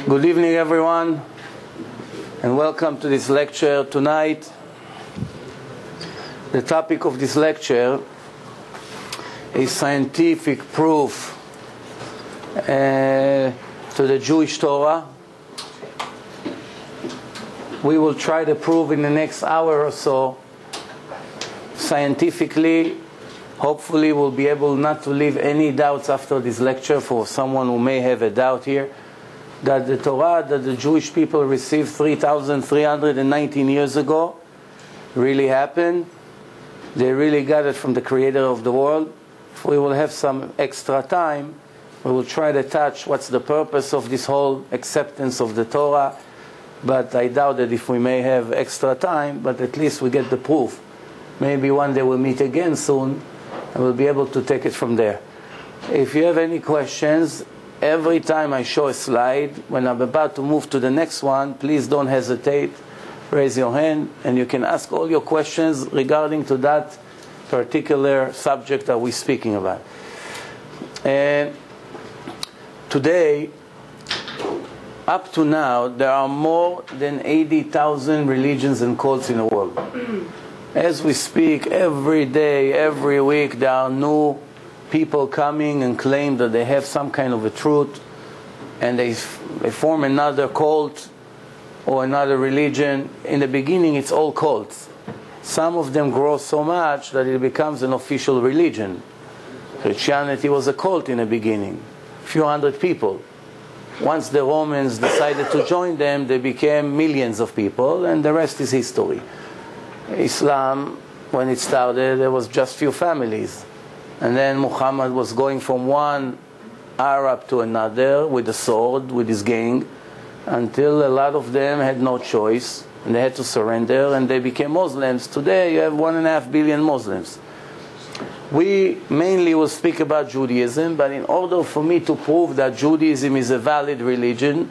Good evening, everyone, and welcome to this lecture tonight. The topic of this lecture is scientific proof to the Jewish Torah. We will try to prove in the next hour or so, scientifically. Hopefully we'll be able not to leave any doubts after this lecture for someone who may have a doubt here, that the Torah that the Jewish people received 3,319 years ago really happened. They really got it from the Creator of the world. If we will have some extra time, we will try to touch what's the purpose of this whole acceptance of the Torah. But I doubt that if we may have extra time, but at least we get the proof. Maybe one day we'll meet again soon, and we'll be able to take it from there. If you have any questions, every time I show a slide, when I'm about to move to the next one, please don't hesitate. Raise your hand, and you can ask all your questions regarding to that particular subject that we're speaking about. And today, up to now, there are more than 80,000 religions and cults in the world. As we speak, every day, every week, there are new people coming and claim that they have some kind of a truth, and they form another cult or another religion. In the beginning, it's all cults. Some of them grow so much that it becomes an official religion. Christianity was a cult in the beginning, a few hundred people. Once the Romans decided to join them, they became millions of people, and the rest is history. Islam, when it started, there was just few families. And then Muhammad was going from one Arab to another with a sword, with his gang, until a lot of them had no choice, and they had to surrender, and they became Muslims. Today you have 1.5 billion Muslims. We mainly will speak about Judaism, but in order for me to prove that Judaism is a valid religion,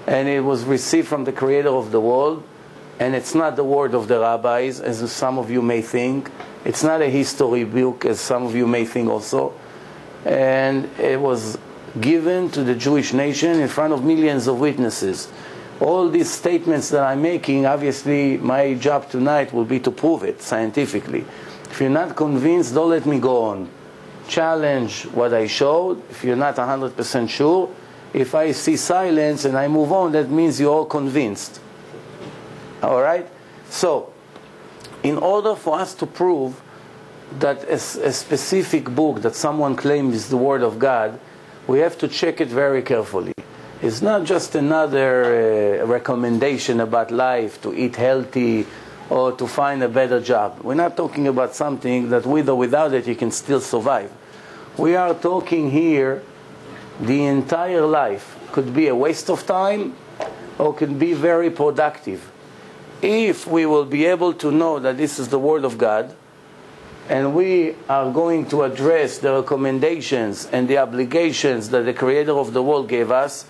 and it was received from the Creator of the world, and it's not the word of the rabbis, as some of you may think. It's not a history book, as some of you may think also. And it was given to the Jewish nation in front of millions of witnesses. All these statements that I'm making, obviously my job tonight will be to prove it scientifically. If you're not convinced, don't let me go on. Challenge what I showed. If you're not 100% sure, if I see silence and I move on, that means you're all convinced. All right? So, in order for us to prove that a specific book that someone claims is the Word of God, we have to check it very carefully. It's not just another recommendation about life, to eat healthy or to find a better job. We're not talking about something that with or without it you can still survive. We are talking here the entire life. Could be a waste of time or could be very productive. If we will be able to know that this is the Word of God, and we are going to address the recommendations and the obligations that the Creator of the world gave us,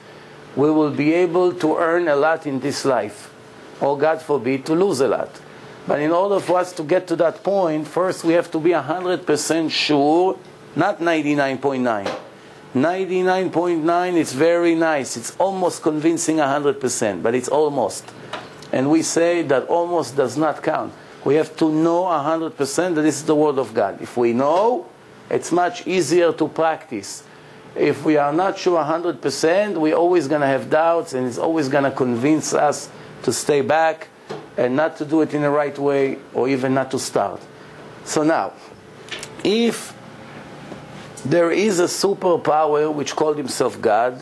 we will be able to earn a lot in this life, or God forbid, to lose a lot. But in order for us to get to that point, first we have to be 100% sure, not 99.9. 99.9 is very nice. It's almost convincing 100%, but it's almost. And we say that almost does not count. We have to know 100% that this is the Word of God. If we know, it's much easier to practice. If we are not sure 100%, we're always going to have doubts, and it's always going to convince us to stay back and not to do it in the right way, or even not to start. So now, if there is a superpower which called himself God,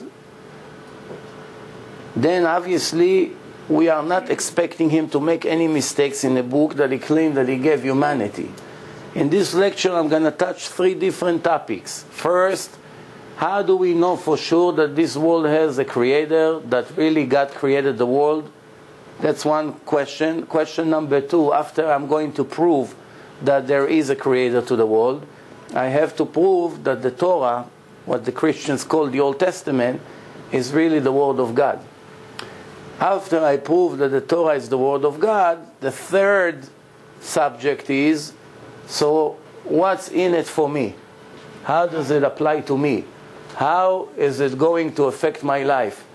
then obviously we are not expecting him to make any mistakes in a book that he claimed that he gave humanity. In this lecture, I'm going to touch 3 different topics. First, how do we know for sure that this world has a creator, that really God created the world? That's one question. Question number 2, after I'm going to prove that there is a creator to the world, I have to prove that the Torah, what the Christians call the Old Testament, is really the Word of God. After I prove that the Torah is the Word of God, the third subject is, so what's in it for me? How does it apply to me? How is it going to affect my life?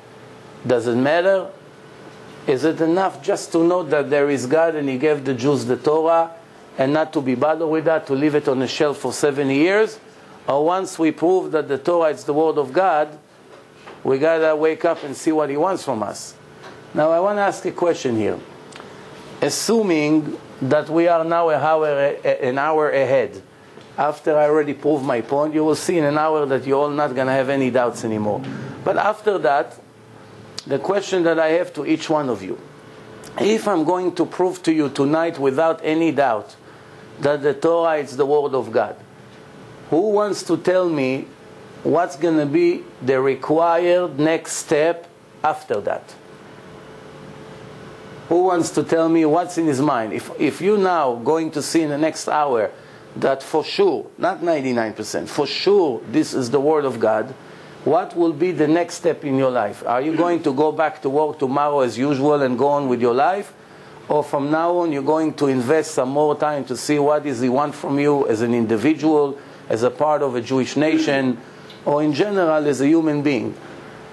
Does it matter? Is it enough just to know that there is God and He gave the Jews the Torah and not to be bothered with that, to leave it on a shelf for 70 years? Or once we prove that the Torah is the Word of God, we got to wake up and see what He wants from us. Now I want to ask a question here. Assuming that we are now an hour ahead, after I already proved my point, you will see in an hour that you're all not going to have any doubts anymore. But after that, the question that I have to each one of you, if I'm going to prove to you tonight without any doubt that the Torah is the Word of God, who wants to tell me what's going to be the required next step after that? Who wants to tell me what's in his mind? If you now going to see in the next hour that for sure, not 99%, for sure this is the Word of God, what will be the next step in your life? Are you going to go back to work tomorrow as usual and go on with your life? Or from now on you're going to invest some more time to see what does He want from you as an individual, as a part of a Jewish nation, or in general as a human being?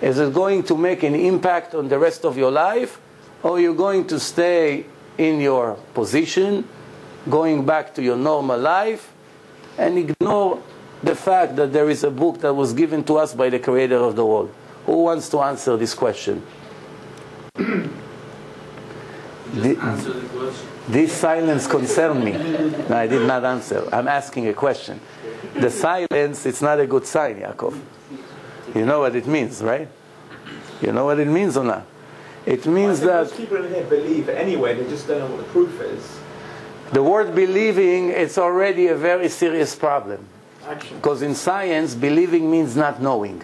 Is it going to make an impact on the rest of your life? Or you're going to stay in your position, going back to your normal life, and ignore the fact that there is a book that was given to us by the Creator of the world? Who wants to answer this question? Answer the question. This silence concerned me. No, I did not answer. I'm asking a question. The silence, it's not a good sign, Yaakov. You know what it means, right? You know what it means or not? It means that most people in here believe anyway, they just don't know what the proof is. the word believing, it's already a very serious problem. Action. Because in science, believing means not knowing.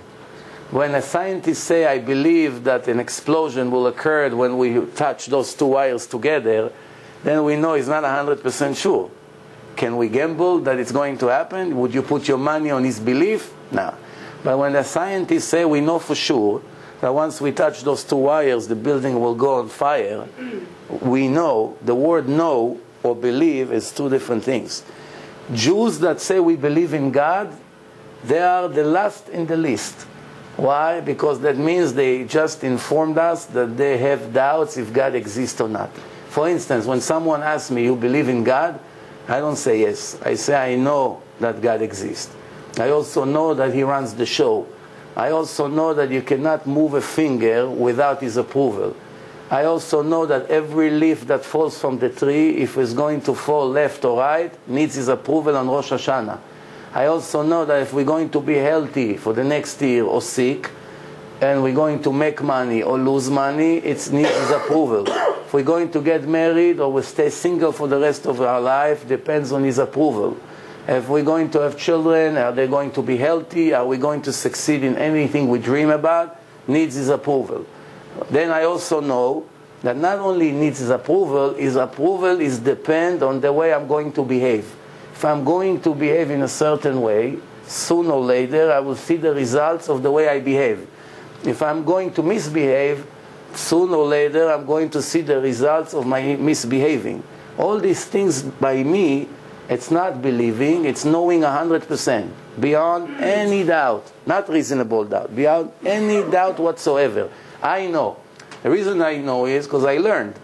When a scientist say, I believe that an explosion will occur when we touch those two wires together, then we know he's not 100% sure. Can we gamble that it's going to happen? Would you put your money on his belief? No. But when the scientists say, we know for sure that once we touch those two wires, the building will go on fire, we know. The word know or believe is two different things. Jews that say we believe in God, they are the last in the list. Why? Because that means they just informed us that they have doubts if God exists or not. For instance, when someone asks me, you believe in God? I don't say yes. I say I know that God exists. I also know that He runs the show. I also know that you cannot move a finger without His approval. I also know that every leaf that falls from the tree, if it's going to fall left or right, needs His approval on Rosh Hashanah. I also know that if we're going to be healthy for the next year or sick, and we're going to make money or lose money, it needs His approval. If we're going to get married or we stay single for the rest of our life, depends on His approval. If we're going to have children, are they going to be healthy? Are we going to succeed in anything we dream about? Needs His approval. Then I also know that not only needs His approval is depend on the way I'm going to behave. If I'm going to behave in a certain way, sooner or later I will see the results of the way I behave. If I'm going to misbehave, sooner or later I'm going to see the results of my misbehaving. All these things by me, it's not believing, it's knowing 100%, beyond any doubt, not reasonable doubt, beyond any doubt whatsoever. I know. The reason I know is because I learned.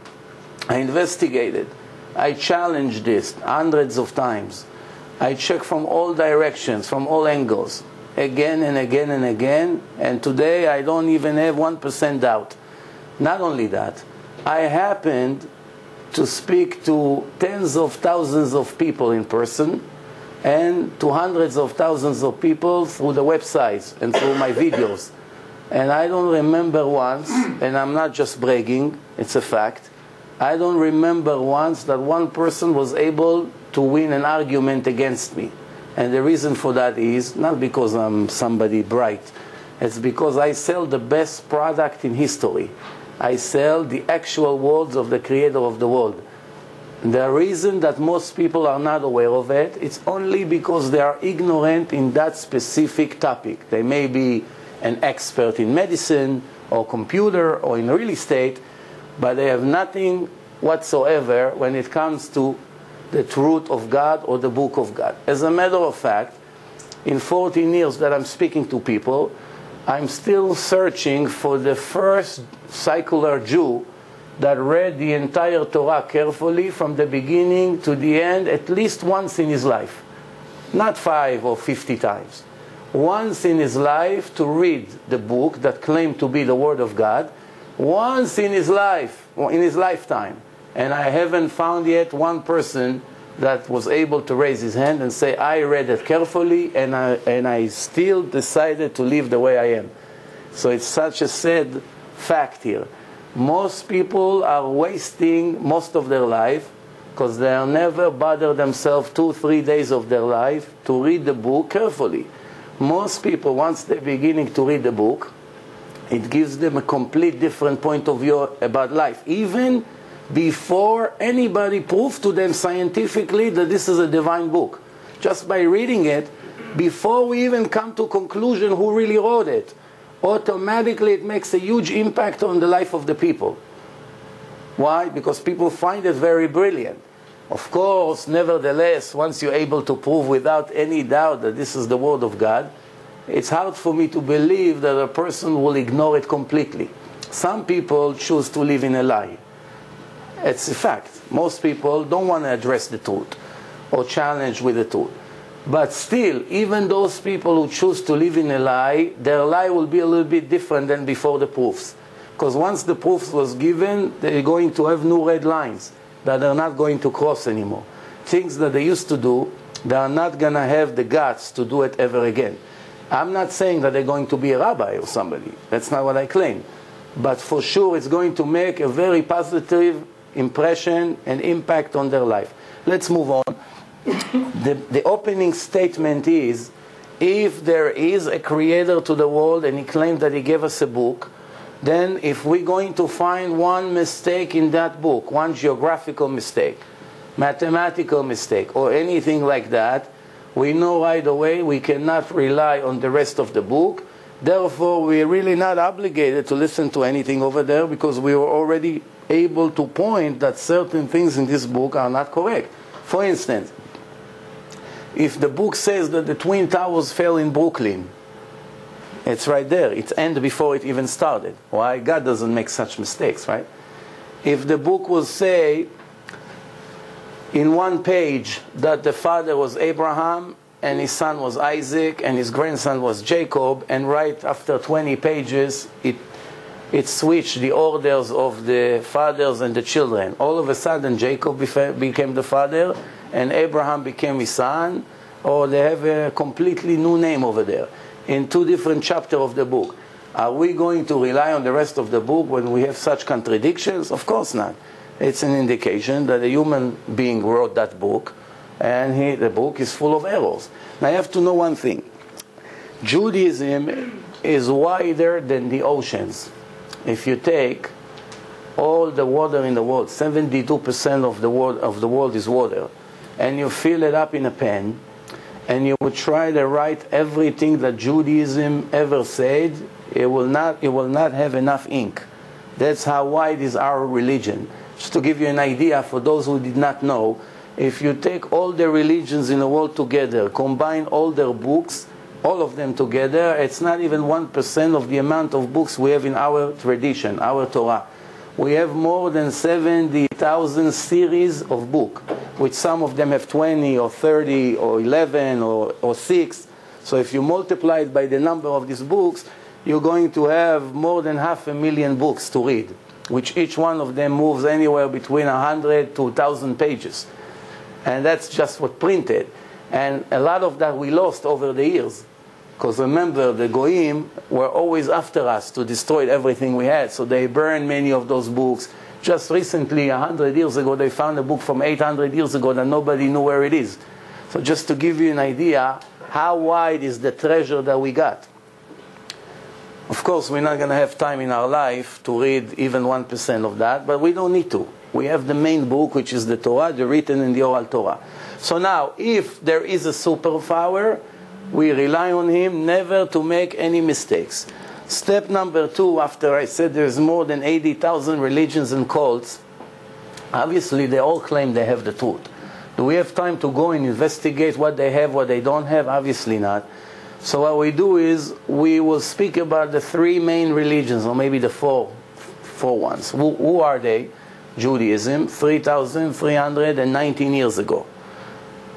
I investigated. I challenged this hundreds of times. I checked from all directions, from all angles, again and again and again, and today I don't even have 1% doubt. Not only that, I happened to speak to tens of thousands of people in person and to hundreds of thousands of people through the websites and through my videos. And I don't remember once, and I'm not just bragging, it's a fact, I don't remember once that one person was able to win an argument against me. And the reason for that is not because I'm somebody bright. It's because I sell the best product in history. I sell the actual words of the Creator of the world. The reason that most people are not aware of it, it's only because they are ignorant in that specific topic. They may be an expert in medicine or computer or in real estate, but they have nothing whatsoever when it comes to the truth of God or the book of God. As a matter of fact, in 14 years that I'm speaking to people, I'm still searching for the first secular Jew that read the entire Torah carefully from the beginning to the end at least once in his life. Not 5 or 50 times. Once in his life to read the book that claimed to be the Word of God. Once in his life, in his lifetime. And I haven't found yet one person that was able to raise his hand and say, I read it carefully and I still decided to live the way I am. So it's such a sad fact here. Most people are wasting most of their life because they are never bother themselves 2-3 days of their life to read the book carefully. Most people, once they're beginning to read the book, it gives them a complete different point of view about life. Even before anybody proved to them scientifically that this is a divine book. Just by reading it, before we even come to conclusion who really wrote it, automatically it makes a huge impact on the life of the people. Why? Because people find it very brilliant. Of course, nevertheless, once you're able to prove without any doubt that this is the Word of God, it's hard for me to believe that a person will ignore it completely. Some people choose to live in a lie. It's a fact. Most people don't want to address the truth or challenge with the truth. But still, even those people who choose to live in a lie, their lie will be a little bit different than before the proofs. Because once the proofs was given, they're going to have new red lines that they're not going to cross anymore. Things that they used to do, they are not going to have the guts to do it ever again. I'm not saying that they're going to be a rabbi or somebody. That's not what I claim. But for sure, it's going to make a very positive impression and impact on their life. Let's move on. The opening statement is, if there is a creator to the world and he claimed that he gave us a book, then if we're going to find one mistake in that book, one geographical mistake, mathematical mistake, or anything like that, we know right away we cannot rely on the rest of the book. Therefore, we're really not obligated to listen to anything over there because we were already able to point that certain things in this book are not correct. For instance, if the book says that the Twin Towers fell in Brooklyn, it's right there. It's end before it even started. Why? God doesn't make such mistakes, right? If the book will say in one page that the father was Abraham and his son was Isaac and his grandson was Jacob, and right after 20 pages it switched the orders of the fathers and the children. All of a sudden Jacob became the father and Abraham became his son, or they have a completely new name over there in 2 different chapters of the book. Are we going to rely on the rest of the book when we have such contradictions? Of course not. It's an indication that a human being wrote that book, and the book is full of errors. Now you have to know one thing. Judaism is wider than the oceans. If you take all the water in the world, 72% of the world is water, and you fill it up in a pen, and you would try to write everything that Judaism ever said, it will not have enough ink. That's how wide is our religion. Just to give you an idea, for those who did not know, if you take all the religions in the world together, combine all their books, all of them together, it's not even 1% of the amount of books we have in our tradition, our Torah. We have more than 70,000 series of books, which some of them have 20 or 30 or 11 or 6. So if you multiply it by the number of these books, you're going to have more than 500,000 books to read, which each one of them moves anywhere between 100 to 1,000 pages. And that's just what printed. And a lot of that we lost over the years. Because remember, the Goyim were always after us to destroy everything we had. So they burned many of those books. Just recently, 100 years ago, they found a book from 800 years ago that nobody knew where it is. So just to give you an idea, how wide is the treasure that we got? Of course, we're not going to have time in our life to read even 1% of that, but we don't need to. We have the main book, which is the Torah, the written in the oral Torah. So now, if there is a superpower, we rely on him never to make any mistakes. Step number 2, after I said there's more than 80,000 religions and cults, obviously they all claim they have the truth. Do we have time to go and investigate what they have, what they don't have? Obviously not. So what we do is we will speak about the three main religions, or maybe the four ones. Who are they? Judaism, 3,319 years ago.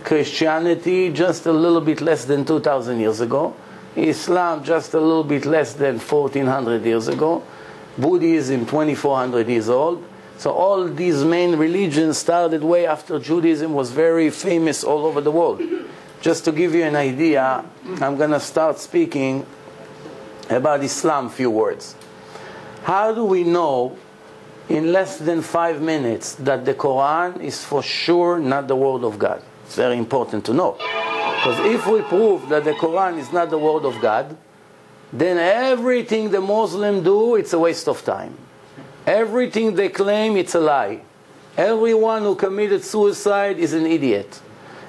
Christianity, just a little bit less than 2,000 years ago. Islam, just a little bit less than 1,400 years ago. Buddhism, 2,400 years old. So all these main religions started way after Judaism was very famous all over the world. Just to give you an idea, I'm going to start speaking about Islam, a few words. How do we know in less than 5 minutes that the Quran is for sure not the word of God? It's very important to know. Because if we prove that the Quran is not the word of God, then everything the Muslims do, it's a waste of time. Everything they claim, it's a lie. Everyone who committed suicide is an idiot.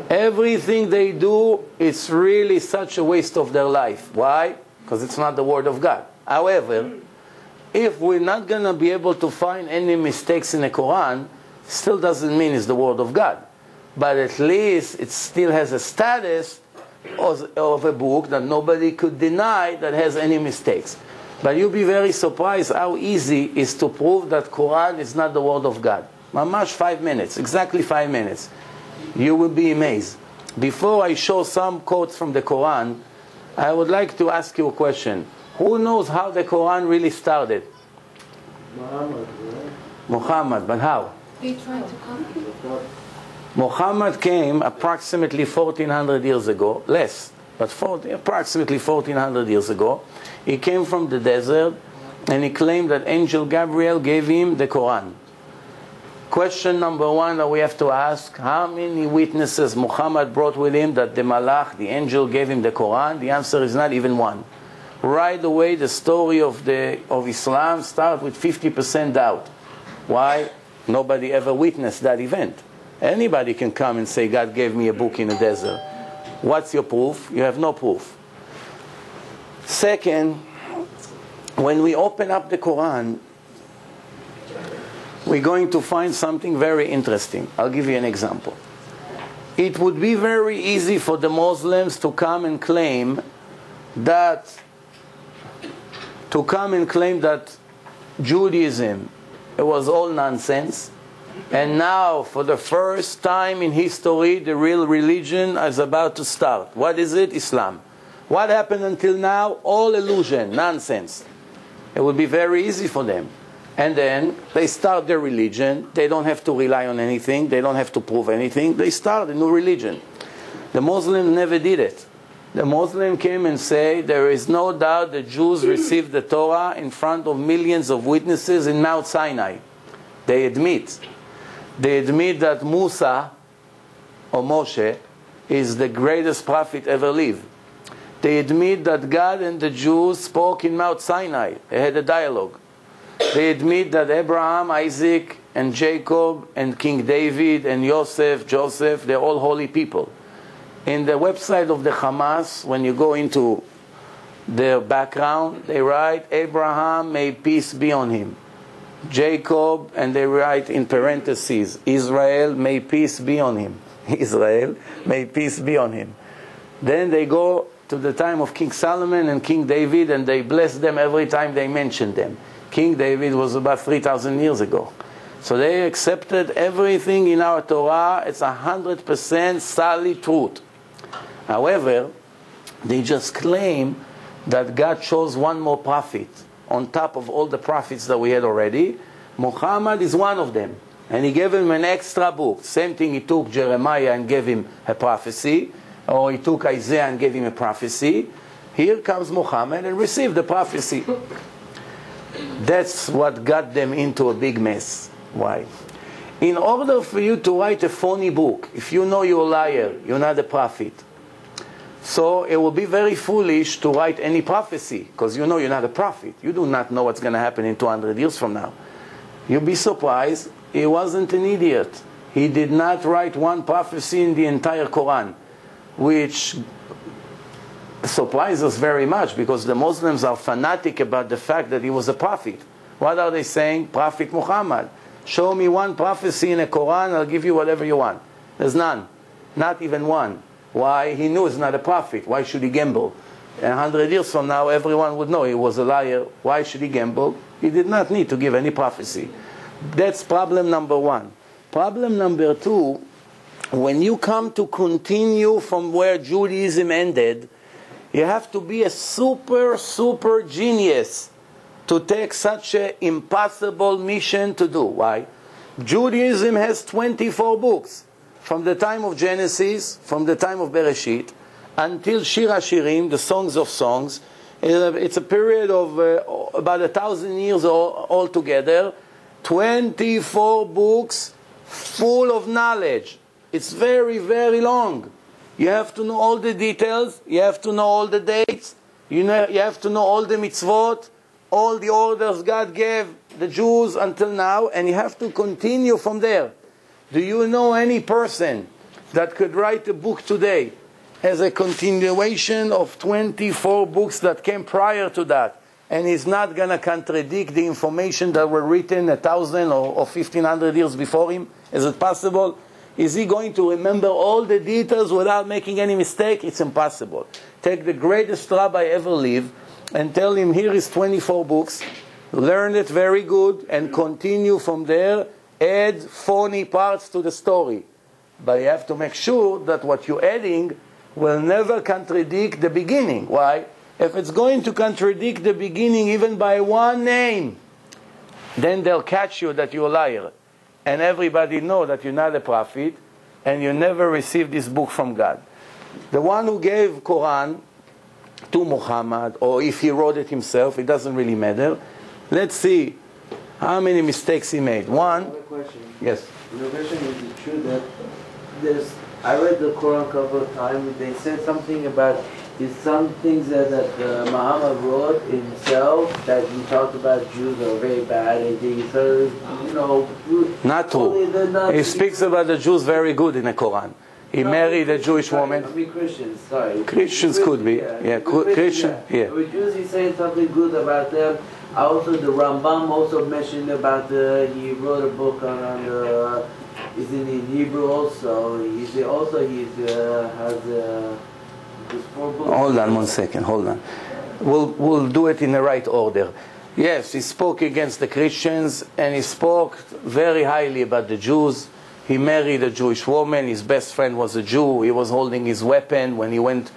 Everything they do, it's really such a waste of their life. Why? Because it's not the word of God. However, if we're not going to be able to find any mistakes in the Quran, still doesn't mean it's the word of God. But at least it still has a status of a book that nobody could deny that has any mistakes. But you'll be very surprised how easy it is to prove that Quran is not the word of God. Mamash 5 minutes, exactly 5 minutes. You will be amazed. Before I show some quotes from the Quran, I would like to ask you a question. Who knows how the Quran really started? Muhammad, but how? He tried to copy. Muhammad came approximately 1,400 years ago, less, but approximately 1,400 years ago. He came from the desert and he claimed that Angel Gabriel gave him the Quran. Question number one that we have to ask, how many witnesses Muhammad brought with him that the Malach, the angel, gave him the Quran? The answer is not even one. Right away, the story of Islam starts with 50% doubt. Why? Nobody ever witnessed that event. Anybody can come and say, God gave me a book in the desert. What's your proof? You have no proof. Second, when we open up the Quran, we're going to find something very interesting. I'll give you an example. It would be very easy for the Muslims to come and claim that Judaism, it was all nonsense, and now for the first time in history the real religion is about to start. What is it? Islam. What happened until now? All illusion, nonsense. It would be very easy for them. And then they start their religion. They don't have to rely on anything. They don't have to prove anything. They start a new religion. The Muslim never did it. The Muslim came and said, there is no doubt the Jews received the Torah in front of millions of witnesses in Mount Sinai. They admit that Musa, or Moshe, is the greatest prophet ever lived. They admit that God and the Jews spoke in Mount Sinai. They had a dialogue. They admit that Abraham, Isaac, and Jacob, and King David, and Joseph, they're all holy people. In the website of the Hamas, when you go into their background, they write, Abraham, may peace be on him. Jacob, and they write in parentheses, Israel, may peace be on him. Israel, may peace be on him. Then they go to the time of King Solomon and King David, and they bless them every time they mention them. King David was about 3,000 years ago. So they accepted everything in our Torah. It's 100% solid truth. However, they just claim that God chose one more prophet on top of all the prophets that we had already. Muhammad is one of them. And he gave him an extra book. Same thing, he took Jeremiah and gave him a prophecy. Or he took Isaiah and gave him a prophecy. Here comes Muhammad and received the prophecy. That's what got them into a big mess. Why? In order for you to write a phony book, if you know you're a liar, you're not a prophet. So it will be very foolish to write any prophecy, because you know you're not a prophet. You do not know what's going to happen in 200 years from now. You'll be surprised, he wasn't an idiot. He did not write one prophecy in the entire Quran, which surprises us very much, because the Muslims are fanatic about the fact that he was a prophet. What are they saying? Prophet Muhammad. Show me one prophecy in the Quran, I'll give you whatever you want. There's none. Not even one. Why? He knew he's not a prophet. Why should he gamble? 100 years from now, everyone would know he was a liar. Why should he gamble? He did not need to give any prophecy. That's problem number one. Problem number two, when you come to continue from where Judaism ended, you have to be a super genius to take such an impossible mission to do. Why? Judaism has 24 books. From the time of Genesis, from the time of Bereshit, until Shir HaShirim, the Songs of Songs. It's a period of about 1,000 years altogether. 24 books full of knowledge. It's very long. You have to know all the details. You have to know all the dates. You have to know all the mitzvot, all the orders God gave the Jews until now, and you have to continue from there. Do you know any person that could write a book today as a continuation of 24 books that came prior to that, and is not going to contradict the information that were written 1,000 or 1,500 years before him? Is it possible? Is he going to remember all the details without making any mistake? It's impossible. Take the greatest rabbi ever lived and tell him, here is 24 books, learn it very good, and continue from there, add phony parts to the story. But you have to make sure that what you're adding will never contradict the beginning. Why? If it's going to contradict the beginning even by one name, then they'll catch you that you're a liar. And everybody know that you're not a prophet, and you never received this book from God. The one who gave Quran to Muhammad, or if he wrote it himself, it doesn't really matter. Let's see how many mistakes he made. One. Another question. Yes. The question is it true that I read the Quran a couple of times. They said something about some things that Muhammad wrote himself that he talked about Jews are very bad and things. So, not true. He speaks about the Jews very good in the Quran. He married a Jewish woman. I mean Christians, sorry. Christians could be. Yeah, Christian. Yeah. With Jews, he's saying something good about them. Also, the Rambam also mentioned about he wrote a book on is in Hebrew also. Has this 4 books. Hold on 1 second. Hold on. We'll do it in the right order. Yes, he spoke against the Christians, and he spoke very highly about the Jews. He married a Jewish woman. His best friend was a Jew. He was holding his weapon when he went,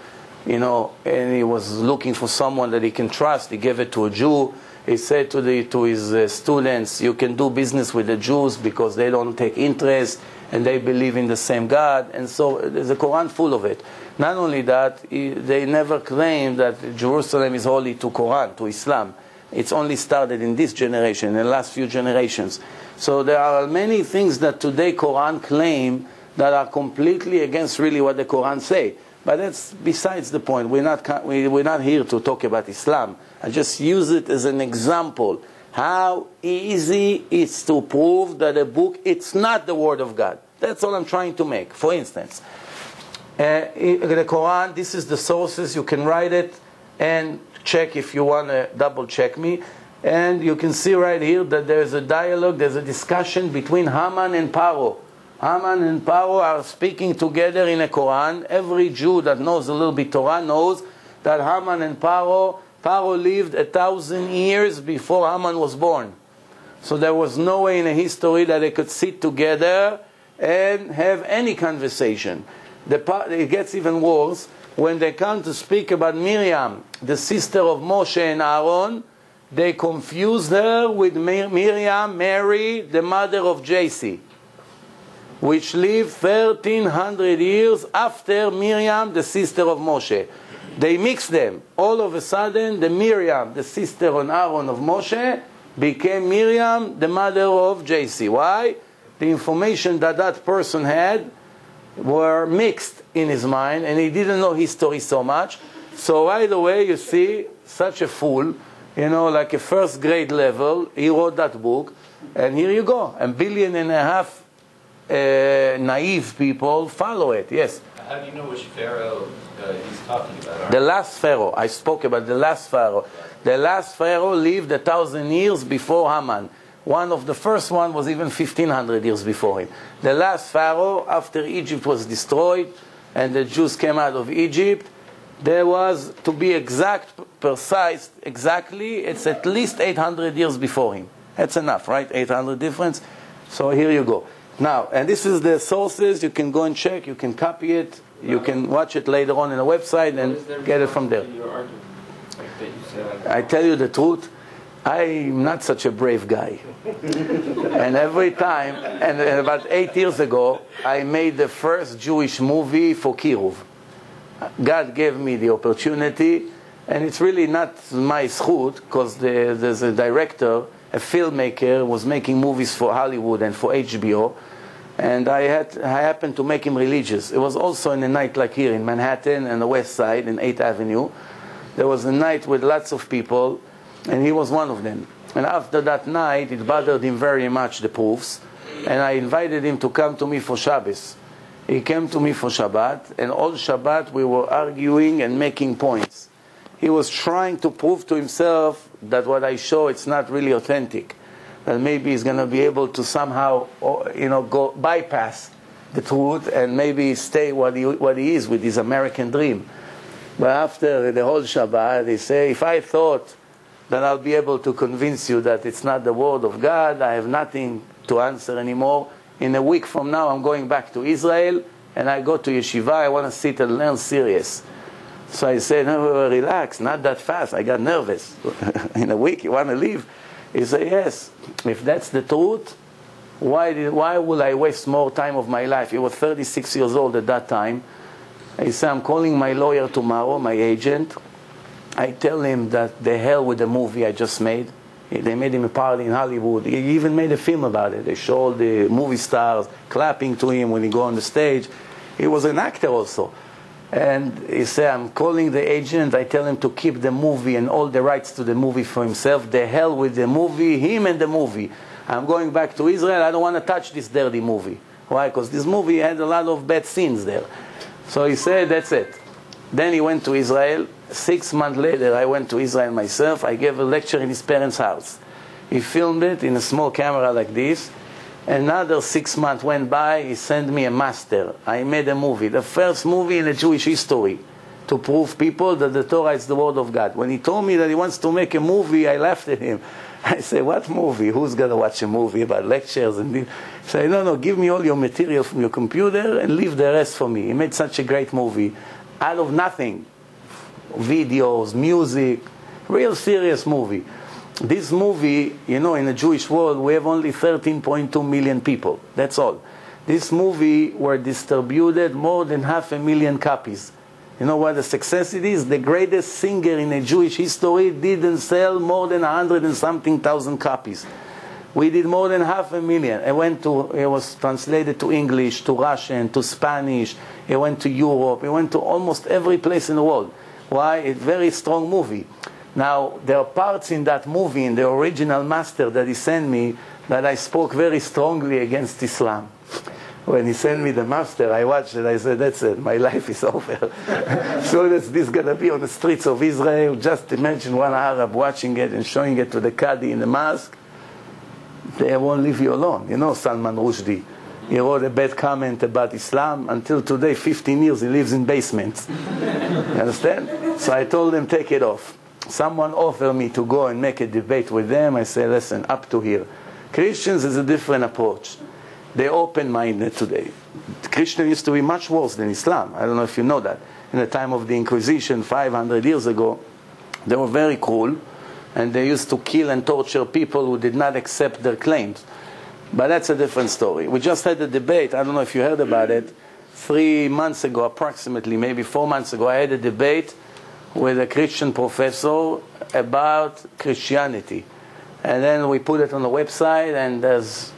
and he was looking for someone that he can trust. He gave it to a Jew. He said to his students, you can do business with the Jews because they don't take interest and they believe in the same God. And so there's a Quran full of it. Not only that, they never claimed that Jerusalem is holy to Quran, to Islam. It's only started in this generation, in the last few generations. So there are many things that today Quran claim that are completely against really what the Quran say. But that's besides the point. We're not here to talk about Islam. I just use it as an example. How easy it's to prove that a book, it's not the Word of God. That's all I'm trying to make. For instance, the Quran, this is the sources. You can write it and check if you want to double check me. And you can see right here that there's a dialogue, there's a discussion between Haman and Paro. Haman and Paro are speaking together in the Quran. Every Jew that knows a little bit Torah knows that Haman and Paro lived 1,000 years before Haman was born. So there was no way in the history that they could sit together and have any conversation. It gets even worse when they come to speak about Miriam, the sister of Moshe and Aaron. They confuse her with Miriam, Mary, the mother of JC, which lived 1,300 years after Miriam, the sister of Moshe. They mix them. All of a sudden, the Miriam, the sister on Aaron of Moshe, became Miriam, the mother of JC. Why? The information that person had were mixed in his mind, and he didn't know history so much. So right away, you see, such a fool, like a first grade level, he wrote that book, and here you go. 1.5 billion naive people follow it. Yes. How do you know which pharaoh he's talking about? The last pharaoh. I spoke about the last pharaoh. The last pharaoh lived 1,000 years before Haman. One of the first one was even 1,500 years before him. The last pharaoh, after Egypt was destroyed and the Jews came out of Egypt, There was, to be precise, exactly, it's at least 800 years before him. That's enough, right? 800 difference. So here you go. Now, and this is the sources. You can go and check. You can copy it. You can watch it later on in the website and get it from there. I tell you the truth, I'm not such a brave guy. And every time, and about 8 years ago, I made the first Jewish movie for Kiruv. God gave me the opportunity, and it's really not my schut, because there's a director, a filmmaker, was making movies for Hollywood and for HBO, and I happened to make him religious. It was also in a night like here in Manhattan and the West Side, in 8th Avenue. There was a night with lots of people, and he was one of them. And after that night, it bothered him very much, the proofs, and I invited him to come to me for Shabbos. He came to me for Shabbat, and all Shabbat we were arguing and making points. He was trying to prove to himself that what I show, it's not really authentic. That maybe he's going to be able to somehow, go bypass the truth and maybe stay what he is with his American dream. But after the whole Shabbat, he say, if I thought that I'll be able to convince you that it's not the word of God, I have nothing to answer anymore. In a week from now, I'm going back to Israel, and I go to yeshiva. I want to sit and learn serious. So I said, no, relax, not that fast. I got nervous. In a week, you want to leave? He said, yes. If that's the truth, why will I waste more time of my life? He was 36 years old at that time. He said, I'm calling my lawyer tomorrow, my agent. I tell him that the hell with the movie I just made. They made him a party in Hollywood. He even made a film about it. They showed the movie stars clapping to him when he go on the stage. He was an actor also. And he said, I'm calling the agent. I tell him to keep the movie and all the rights to the movie for himself. The hell with the movie, him and the movie. I'm going back to Israel. I don't want to touch this dirty movie. Why? Because this movie had a lot of bad scenes there. So he said, that's it. Then he went to Israel. 6 months later, I went to Israel myself. I gave a lecture in his parents' house. He filmed it in a small camera like this. Another 6 months went by. He sent me a master. I made a movie, the first movie in the Jewish history, to prove people that the Torah is the word of God. When he told me that he wants to make a movie, I laughed at him. I said, what movie? Who's going to watch a movie about lectures? And he said, no, give me all your material from your computer and leave the rest for me. He made such a great movie out of nothing. Videos, music, real serious movie. This movie, in the Jewish world, we have only 13.2 million people. That's all. This movie were distributed more than 500,000 copies. You know what the success it is? The greatest singer in the Jewish history didn't sell more than 100 and something thousand copies. We did more than 500,000. It was translated to English, to Russian, to Spanish. It went to Europe. It went to almost every place in the world. Why? It's a very strong movie. Now, there are parts in that movie, in the original master that he sent me, that I spoke very strongly against Islam. When he sent me the master, I watched it, I said, that's it, my life is over. So that's this going to be on the streets of Israel. Just imagine one Arab watching it and showing it to the Qadi in the mosque. They won't leave you alone. Salman Rushdie. He wrote a bad comment about Islam. Until today, 15 years, he lives in basements. You understand? So I told them, take it off. Someone offered me to go and make a debate with them. I said, listen, up to here. Christians is a different approach. They're open-minded today. Christians used to be much worse than Islam. I don't know if you know that. In the time of the Inquisition, 500 years ago, they were very cruel, and they used to kill and torture people who did not accept their claims. But that's a different story. We just had a debate. I don't know if you heard about it. 3 months ago, approximately, maybe 4 months ago, I had a debate with a Christian professor about Christianity. And then we put it on the website, and there's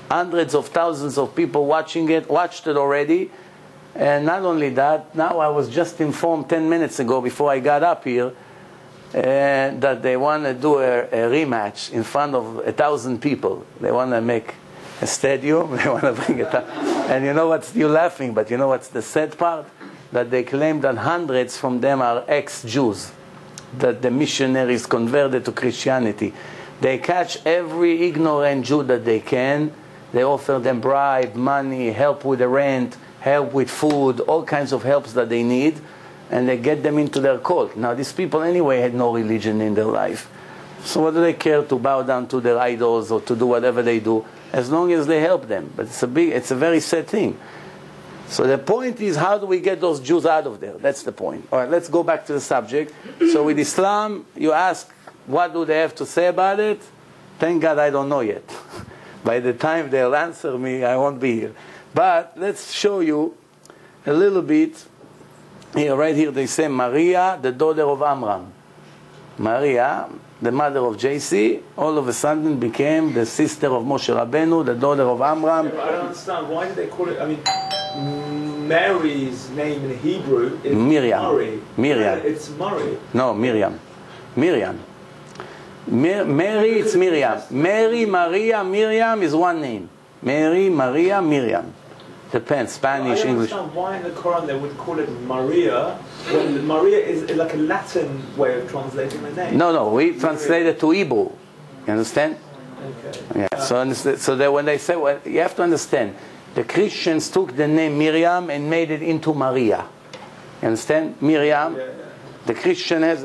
hundreds of thousands of people watched it already. And not only that, now I was just informed 10 minutes ago before I got up here that they want to do a rematch in front of 1,000 people. They want to make a stadium. They want to bring it up. And you're laughing, but you know what's the sad part? That they claim that hundreds from them are ex-Jews, that the missionaries converted to Christianity. They catch every ignorant Jew that they can. They offer them bribe, money, help with the rent, help with food, all kinds of helps that they need. and they get them into their cult. Now these people anyway had no religion in their life. So what do they care to bow down to their idols or to do whatever they do, as long as they help them? But it's a very sad thing. So the point is, how do we get those Jews out of there? That's the point. All right, let's go back to the subject. So with Islam, you ask, what do they have to say about it? Thank God I don't know yet. By the time they'll answer me, I won't be here. But let's show you a little bit. Here, right here, they say Maria, the daughter of Amram. Maria, the mother of JC, all of a sudden became the sister of Moshe Rabbeinu, the daughter of Amram. Yeah, I don't understand. Why did they call it? I mean, Mary's name in Hebrew is Miriam. Murray. Miriam. It's Murray. No, Miriam. Miriam. Mary, it's Miriam. Mary, Maria, Miriam is one name. Mary, Maria, Miriam. Depends, Spanish, English. I don't understand why in the Quran they would call it Maria, when Maria is like a Latin way of translating the name. No, we translate it to Hebrew. You understand? Okay. Yeah. So that when they say, well, you have to understand, the Christians took the name Miriam and made it into Maria. You understand? Miriam. Yeah. The Christian has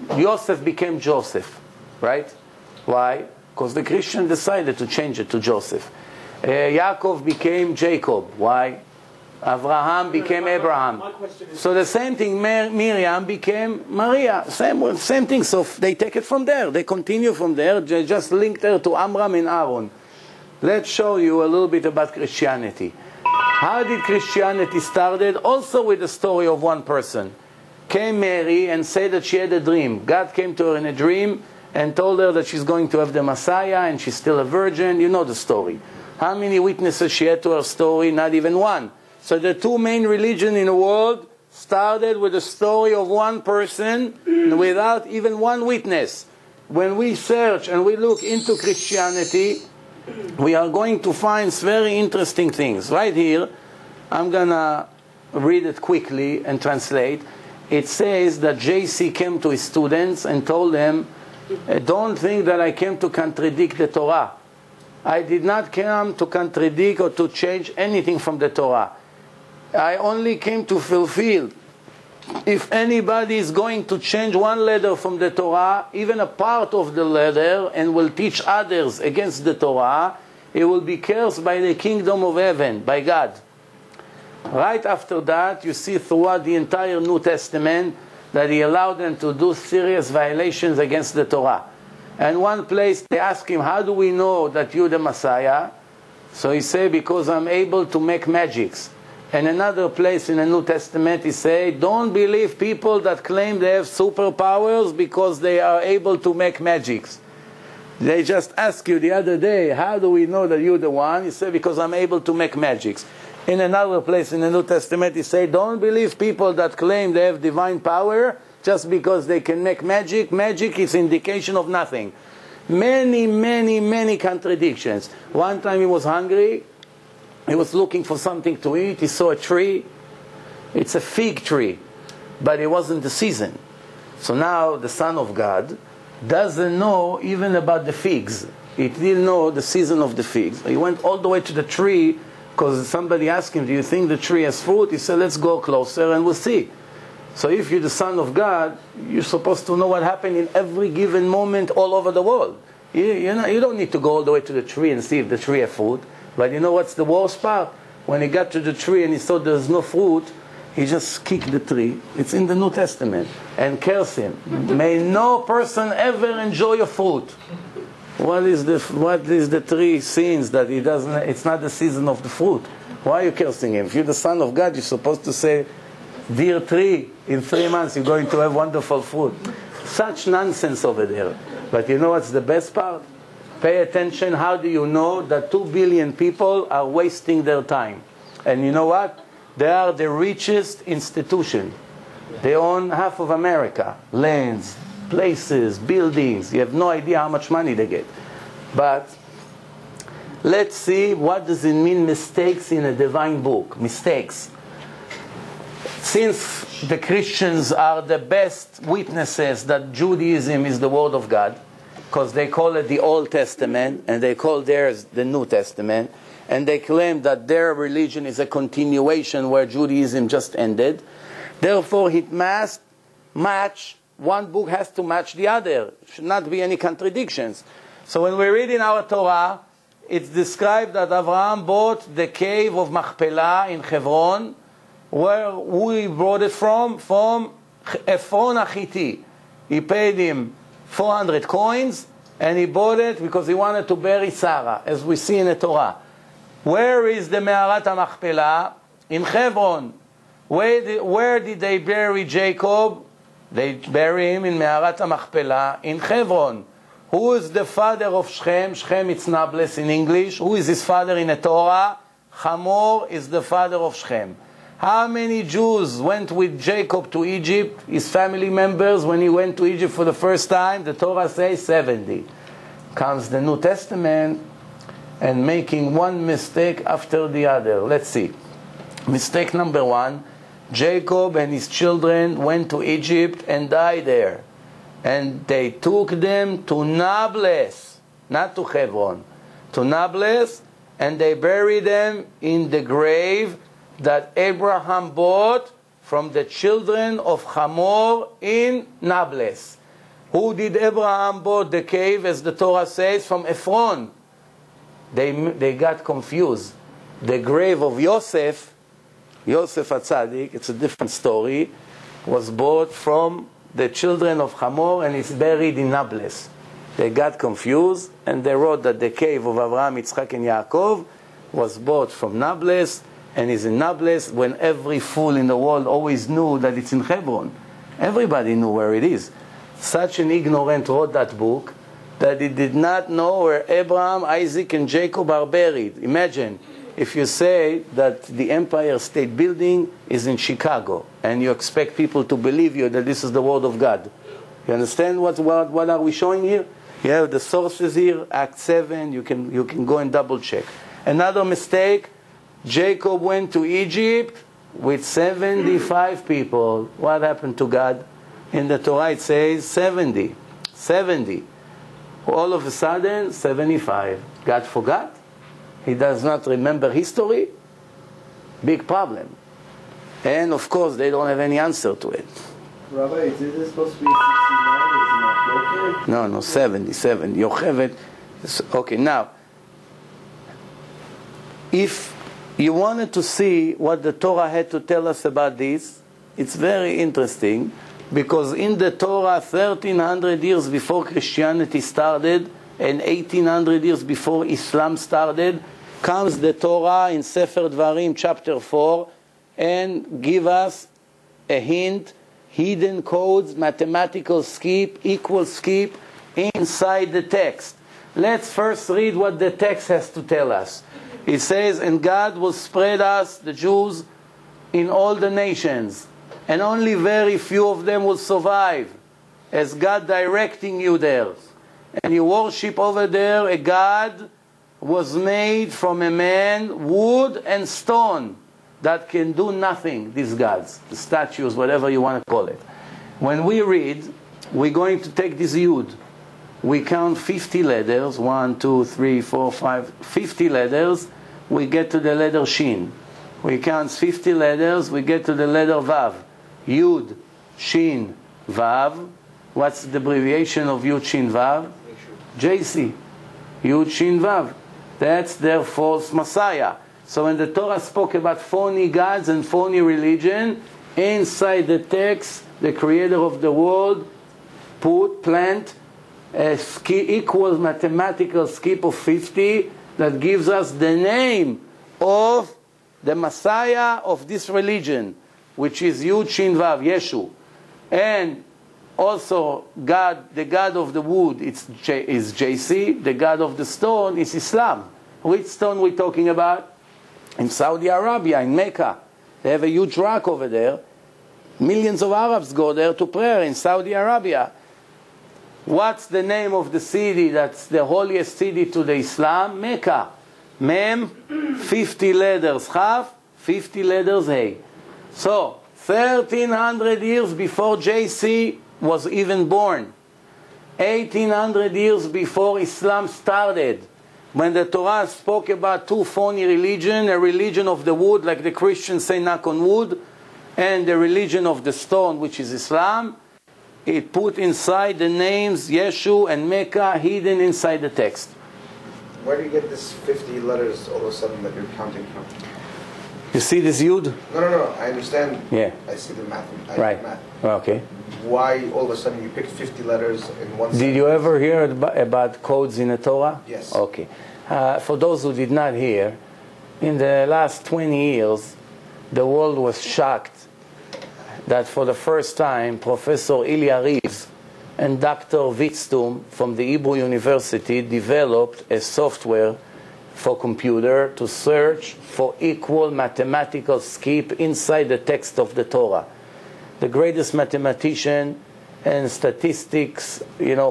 Joseph became Joseph, right? Why? Because the Christian decided to change it to Joseph. Yaakov became Jacob. Why? Abraham became Abraham. So the same thing, Miriam became Maria. Same thing. So they take it from there. They continue from there. They just linked her to Amram and Aaron. Let's show you a little bit about Christianity. How did Christianity started? Also with the story of one person. Came Mary and said that she had a dream. God came to her in a dream and told her that she's going to have the Messiah and she's still a virgin. You know the story. How many witnesses she had to her story? Not even one. So the two main religions in the world started with the story of one person without even one witness. When we search and we look into Christianity, we are going to find very interesting things. Right here, I'm going to read it quickly and translate. It says that JC came to his students and told them, don't think that I came to contradict the Torah. I did not come to contradict or to change anything from the Torah. I only came to fulfill. If anybody is going to change one letter from the Torah, even a part of the letter, and will teach others against the Torah, it will be cursed by the kingdom of heaven, by God. Right after that, you see throughout the entire New Testament that he allowed them to do serious violations against the Torah. And one place they ask him, how do we know that you're the Messiah? So he said, because I'm able to make magics. And another place in the New Testament he said, don't believe people that claim they have superpowers because they are able to make magics. They just asked you the other day, how do we know that you're the one? He said, because I'm able to make magics. In another place in the New Testament he said, don't believe people that claim they have divine power just because they can make magic. Magic is indication of nothing. Many contradictions. One time he was hungry. He was looking for something to eat. He saw a tree. It's a fig tree. But it wasn't the season. So now the Son of God doesn't know even about the figs. He didn't know the season of the figs. He went all the way to the tree because somebody asked him, do you think the tree has fruit? He said, let's go closer and we'll see. So if you're the Son of God, you're supposed to know what happened in every given moment all over the world. You don't need to go all the way to the tree and see if the tree has fruit. But you know what's the worst part? When he got to the tree and he saw there's no fruit, he just kicked the tree. It's in the New Testament. And cursed him. May no person ever enjoy a fruit. What is the tree sins that he doesn't? It's not the season of the fruit. Why are you cursing him? If you're the Son of God, you're supposed to say, dear tree, in 3 months you're going to have wonderful fruit. Such nonsense over there. But you know what's the best part? Pay attention. How do you know that 2 billion people are wasting their time? And you know what? They are the richest institution. They own half of America. Lands, places, buildings. You have no idea how much money they get. But let's see, what does it mean, mistakes in a divine book? Mistakes. Since the Christians are the best witnesses that Judaism is the Word of God, because they call it the Old Testament, and they call theirs the New Testament, and they claim that their religion is a continuation where Judaism just ended, Therefore, it must match, one book has to match the other. Should not be any contradictions. So when we read in our Torah, it's described that Abraham bought the cave of Machpelah in Hebron. Who he brought it from? From Ephron Achiti. He paid him 400 coins, and he bought it because he wanted to bury Sarah, as we see in the Torah. Where is the Me'arat HaMachpelah? In Hebron. Where did they bury Jacob? They bury him in Me'arat HaMachpelah in Hebron. Who is the father of Shechem? Shechem, it's Nablus in English. Who is his father in the Torah? Hamor is the father of Shechem. How many Jews went with Jacob to Egypt, his family members, when he went to Egypt for the first time? The Torah says 70. Comes the New Testament and making one mistake after the other. Let's see. Mistake number one, Jacob and his children went to Egypt and died there. And they took them to Nablus, not to Hebron, to Nablus, and they buried them in the grave that Abraham bought from the children of Hamor in Nablus. Who did Abraham bought the cave, as the Torah says? From Ephron. They got confused. The grave of Yosef HaTzadik, it's a different story, was bought from the children of Hamor and is buried in Nablus. They got confused and they wrote that the cave of Abraham, Yitzchak and Yaakov was bought from Nablus and is in Nablus, when every fool in the world always knew that it's in Hebron. Everybody knew where it is. Such an ignorant wrote that book that he did not know where Abraham, Isaac and Jacob are buried. Imagine if you say that the Empire State Building is in Chicago and you expect people to believe you that this is the Word of God. You understand what are we showing here? You have the sources here, Act 7, you can go and double check. Another mistake, Jacob went to Egypt with 75 people. What happened to God? In the Torah it says 70. All of a sudden, 75. God forgot? He does not remember history? Big problem. And of course, they don't have any answer to it. Rabbi, is this supposed to be 69? Is it not located? No, 77. Yochevet. Okay, now, if you wanted to see what the Torah had to tell us about this, it's very interesting, because in the Torah, 1300 years before Christianity started and 1800 years before Islam started, comes the Torah in Sefer Dvarim chapter 4 and give us a hint, hidden codes, mathematical skip, equal skip inside the text. Let's first read what the text has to tell us. It says, and God will spread us, the Jews, in all the nations, and only very few of them will survive, as God directing you there. And you worship over there a God was made from a man, wood and stone, that can do nothing, these gods, the statues, whatever you want to call it. When we read, we're going to take this yud. We count 50 letters, 1, 2, 3, 4, 5, 50 letters, we get to the letter shin. We count 50 letters, we get to the letter vav. Yud, shin, vav. What's the abbreviation of Yud, shin, vav? JC. Yud, shin, vav. That's their false Messiah. So when the Torah spoke about phony gods and phony religion, inside the text, the creator of the world plant a equal mathematical skip of 50 that gives us the name of the Messiah of this religion, which is Yud Shin Vav, Yeshu. And also God, the God of the wood is JC, the God of the stone is Islam. Which stone we're talking about? In Saudi Arabia, in Mecca. They have a huge rock over there. Millions of Arabs go there to prayer in Saudi Arabia. What's the name of the city that's the holiest city to the Islam? Mecca. Mem, 50 letters Chaf, 50 letters Hey. So, 1300 years before JC was even born, 1800 years before Islam started, when the Torah spoke about two phony religions, a religion of the wood, like the Christians say knock on wood, and the religion of the stone, which is Islam, it put inside the names Yeshu and Mecca hidden inside the text. Where do you get this 50 letters all of a sudden that you're counting from? You see this Yud? No, I understand. Yeah. I see the math. Right. Math. Okay. Why all of a sudden you picked 50 letters in one sentence? Did you ever hear about codes in the Torah? Yes. Okay. For those who did not hear, in the last 20 years, the world was shocked that for the first time, Professor Ilya Reeves and Dr. Witztum from the Hebrew University developed a software for computer to search for equal mathematical skip inside the text of the Torah. The greatest mathematician and statistics,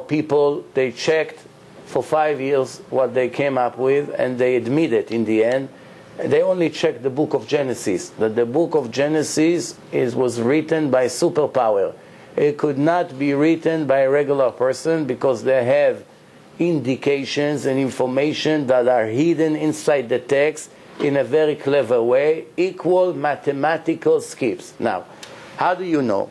people, they checked for 5 years what they came up with, and they admitted in the end, they only checked the book of Genesis, that the book of Genesis was written by superpower. It could not be written by a regular person because they have indications and information that are hidden inside the text in a very clever way, equal mathematical skips. Now, how do you know?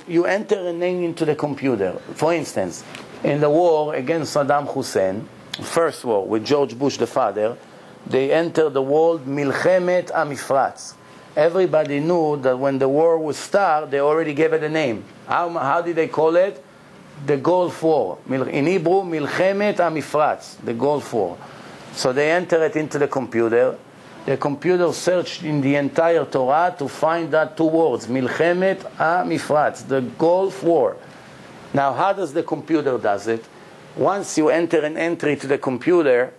You enter a name into the computer. For instance, in the war against Saddam Hussein, first war with George Bush the father, they entered the word Milchemet HaMifratz. Everybody knew that when the war would start, they already gave it a name. How did they call it? The Gulf War. In Hebrew, Milchemet HaMifratz, the Gulf War. So they enter it into the computer. The computer searched in the entire Torah to find that two words, Milchemet HaMifratz, the Gulf War. Now, how does the computer does it? Once you enter an entry to the computer,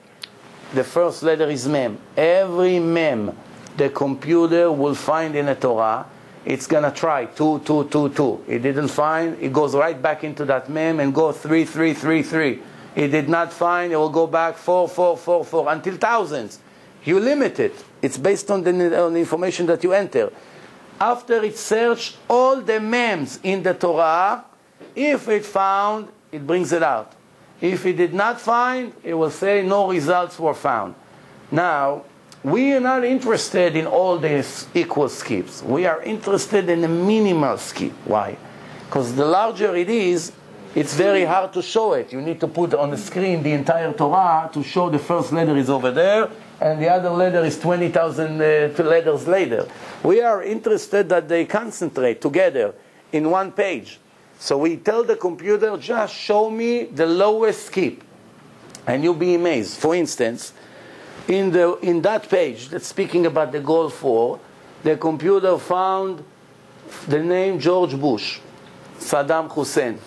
the first letter is Mem. Every Mem the computer will find in a Torah, it's going to try 2, 2, 2, 2. It didn't find, it goes right back into that Mem and go 3, 3, 3, 3. It did not find, it will go back 4, 4, 4, 4, until thousands. You limit it. It's based on the information that you enter. After it searched all the Mems in the Torah, if it found, it brings it out. If it did not find, it will say no results were found. Now, we are not interested in all these equal skips. We are interested in a minimal skip. Why? Because the larger it is, it's very hard to show it. You need to put on the screen the entire Torah to show the first letter is over there, and the other letter is 20,000 letters later. We are interested that they concentrate together in one page. So we tell the computer, just show me the lowest skip. And you'll be amazed. For instance, in that page that's speaking about the Gulf War, the computer found the name George Bush, Saddam Hussein.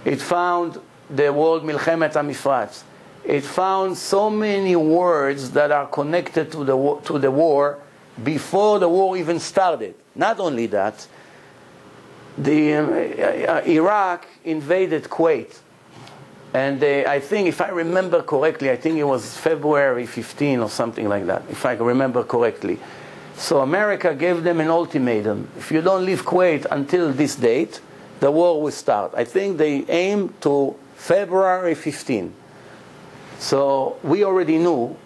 It found the word Milchemet HaMifratz. It found so many words that are connected to the war before the war even started. Not only that, Iraq invaded Kuwait. And I think, if I remember correctly, I think it was February 15 or something like that, if I remember correctly. So America gave them an ultimatum. If you don't leave Kuwait until this date, the war will start. I think they aimed to February 15. So we already knew,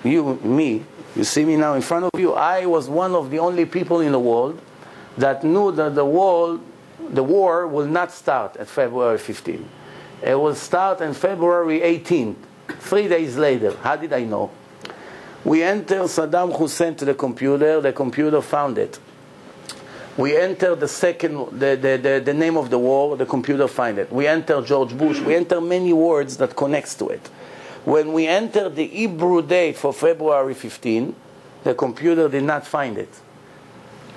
you see me now in front of you, I was one of the only people in the world that knew that the war will not start at February 15. It will start on February 18th, 3 days later. How did I know? We entered Saddam Hussein to the computer found it. We entered the name of the war, the computer find it. We entered George Bush, we entered many words that connects to it. When we entered the Hebrew date for February 15, the computer did not find it.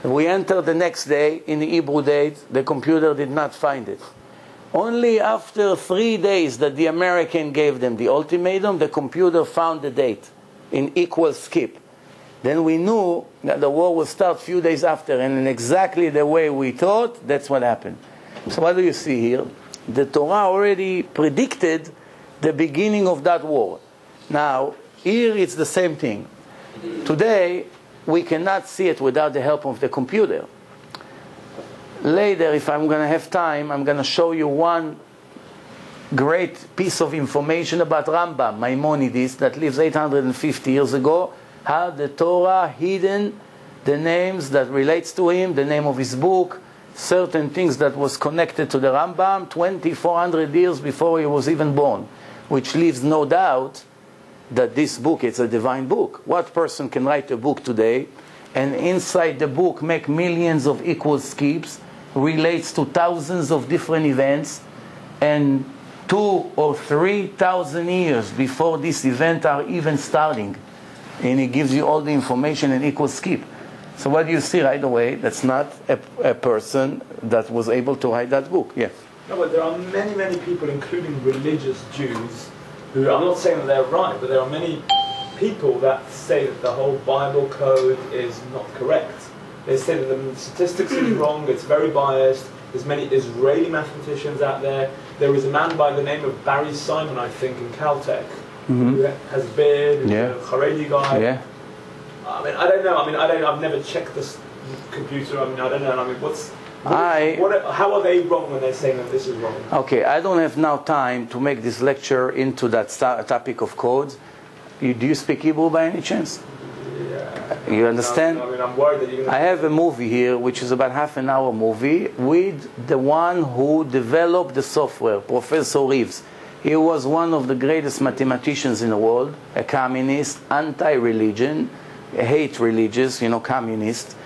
We entered the next day in the Hebrew date, the computer did not find it. Only after 3 days that the American gave them the ultimatum, the computer found the date in equal skip. Then we knew that the war would start a few days after, and in exactly the way we thought, that's what happened. So what do you see here? The Torah already predicted the beginning of that war. Now, here it's the same thing. Today, we cannot see it without the help of the computer. Later, if I'm going to have time, I'm going to show you one great piece of information about Rambam, Maimonides, that lives 850 years ago, how the Torah hidden the names that relates to him, the name of his book, certain things that was connected to the Rambam 2,400 years before he was even born, which leaves no doubt that this book is a divine book. What person can write a book today and inside the book make millions of equal skips, relates to thousands of different events, and 2,000 or 3,000 years before this event are even starting, and it gives you all the information in equal skip. So what do you see right away? That's not a person that was able to write that book. Yeah. No, but there are many, many people, including religious Jews, who, I'm not saying that they're right, but there are many people that say that the whole Bible code is not correct. They say that the statistics is wrong, it's very biased, there's many Israeli mathematicians out there. There is a man by the name of Barry Simon, I think, in Caltech, who has a beard, a Haredi guy. Yeah. I mean, I don't know. I've never checked this computer. I don't know. How are they wrong when they're saying that this is wrong? Okay, I don't have now time to make this lecture into that topic of codes. Do you speak Hebrew by any chance? Yeah. You understand? I'm worried that you're going to... I have a movie here, which is about half-an-hour movie, with the one who developed the software, Professor Reeves. He was one of the greatest mathematicians in the world, a communist, anti-religion, hate religious, communist.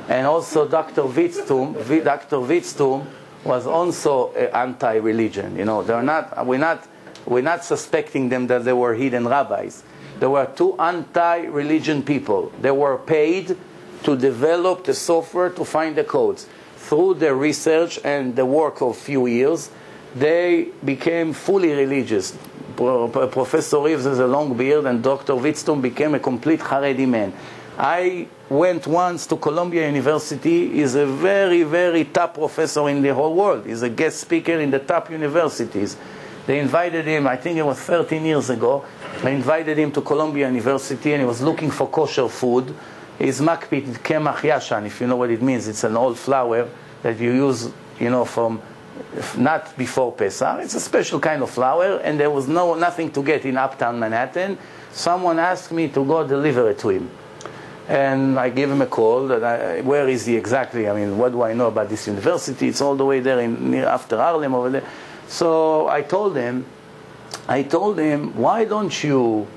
And also Dr. Witztum was also anti-religion. We're not suspecting them that they were hidden rabbis. There were two anti-religion people. They were paid to develop the software to find the codes. Through their research and the work of few years, they became fully religious. Professor Reeves has a long beard, and Dr. Witztum became a complete Haredi man. I went once to Columbia University. He's a very, very top professor in the whole world. He's a guest speaker in the top universities. They invited him, I think it was 13 years ago, they invited him to Columbia University, and he was looking for kosher food. He's makpit kemach yashan, if you know what it means. It's an old flour that you use, from not before Pesach. It's a special kind of flour, and there was nothing to get in uptown Manhattan. Someone asked me to go deliver it to him. And I gave him a call. Where is he exactly? What do I know about this university? It's all the way there near after Harlem over there. So I told him, why don't you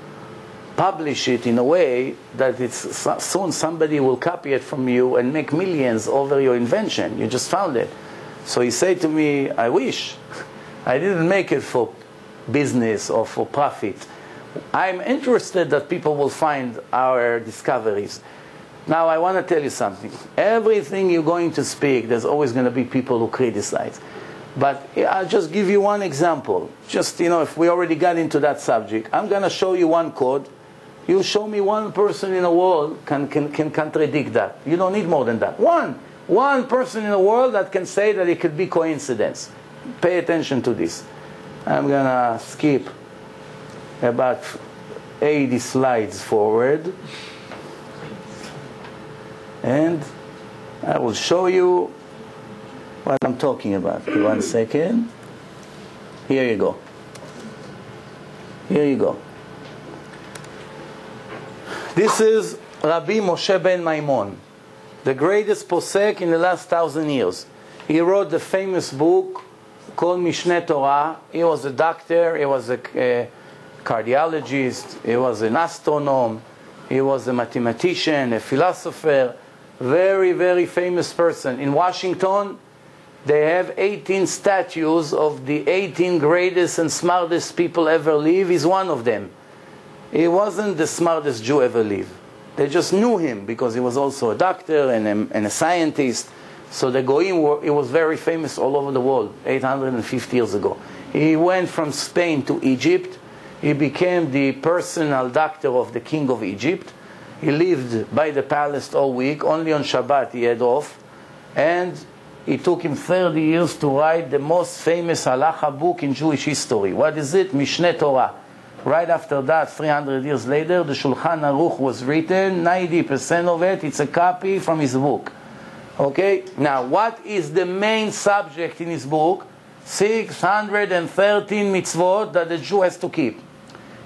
publish it in a way that soon somebody will copy it from you and make millions over your invention? You just found it. So he said to me, I wish. I didn't make it for business or for profit. I'm interested that people will find our discoveries. Now, I want to tell you something. Everything you're going to speak, there's always going to be people who criticize. But I'll just give you one example. Just, if we already got into that subject, I'm going to show you one code. You show me one person in the world can contradict that. You don't need more than that. One person in the world that can say that it could be coincidence. Pay attention to this. I'm going to skip about 80 slides forward, and I will show you what I'm talking about. 1 second. Here you go. This is Rabbi Moshe ben Maimon, the greatest posek in the last 1,000 years. He wrote the famous book called Mishneh Torah. He was a doctor, he was a cardiologist, he was an astronomer, he was a mathematician, a philosopher, very, very famous person. In Washington, they have 18 statues of the 18 greatest and smartest people ever live. He's one of them. He wasn't the smartest Jew ever lived. They just knew him because he was also a doctor and a scientist. So the Goyim, he was very famous all over the world, 850 years ago. He went from Spain to Egypt. He became the personal doctor of the king of Egypt. He lived by the palace all week. Only on Shabbat he had off. And it took him 30 years to write the most famous halacha book in Jewish history. What is it? Mishneh Torah. Right after that, 300 years later, the Shulchan Aruch was written. 90% of it, it's a copy from his book. Okay? Now, what is the main subject in his book? 613 mitzvot that the Jew has to keep.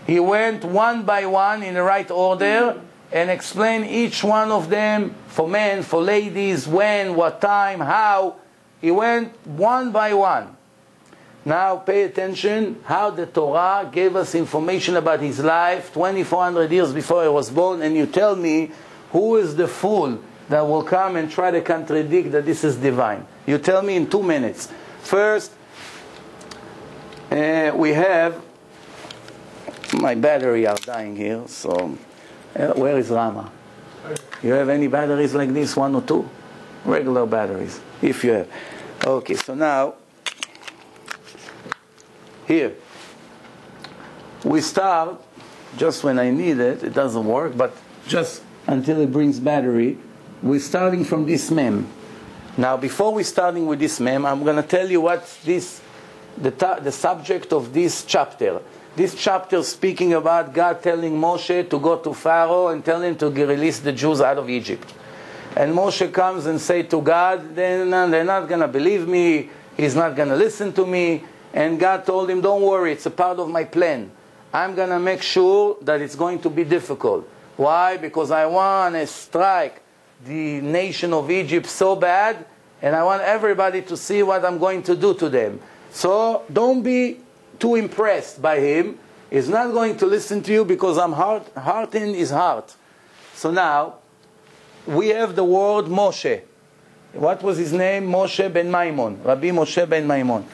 He went one by one in the right order, and explain each one of them, for men, for ladies, when, what time, how. He went one by one. Now pay attention how the Torah gave us information about his life 2,400 years before he was born, and you tell me who is the fool that will come and try to contradict that this is divine. You tell me in 2 minutes. First, we have, my battery are dying here, so where is Rama? You have any batteries like this, 1 or 2? Regular batteries, if you have. Okay, so now, here, we start, just when I need it, it doesn't work, but just until it brings battery, we're starting from this mem. Now, before we're starting with this mem, I'm going to tell you what's this, the subject of this chapter. This chapter is speaking about God telling Moshe to go to Pharaoh and tell him to release the Jews out of Egypt. And Moshe comes and say to God, they're not going to believe me, he's not going to listen to me. And God told him, don't worry, it's a part of my plan. I'm going to make sure that it's going to be difficult. Why? Because I want to strike the nation of Egypt so bad, and I want everybody to see what I'm going to do to them. So don't be too impressed by him. He's not going to listen to you because I'm hardening his heart. So now, we have the word Moshe. What was his name? Moshe ben Maimon. Rabbi Moshe ben Maimon.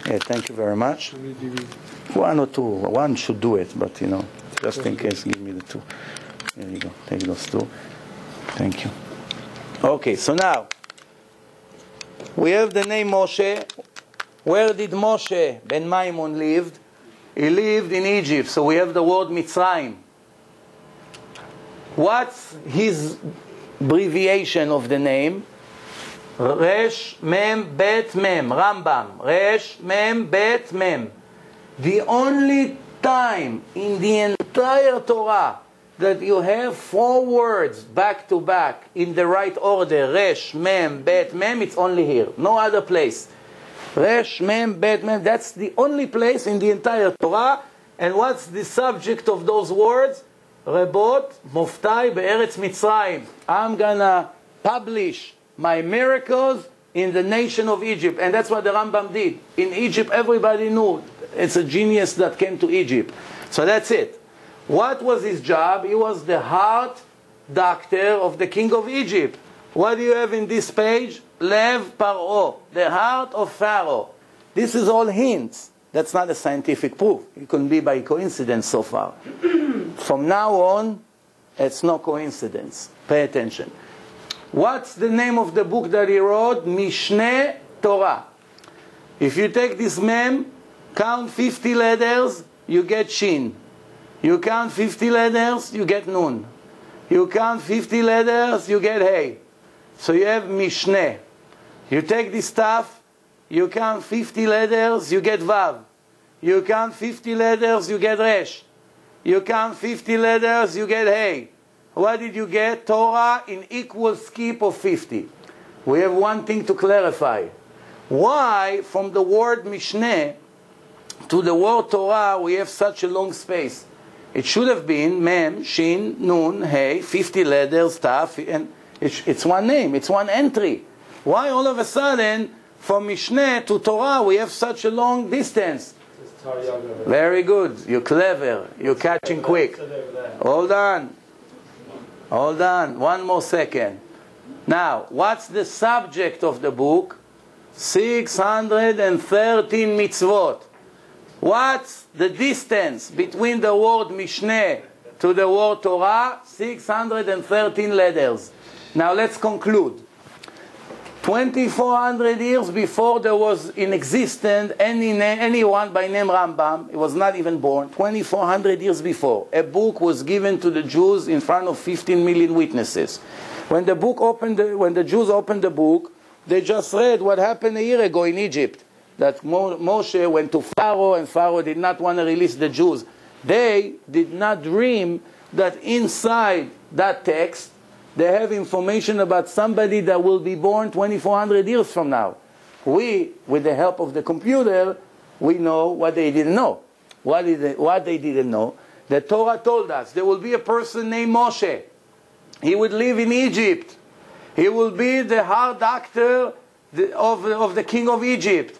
Yeah, thank you very much. 1 or 2. 1 should do it, but just in case, give me the 2. There you go. Take those 2. Thank you. Okay, so now, we have the name Moshe. Where did Moshe ben Maimon live? He lived in Egypt, so we have the word Mitzrayim. What's his abbreviation of the name? Resh Mem Bet Mem, Rambam. Resh Mem Bet Mem. The only time in the entire Torah that you have 4 words back to back in the right order, Resh Mem Bet Mem, it's only here. No other place. Resh Mem Bet Mem, that's the only place in the entire Torah. And what's the subject of those words? Rebot Moftai Be'eretz Mitzrayim. I'm gonna publish my miracles in the nation of Egypt. And that's what the Rambam did. In Egypt, everybody knew it's a genius that came to Egypt. So that's it. What was his job? He was the heart doctor of the king of Egypt. What do you have in this page? Lev Paro, the heart of Pharaoh. This is all hints. That's not a scientific proof. It couldn't be by coincidence so far. From now on, it's no coincidence. Pay attention. What's the name of the book that he wrote? Mishneh Torah. If you take this mem, count 50 letters, you get Shin. You count 50 letters, you get Nun. You count 50 letters, you get Hey. So you have Mishneh. You take this stuff, you count 50 letters, you get Vav. You count 50 letters, you get Resh. You count 50 letters, you get Hey. What did you get? Torah in equal skip of 50. We have one thing to clarify. Why, from the word Mishneh to the word Torah, we have such a long space? It should have been Mem, Shin, Nun, Hey, 50 letters, Taf, and it's one name, it's one entry. Why all of a sudden, from Mishneh to Torah, we have such a long distance? Very good. You're clever. You're catching quick. Hold on. Hold on. 1 more second. Now, what's the subject of the book? 613 mitzvot. What's the distance between the word Mishneh to the word Torah? 613 letters. Now let's conclude. 2,400 years before there was in existence anyone by name Rambam, he was not even born, 2,400 years before, a book was given to the Jews in front of 15 million witnesses. When the Jews opened the book, they just read what happened a year ago in Egypt, that Moshe went to Pharaoh and Pharaoh did not want to release the Jews. They did not dream that inside that text they have information about somebody that will be born 2,400 years from now. We, with the help of the computer, we know what they didn't know. What they didn't know? The Torah told us there will be a person named Moshe. He would live in Egypt. He will be the heart doctor of the king of Egypt.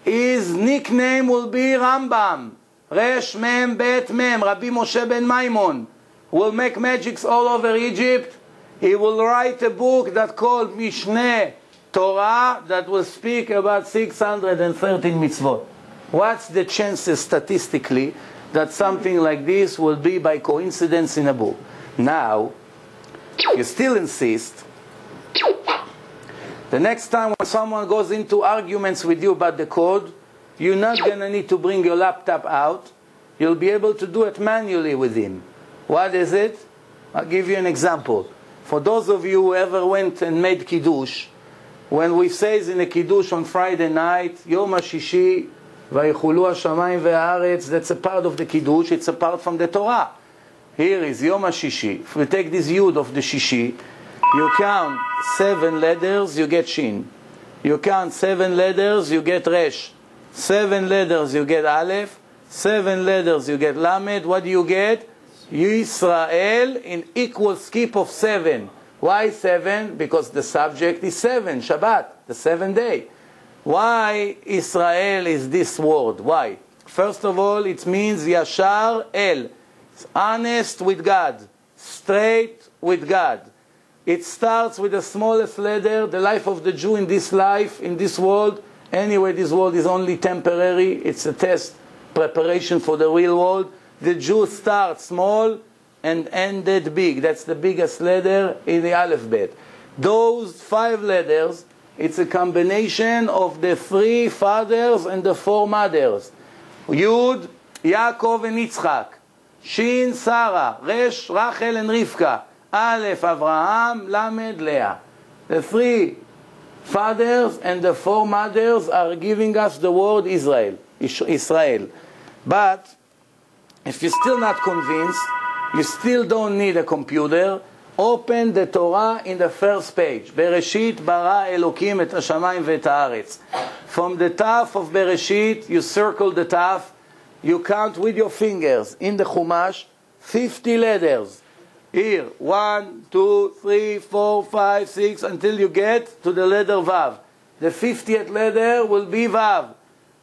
His nickname will be Rambam. Resh Mem Bet Mem. Rabbi Moshe ben Maimon will make magics all over Egypt. He will write a book that called Mishneh Torah that will speak about 613 mitzvot. What's the chances statistically that something like this will be by coincidence in a book? Now, you still insist. The next time when someone goes into arguments with you about the code, you're not going to need to bring your laptop out. You'll be able to do it manually with him. What is it? I'll give you an example. For those of you who ever went and made Kiddush, when we say in a Kiddush on Friday night, Yom HaShishi, Vayichulu HaShamayim ve'Haaretz, that's a part of the Kiddush, it's a part from the Torah. Here is Yom HaShishi. If we take this Yud of the Shishi, you count 7 letters, you get Shin. You count 7 letters, you get Resh. 7 letters, you get Aleph. 7 letters, you get Lamed. What do you get? Yisrael in equal skip of 7. Why 7? Because the subject is 7, Shabbat, the 7th day. Why Israel is this word? Why? First of all, it means Yashar El. It's honest with God. Straight with God. It starts with the smallest letter. The life of the Jew in this life, in this world. Anyway, this world is only temporary. It's a test, preparation for the real world. The Jew starts small and ended big. That's the biggest letter in the alphabet. Those 5 letters, it's a combination of the 3 fathers and the 4 mothers. Yud, Yaakov and Yitzchak. Shin, Sarah. Resh, Rachel and Rivka. Aleph, Avraham, Lamed, Leah. The 3 fathers and the 4 mothers are giving us the word Israel. But if you're still not convinced, you still don't need a computer, open the Torah in the first page. Bereshit bara Elokim et hashamayim ve'et haaretz. From the Taf of Bereshit, you circle the Taf, you count with your fingers in the Chumash 50 letters. Here, 1, 2, 3, 4, 5, 6, until you get to the letter Vav. The 50th letter will be Vav.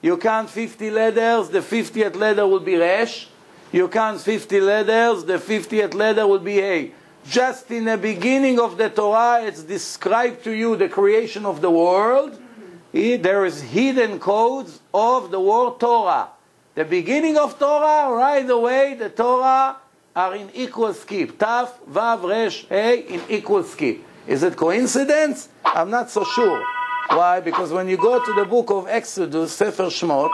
You count 50 letters, the 50th letter will be Resh. You count 50 letters, the 50th letter will be Hey. Just in the beginning of the Torah, it's described to you the creation of the world. There is hidden codes of the word Torah. The beginning of Torah, right away, the Torah are in equal skip. Taf, Vav, Resh, Hey, in equal skip. Is it coincidence? I'm not so sure. Why? Because when you go to the book of Exodus, Sefer Shmot,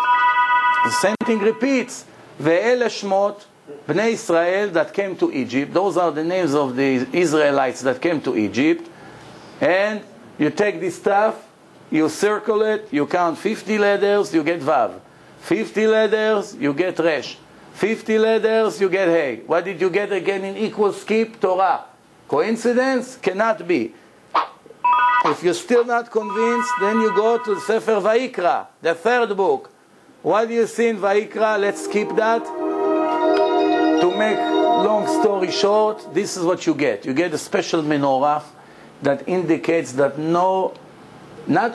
the same thing repeats. Ve'ele Shmot, Bnei Israel that came to Egypt. Those are the names of the Israelites that came to Egypt. And you take this stuff, you circle it, you count 50 letters, you get Vav. 50 letters, you get Resh. 50 letters, you get Hey. What did you get again in equal skip? Torah. Coincidence? Cannot be. If you're still not convinced, then you go to Sefer Vayikra, the 3rd book. What do you see in Vayikra? Let's skip that. To make long story short, this is what you get. You get a special menorah that indicates that not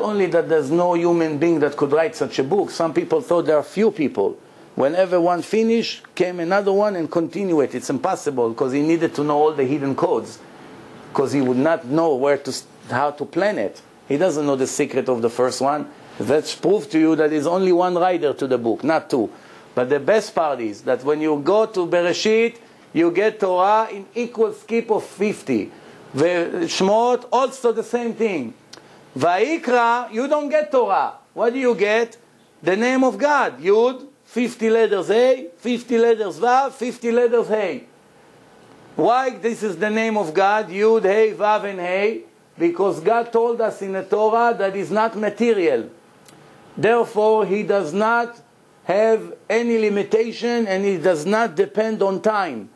only that there's no human being that could write such a book. Some people thought there are few people. Whenever one finished, came another one and continue it. It's impossible because he needed to know all the hidden codes. Because he would not know how to plan it. He doesn't know the secret of the first one. That's proof to you that there's only one writer to the book, not 2. But the best part is that when you go to Bereshit, you get Torah in equal skip of 50. Shmot, also the same thing. Vayikra, you don't get Torah. What do you get? The name of God. Yud, 50 letters A, 50 letters Vav, 50 letters Hey. Why this is the name of God? Yud, Hey, Vav, and Hey. Because God told us in the Torah that is not material. Therefore, He does not have any limitation and He does not depend on time.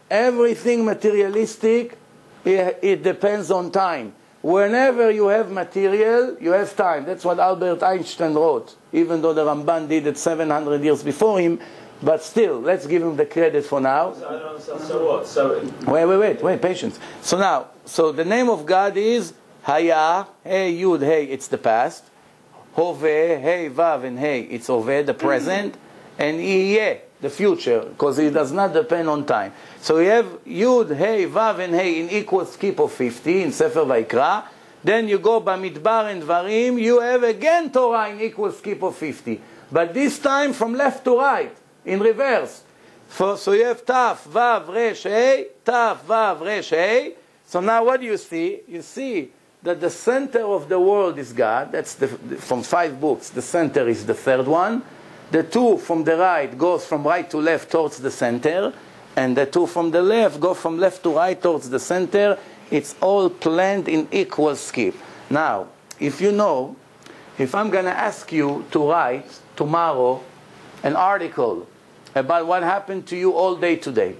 Everything materialistic, it depends on time. Whenever you have material, you have time. That's what Albert Einstein wrote. Even though the Ramban did it 700 years before him, But still, let's give him the credit for now. I don't understand. So what? So Wait, patience. So now, the name of God is Haya, Hey, Yud, Hey, it's the past. Hove, Hey, Vav, and Hey, it's Ove, the present. And Iye, the future, because it does not depend on time. So we have Yud, Hey, Vav, and Hey in equal skip of 50 in Sefer Vayikra. Then you go Bamidbar and Dvarim, you have again Torah in equal skip of 50. But this time from left to right, in reverse. So you have Taf, Vav, Resh, Hey, Taf, Vav, Resh, Hey. So now what do you see? You see that the center of the world is God. That's from 5 books. The center is the third one. The 2 from the right goes from right to left towards the center. And the 2 from the left go from left to right towards the center. It's all planned in equal skip. Now, if you know, if I'm going to ask you to write tomorrow an article about what happened to you all day today,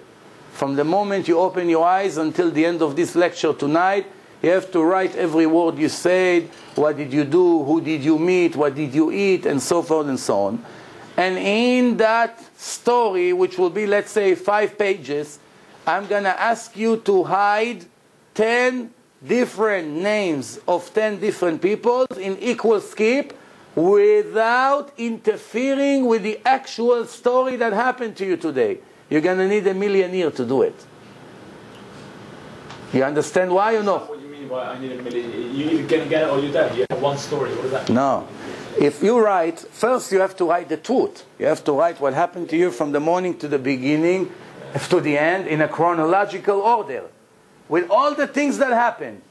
from the moment you open your eyes until the end of this lecture tonight, you have to write every word you said, what did you do, who did you meet, what did you eat, and so forth and so on. And in that story, which will be, let's say, 5 pages, I'm going to ask you to hide 10 different names of 10 different people in equal skip without interfering with the actual story that happened to you today. You're going to need a millionaire to do it. You understand why or no? what do you mean by I need a million? You either going to get it or you're dead. You have one story. What does that mean? No. If you write, first you have to write the truth. You have to write what happened to you from the morning to the beginning to the end in a chronological order, with all the things that happened.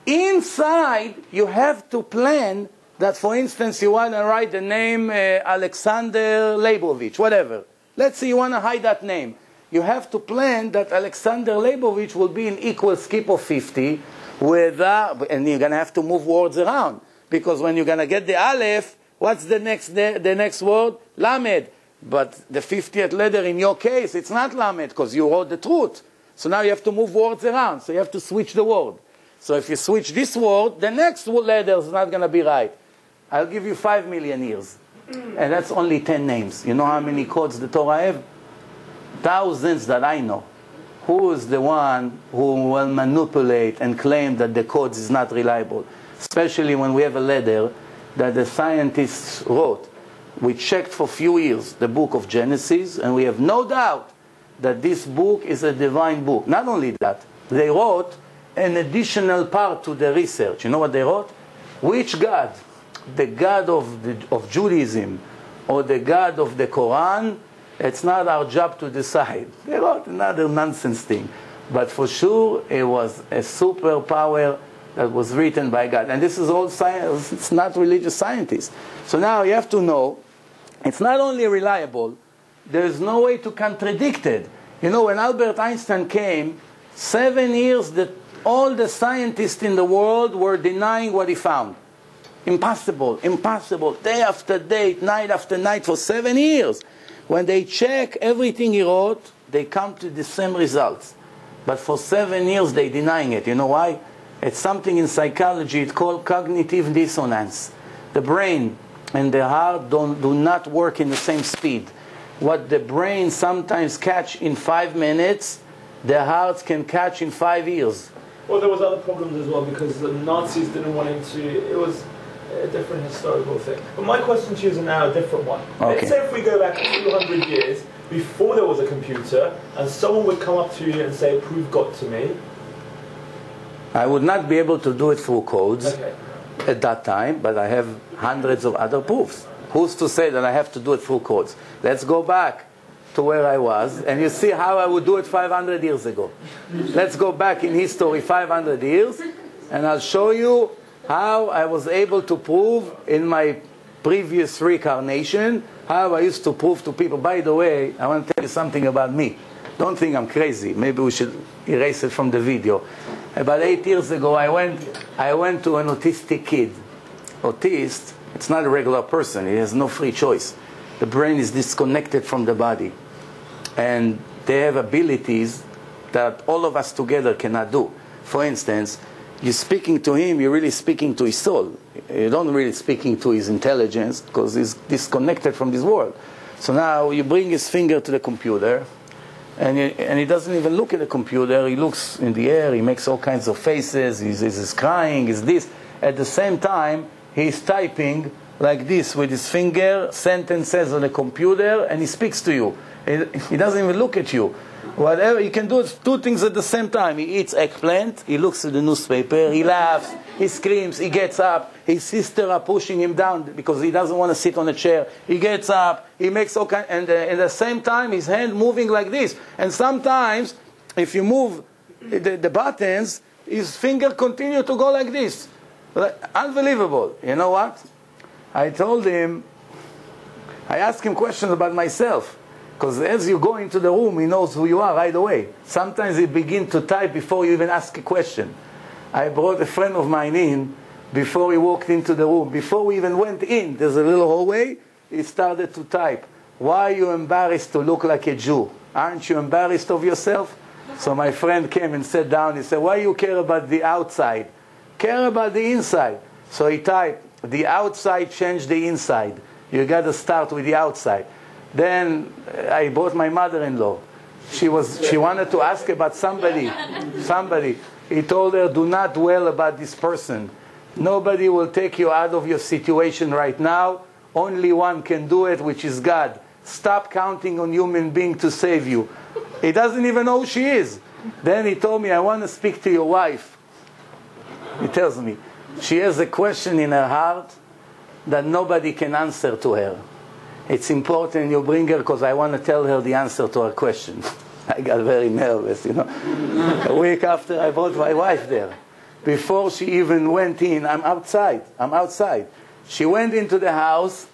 Inside, you have to plan that, for instance, you want to write the name Alexander Leibovich, whatever. Let's say you want to hide that name. You have to plan that Alexander Leibovich will be in equal skip of 50, and you're going to have to move words around. Because when you're going to get the Aleph, what's the next word? Lamed. But the 50th letter in your case, it's not Lamed, because you wrote the truth. So now you have to move words around. So you have to switch the word. So if you switch this word, the next letter is not going to be right. I'll give you 5 million years. And that's only 10 names. You know how many codes the Torah have? Thousands that I know. Who is the one who will manipulate and claim that the codes is not reliable? Especially when we have a letter that the scientists wrote. We checked for a few years the book of Genesis, and we have no doubt that this book is a divine book. Not only that, they wrote an additional part to the research. You know what they wrote? Which God? The God of Judaism or the God of the Quran? It's not our job to decide. They wrote another nonsense thing. But for sure, it was a superpower that was written by God. And this is all science. It's not religious scientists. So now you have to know, it's not only reliable, there's no way to contradict it. You know, when Albert Einstein came, 7 years that all the scientists in the world were denying what he found. Impossible, impossible. Day after day, night after night for 7 years. When they check everything he wrote, they come to the same results. But for 7 years, they're denying it. You know why? It's something in psychology, it's called cognitive dissonance. The brain and the heart do not work in the same speed. What the brain sometimes catch in 5 minutes, the heart can catch in 5 years. Well, there was other problems as well, because the Nazis didn't want him to. It was a different historical thing. But my question to you is now a different one. Okay. Let's say if we go back 200 years before there was a computer, and someone would come up to you and say, "Prove God to me." I would not be able to do it through codes Okay. at that time, but I have hundreds of other proofs. Who's to say that I have to do it through codes? Let's go back to where I was, and you see how I would do it 500 years ago. Let's go back in history 500 years, and I'll show you how I was able to prove in my previous reincarnation, how I used to prove to people. By the way, I want to tell you something about me. Don't think I'm crazy. Maybe we should erase it from the video. About 8 years ago, I went to an autistic kid. Autist, it's not a regular person. He has no free choice. The brain is disconnected from the body. And they have abilities that all of us together cannot do. For instance, you're speaking to him, you're really speaking to his soul. You don't really speaking to his intelligence, because he's disconnected from this world. So now you bring his finger to the computer, and he doesn't even look at the computer. He looks in the air. He makes all kinds of faces. He's crying. He's this. At the same time, he's typing like this with his finger, sentences on the computer, and he speaks to you. He doesn't even look at you. Whatever, he can do two things at the same time. He eats eggplant, he looks at the newspaper, he laughs, he screams, he gets up. His sister are pushing him down because he doesn't want to sit on a chair. He gets up, he makes all kinds, and at the same time his hand moving like this. And sometimes, if you move the buttons, his finger continue to go like this. Unbelievable. You know what? I told him, I asked him questions about myself. Because as you go into the room, he knows who you are right away. Sometimes he begins to type before you even ask a question. I brought a friend of mine in before he walked into the room. Before we even went in, there's a little hallway, he started to type. Why are you embarrassed to look like a Jew? Aren't you embarrassed of yourself? So my friend came and sat down. He said, why you care about the outside? Care about the inside. So he typed, the outside changed the inside. You got to start with the outside. Then I brought my mother-in-law. She wanted to ask about somebody. He told her, do not dwell about this person. Nobody will take you out of your situation right now. Only one can do it, which is God. Stop counting on human being to save you. He doesn't even know who she is. Then he told me, I want to speak to your wife. He tells me, she has a question in her heart that nobody can answer to her. It's important you bring her because I want to tell her the answer to her question. I got very nervous, A week after I brought my wife there. Before she even went in, I'm outside. She went into the house,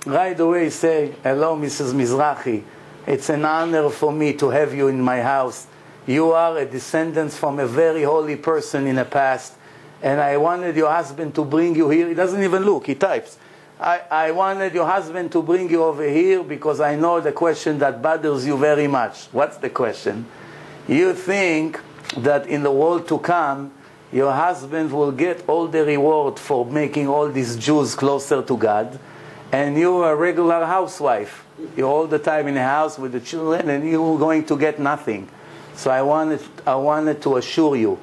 right away say, hello, Mrs. Mizrachi. It's an honor for me to have you in my house. You are a descendant from a very holy person in the past. And I wanted your husband to bring you here. He doesn't even look, he types. I wanted your husband to bring you over here because I know the question that bothers you very much. What's the question? You think that in the world to come, your husband will get all the reward for making all these Jews closer to God, and you're a regular housewife. You're all the time in the house with the children, and you're going to get nothing. So I wanted to assure you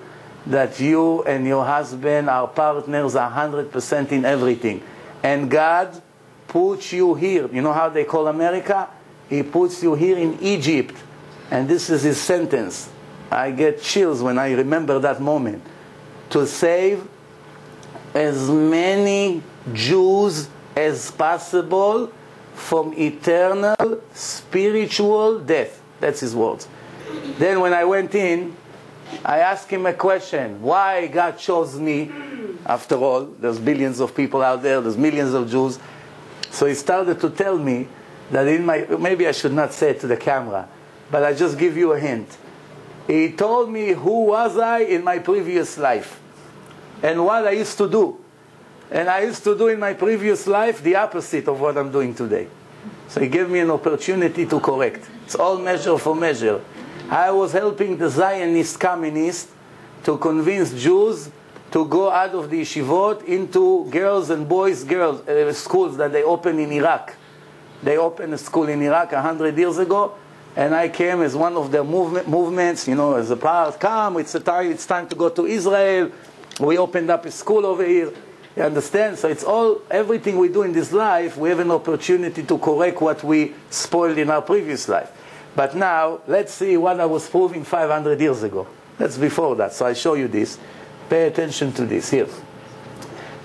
that you and your husband are partners 100% in everything. And God puts you here. You know how they call America? He puts you here in Egypt. And this is his sentence. I get chills when I remember that moment. To save as many Jews as possible from eternal spiritual death. That's his words. Then when I went in, I asked him a question. Why God chose me? After all, there's billions of people out there, there's millions of Jews. So he started to tell me that maybe I should not say it to the camera, but I just give you a hint. He told me who was I in my previous life and what I used to do. And I used to do in my previous life the opposite of what I'm doing today. So he gave me an opportunity to correct. It's all measure for measure. I was helping the Zionist communists to convince Jews to go out of the yeshivot into girls and boys schools that they opened in Iraq. They opened a school in Iraq 100 years ago, and I came as one of their movements, as a part. Come, it's time to go to Israel. We opened up a school over here. You understand? So it's everything we do in this life, we have an opportunity to correct what we spoiled in our previous life. But now, let's see what I was proving 500 years ago. That's before that. So I show you this. Pay attention to this here.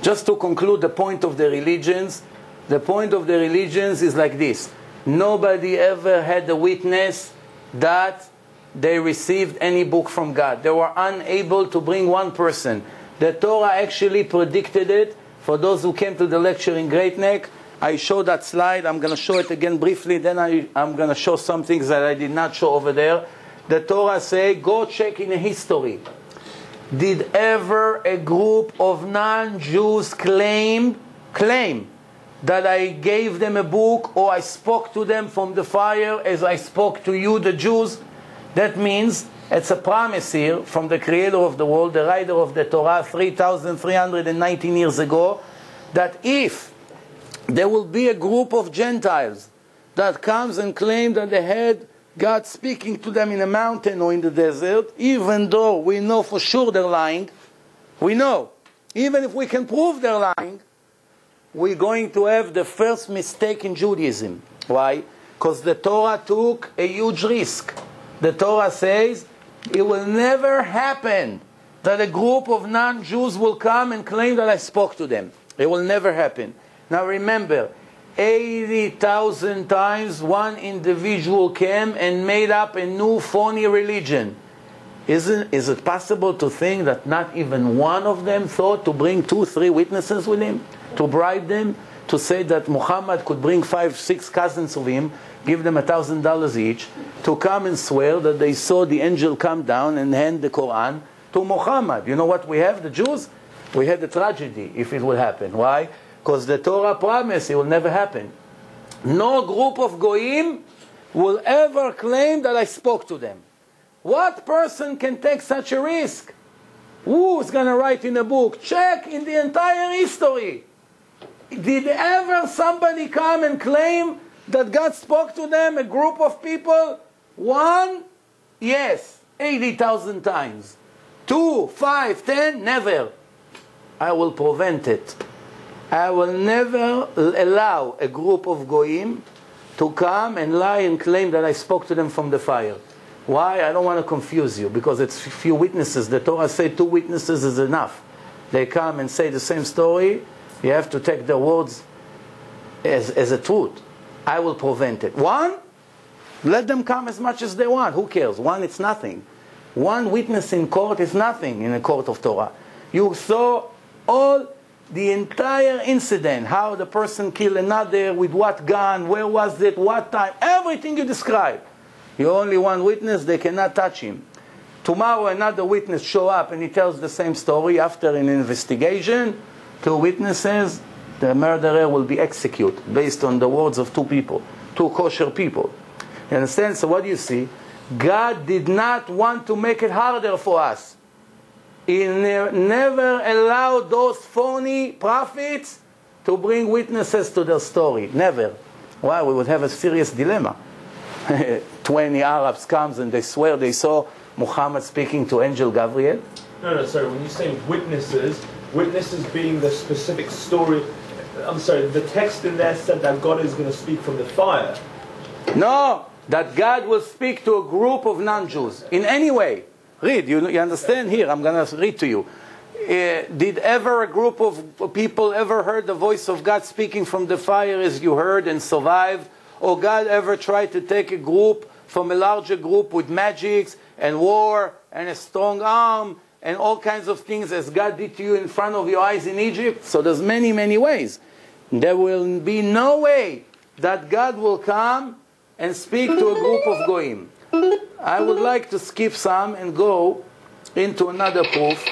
Just to conclude the point of the religions, the point of the religions is like this. Nobody ever had a witness that they received any book from God. They were unable to bring one person. The Torah actually predicted it. For those who came to the lecture in Great Neck, I showed that slide. I'm going to show it again briefly. Then I'm going to show some things that I did not show over there. The Torah say, go check in history. Did ever a group of non-Jews claim that I gave them a book or I spoke to them from the fire as I spoke to you, the Jews? That means it's a promise here from the creator of the world, the writer of the Torah 3,319 years ago, that if there will be a group of Gentiles that comes and claims that they had God speaking to them in a mountain or in the desert, even though we know for sure they're lying. We know. Even if we can prove they're lying, we're going to have the first mistake in Judaism. Why? Because the Torah took a huge risk. The Torah says it will never happen that a group of non-Jews will come and claim that I spoke to them. It will never happen. Now remember, 80,000 times one individual came and made up a new phony religion. Is it possible to think that not even one of them thought to bring 2-3 witnesses with him? To bribe them? To say that Muhammad could bring 5-6 cousins of him, give them $1,000 each, to come and swear that they saw the angel come down and hand the Quran to Muhammad. You know what we have, the Jews? We had a tragedy if it will happen. Why? Because the Torah promised it will never happen. No group of Goyim will ever claim that I spoke to them. What person can take such a risk? Who's going to write in a book? Check in the entire history. Did ever somebody come and claim that God spoke to them, a group of people? 1? Yes. 80,000 times. 2, 5, 10? Never. I will prevent it. I will never allow a group of Goyim to come and lie and claim that I spoke to them from the fire. Why? I don't want to confuse you, because it's few witnesses. The Torah says 2 witnesses is enough. They come and say the same story. You have to take their words as a truth. I will prevent it. 1, let them come as much as they want. Who cares? 1, it's nothing. 1 witness in court is nothing in a court of Torah. You saw the entire incident, how the person killed another, with what gun, where was it, what time, everything you describe. You're only 1 witness, they cannot touch him. Tomorrow another witness show up and he tells the same story after an investigation. 2 witnesses, the murderer will be executed based on the words of 2 people, 2 kosher people. You understand? So what do you see? God did not want to make it harder for us. He never allowed those phony prophets to bring witnesses to their story. Never. Why? We would have a serious dilemma. 20 Arabs comes and they swear they saw Muhammad speaking to Angel Gabriel. No, sorry. When you say witnesses being the specific story, I'm sorry, the text in there said that God is going to speak from the fire. No, that God will speak to a group of non-Jews in any way. Read, you understand? Here, I'm going to read to you. Did ever a group of people ever heard the voice of God speaking from the fire as you heard and survived? Or God ever tried to take a group from a larger group with magics and war and a strong arm and all kinds of things as God did to you in front of your eyes in Egypt? So there's many, many ways. There will be no way that God will come and speak to a group of Goyim. I would like to skip some and go into another proof.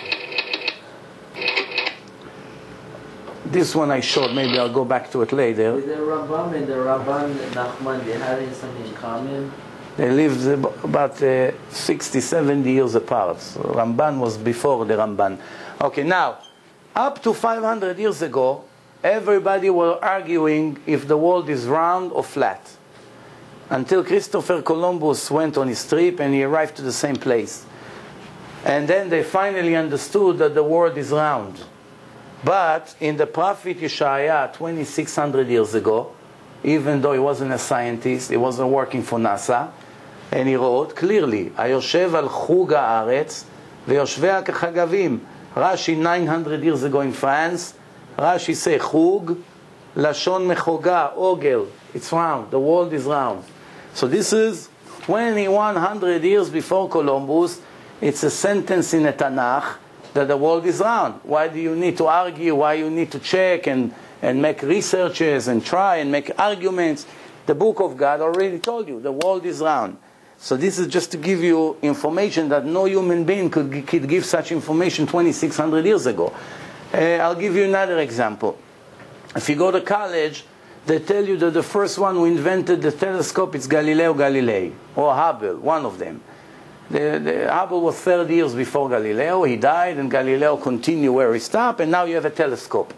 This one I showed, maybe I'll go back to it later. With the Rambam and the Rabban Nachman, they had something in common? They lived about 60, 70 years apart. So Ramban was before the Ramban. Okay, now, up to 500 years ago, everybody were arguing if the world is round or flat. Until Christopher Columbus went on his trip and he arrived to the same place. And then they finally understood that the world is round. But in the prophet Yeshaya 2,600 years ago, even though he wasn't a scientist, he wasn't working for NASA, and he wrote clearly, Hayoshev al chug haaretz veyoshvea kechagavim. Rashi 900 years ago in France, Rashi say chug, lashon mechoga, ogel. It's round, the world is round. So this is 2,100 years before Columbus. It's a sentence in the Tanakh that the world is round. Why do you need to argue? Why you need to check and make researches and try and make arguments? The book of God already told you the world is round. So this is just to give you information that no human being could give such information 2,600 years ago. I'll give you another example. If you go to college, they tell you that the first one who invented the telescope is Galileo Galilei, or Hubble, one of them. The Hubble was 30 years before Galileo. He died, and Galileo continued where he stopped, and now you have a telescope.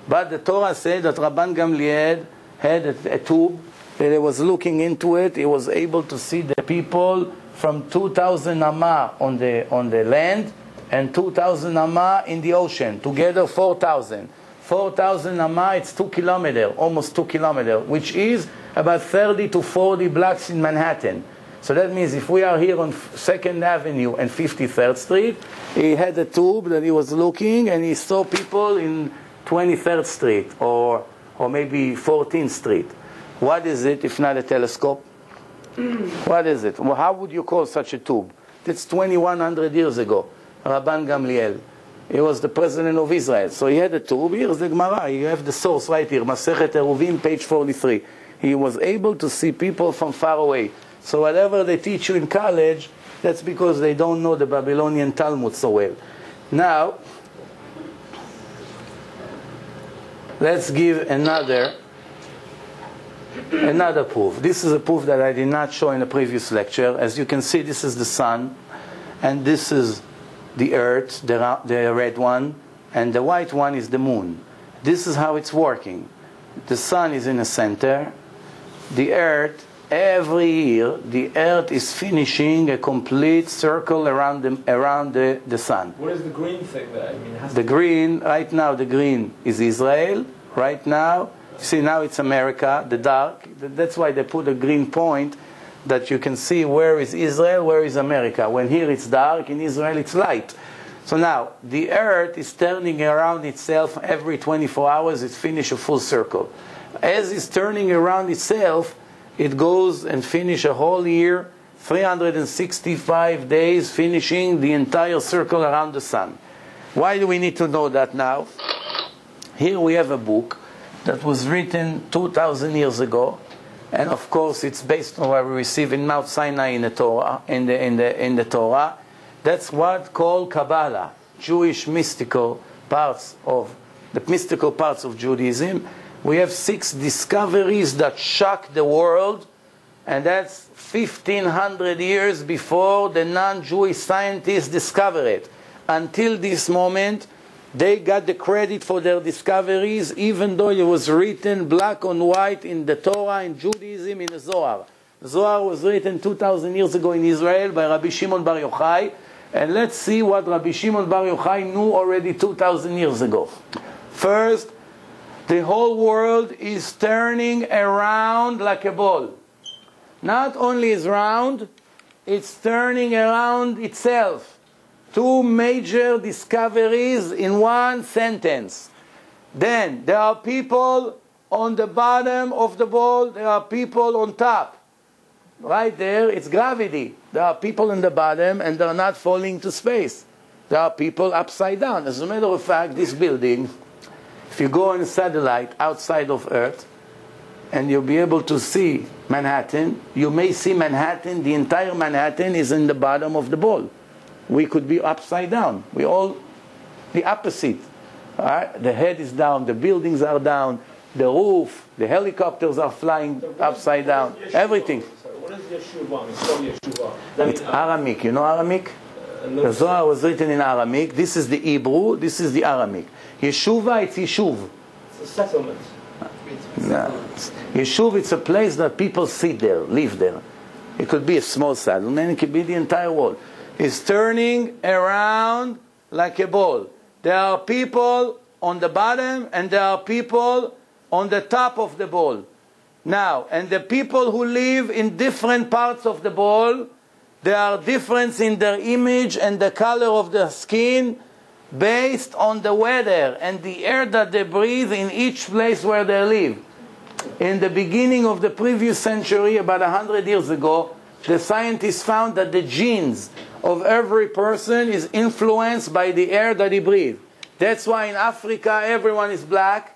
But the Torah said that Rabban Gamliel had a tube that he was looking into it, he was able to see the people from 2,000 amma on the land and 2,000 amma in the ocean. Together 4,000. 4,000 amma, it's 2 kilometers, almost 2 kilometers, which is about 30 to 40 blocks in Manhattan. So that means if we are here on 2nd Avenue and 53rd Street, he had a tube that he was looking and he saw people in 23rd Street or maybe 14th Street. What is it if not a telescope? What is it? Well, how would you call such a tube? That's 2,100 years ago. Rabban Gamliel. He was the president of Israel. So he had a tube. Here's the Gemara. You have the source right here. Masechet Eruvin, page 43. He was able to see people from far away. So whatever they teach you in college, that's because they don't know the Babylonian Talmud so well. Now, let's give another proof. This is a proof that I did not show in the previous lecture. As you can see, this is the sun, and this is the earth, the red one, and the white one is the moon. This is how it's working. The sun is in the center. The earth, every year, the earth is finishing a complete circle around the sun. What is the green thing there? I mean, it has The green, right now the green is Israel. Right now, see now it's America, the dark. That's why they put a green point that you can see where is Israel, where is America. When here it's dark, in Israel it's light. So now, the earth is turning around itself every 24 hours, it finishes a full circle. As it's turning around itself, it goes and finishes a whole year, 365 days, finishing the entire circle around the sun. Why do we need to know that now? Here we have a book that was written 2,000 years ago, and of course it's based on what we receive in Mount Sinai in the Torah. In the Torah, that's what called Kabbalah, Jewish mystical parts of the mystical parts of Judaism. We have 6 discoveries that shock the world, and that's 1,500 years before the non-Jewish scientists discovered it. Until this moment, they got the credit for their discoveries, even though it was written black on white in the Torah, in Judaism, in the Zohar. The Zohar was written 2,000 years ago in Israel by Rabbi Shimon Bar Yochai. And let's see what Rabbi Shimon Bar Yochai knew already 2,000 years ago. First, the whole world is turning around like a ball. Not only is round, it's turning around itself. 2 major discoveries in one sentence. Then, there are people on the bottom of the ball, there are people on top. Right there, it's gravity. There are people in the bottom and they're not falling to space. There are people upside down. As a matter of fact, this building, if you go on a satellite outside of Earth, and you'll be able to see Manhattan, you may see Manhattan, the entire Manhattan is in the bottom of the ball. We could be upside down. We all the opposite. All right? The head is down, the buildings are down, the roof, the helicopters are flying upside down, everything. What is Yeshua? It's called Yeshua. It's Aramic. You know Aramic? The Zohar was written in Aramic. This is the Hebrew, this is the Aramic. Yeshuva, it's Yeshuv. It's a settlement. No. Yeshuv, it's a place that people sit there, live there. It could be a small settlement, it could be the entire world. It's turning around like a ball. There are people on the bottom and there are people on the top of the ball. Now, and the people who live in different parts of the ball, there are differences in their image and the color of their skin based on the weather and the air that they breathe in each place where they live. In the beginning of the previous century, about 100 years ago, the scientists found that the genes of every person is influenced by the air that he breathes. That's why in Africa everyone is black.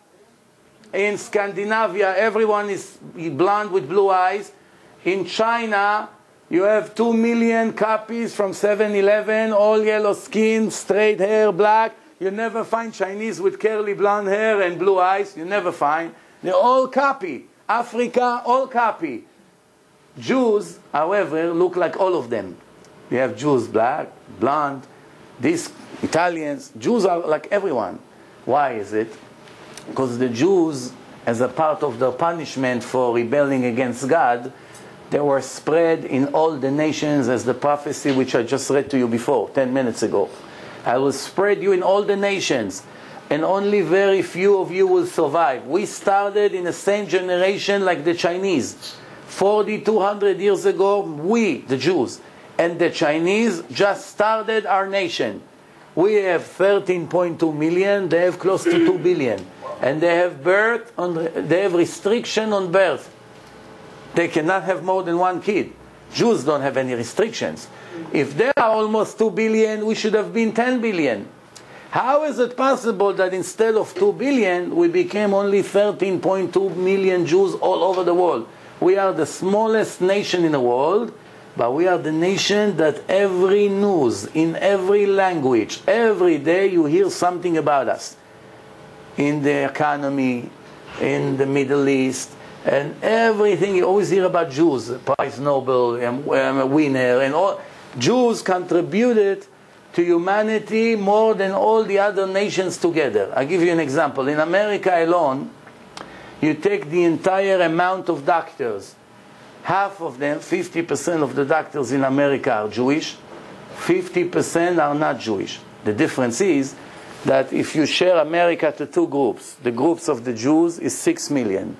In Scandinavia everyone is blonde with blue eyes. In China you have 2 million copies from 7-Eleven, all yellow skin, straight hair, black. You never find Chinese with curly blonde hair and blue eyes. You never find. They all copy. Africa, all copy. Jews, however, look like all of them. You have Jews, black, blonde, these Italians. Jews are like everyone. Why is it? Because the Jews as a part of their punishment for rebelling against God, they were spread in all the nations, as the prophecy which I just read to you before, 10 minutes ago. I will spread you in all the nations, and only very few of you will survive. We started in the same generation like the Chinese. 4,200 years ago, we, the Jews, and the Chinese just started our nation. We have 13.2 million, they have close to 2 billion. And they have they have restriction on birth. They cannot have more than one kid. Jews don't have any restrictions. If they are almost 2 billion, we should have been 10 billion. How is it possible that instead of 2 billion, we became only 13.2 million Jews all over the world? We are the smallest nation in the world, but we are the nation that every news, in every language, every day you hear something about us. In the economy, in the Middle East, and everything, you always hear about Jews, Prize Nobel, a winner, and all. Jews contributed to humanity more than all the other nations together. I'll give you an example. In America alone, you take the entire amount of doctors. Half of them, 50% of the doctors in America are Jewish, 50% are not Jewish. The difference is that if you share America to two groups, the groups of the Jews is 6 million.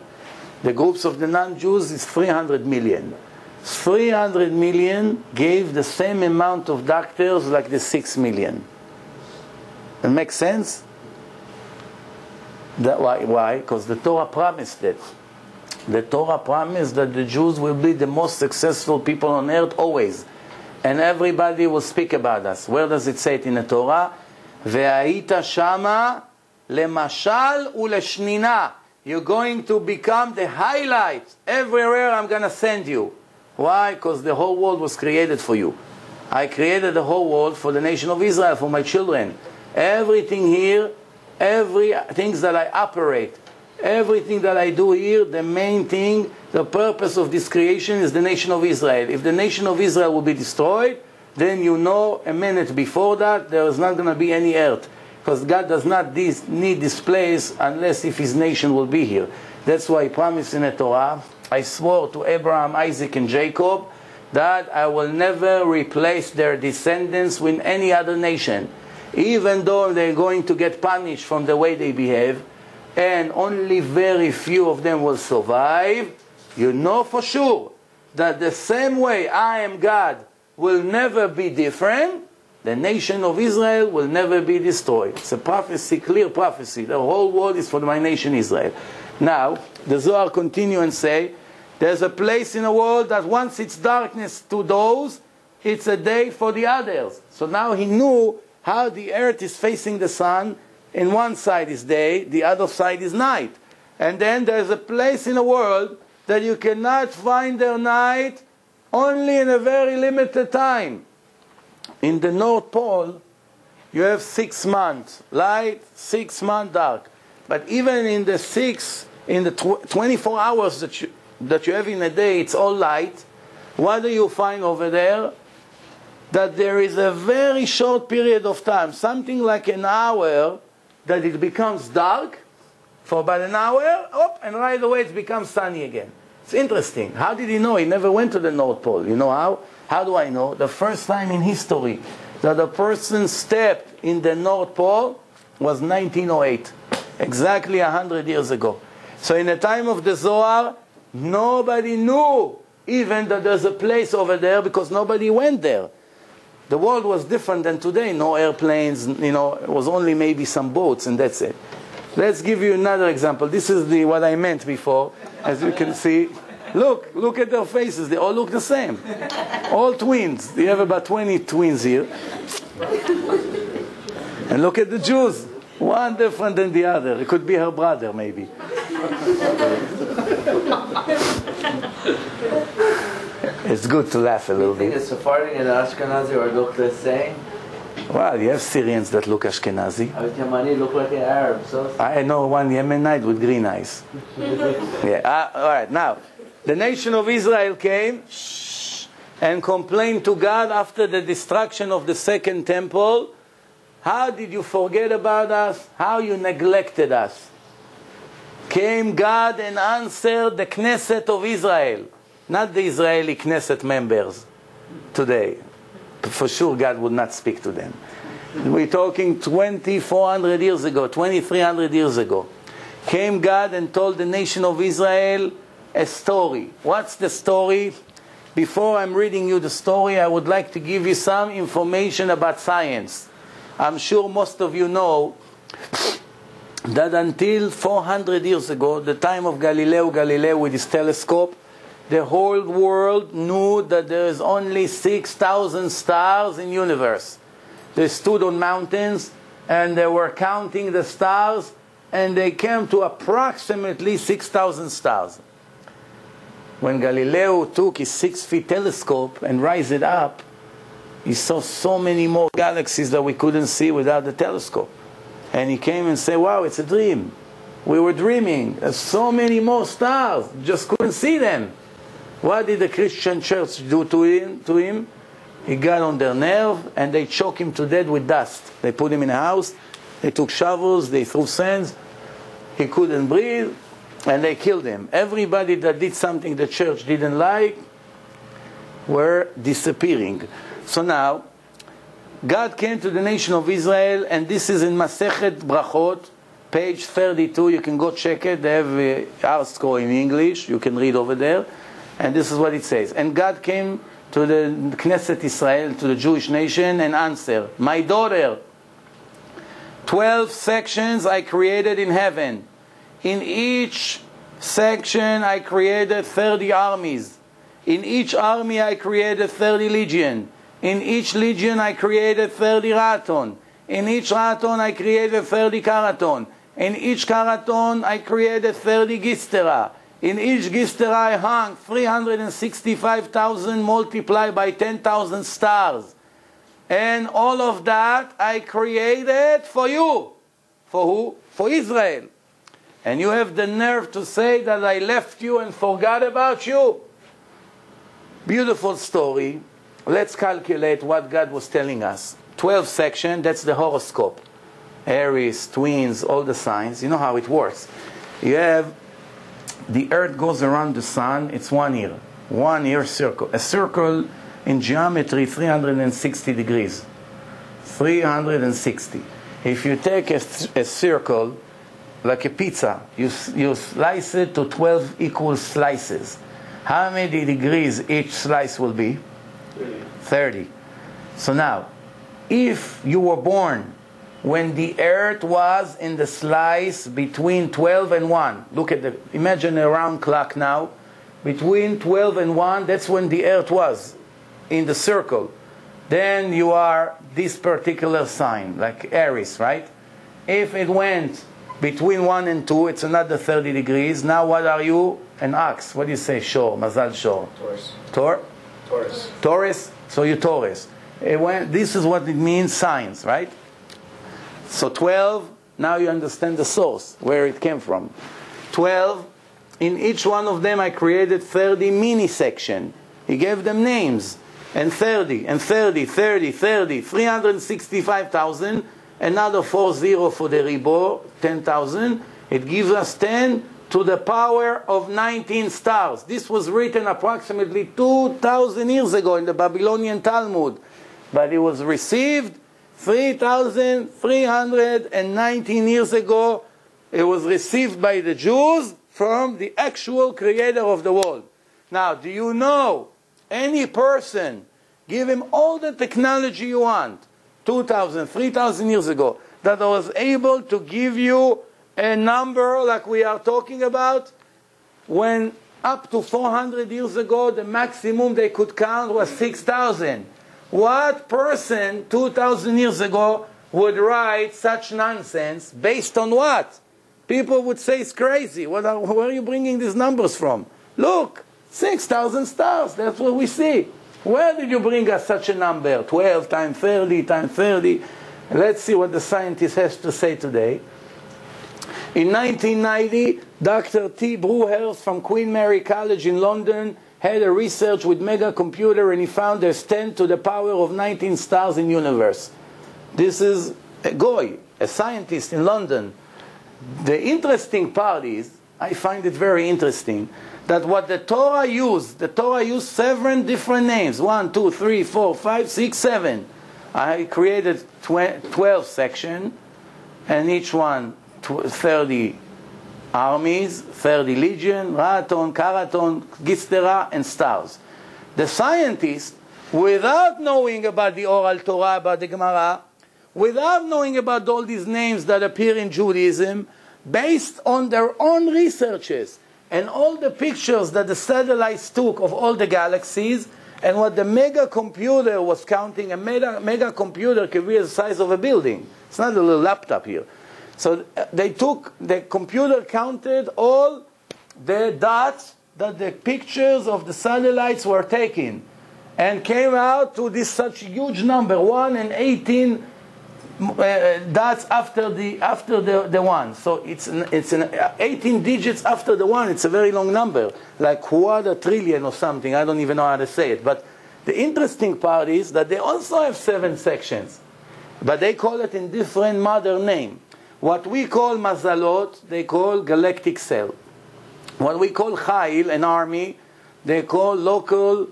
The groups of the non-Jews is 300 million. 300 million gave the same amount of doctors like the 6 million. It makes sense? Why? Because the Torah promised it. The Torah promised that the Jews will be the most successful people on earth always. And everybody will speak about us. Where does it say it in the Torah? Ve'ayita shama lemashal uleshnina. You're going to become the highlight. Everywhere I'm going to send you. Why? Because the whole world was created for you. I created the whole world for the nation of Israel, for my children. Everything here, everything that I operate, everything that I do here, the main thing, the purpose of this creation is the nation of Israel. If the nation of Israel will be destroyed, then you know a minute before that there is not going to be any earth. Because God does not need this place unless if His nation will be here. That's why He promised in the Torah, I swore to Abraham, Isaac, and Jacob that I will never replace their descendants with any other nation. Even though they're going to get punished from the way they behave, and only very few of them will survive, you know for sure that the same way I am God will never be different, the nation of Israel will never be destroyed. It's a prophecy, clear prophecy. The whole world is for my nation Israel. Now, the Zohar continue and say, there's a place in the world that once it's darkness to those, it's a day for the others. So now he knew how the earth is facing the sun. In one side is day, the other side is night. And then there's a place in the world that you cannot find their night only in a very limited time. In the North Pole, you have 6 months light, 6 months dark. But even in the 24 hours that you have in a day, it's all light. What do you find over there? That there is a very short period of time, something like an hour, that it becomes dark for about an hour, and right away it becomes sunny again. It's interesting. How did he know? He never went to the North Pole. You know how? How do I know? The first time in history that a person stepped in the North Pole was 1908, exactly 100 years ago. So in the time of the Zohar, nobody knew even that there's a place over there because nobody went there. The world was different than today. No airplanes, it was only maybe some boats and that's it. Let's give you another example. This is what I meant before. As you can see, look at their faces. They all look the same. All twins. You have about 20 twins here. And look at the Jews. One different than the other. It could be her brother, maybe. It's good to laugh a little bit. Do you think a Sephardi and Ashkenazi are look the same? Well, you have Syrians that look Ashkenazi. Yemeni look like an Arab. So I know one Yemenite with green eyes. Yeah. All right. Now, the nation of Israel came and complained to God after the destruction of the second temple. How did you forget about us? How you neglected us? Came God and answered the Knesset of Israel. Not the Israeli Knesset members today. For sure God would not speak to them. We're talking 2,400 years ago, 2,300 years ago. Came God and told the nation of Israel a story. What's the story? Before I'm reading you the story, I would like to give you some information about science. I'm sure most of you know that until 400 years ago, the time of Galileo Galilei with his telescope, the whole world knew that there is only 6,000 stars in the universe. They stood on mountains and they were counting the stars, and they came to approximately 6,000 stars. When Galileo took his 6-foot telescope and raised it up, he saw so many more galaxies that we couldn't see without the telescope. And he came and said, wow, it's a dream. We were dreaming. There's so many more stars. Just couldn't see them. What did the Christian church do to him? He got on their nerve and they choked him to death with dust. They put him in a house. They took shovels. They threw sands. He couldn't breathe. And they killed him. Everybody that did something the church didn't like were disappearing. So now, God came to the nation of Israel, and this is in Masechet Brachot, page 32. You can go check it. They have our scroll in English. You can read over there. And this is what it says. And God came to the Knesset Israel, to the Jewish nation, and answered, my daughter, 12 sections I created in heaven. In each section I created 30 armies. In each army I created 30 legion. In each legion I created 30 raton. In each raton I created 30 karaton. In each karaton I created 30 gistera. In each gistera I hung 365,000 multiplied by 10,000 stars. And all of that I created for you. For who? For Israel. And you have the nerve to say that I left you and forgot about you? Beautiful story. Let's calculate what God was telling us. 12 section, that's the horoscope. Aries, twins, all the signs. You know how it works. You have the earth goes around the sun, it's 1 year. 1 year circle. A circle in geometry, 360 degrees. 360. If you take a circle, like a pizza, you slice it to 12 equal slices. How many degrees each slice will be? 30. So now, if you were born when the earth was in the slice between 12 and 1, look at imagine a round clock now, between 12 and 1, that's when the earth was in the circle. Then you are this particular sign, like Aries, right? If it went between 1 and 2, it's another 30 degrees. Now what are you? An ox. What do you say? Shor. Mazal Shor. Taurus. Taurus. Taurus. So you're Taurus. This is what it means, signs, right? So 12, now you understand the source, where it came from. 12, in each one of them I created 30 mini section. He gave them names. And 30, and 30, 30, 30, 365,000. Another 40 for the Ribor, 10,000. It gives us 10 to the power of 19 stars. This was written approximately 2,000 years ago in the Babylonian Talmud. But it was received 3,319 years ago. It was received by the Jews from the actual creator of the world. Now, do you know any person, give him all the technology you want, 2,000, 3,000 years ago, that was able to give you a number like we are talking about, when up to 400 years ago, the maximum they could count was 6,000. What person 2,000 years ago would write such nonsense based on what? People would say it's crazy. Where are you bringing these numbers from? Look, 6,000 stars, that's what we see. Where did you bring us such a number? 12 times 30 times 30. Let's see what the scientist has to say today. In 1990, Dr. T. Brewhurst from Queen Mary College in London had a research with mega computer, and he found there's 10 to the power of 19 stars in the universe. This is a goy, a scientist in London. The interesting part is I find it very interesting that what the Torah used 7 different names. 1, 2, 3, 4, 5, 6, 7. I created 12 sections, and each one 30 armies, 30 legion, Raton, Karaton, Gistera, and stars. The scientists, without knowing about the oral Torah, about the Gemara, without knowing about all these names that appear in Judaism, based on their own researches and all the pictures that the satellites took of all the galaxies, and what the mega computer was counting, a mega computer can be the size of a building. It's not a little laptop here. So the computer counted all the dots that the pictures of the satellites were taking, and came out to this such huge number, 1 and 18 dots after the one. So it's 18 digits after the one. It's a very long number, like quarter trillion or something. I don't even know how to say it. But the interesting part is that they also have 7 sections, but they call it in different modern name. What we call mazalot, they call galactic cell. What we call chayil, an army, they call local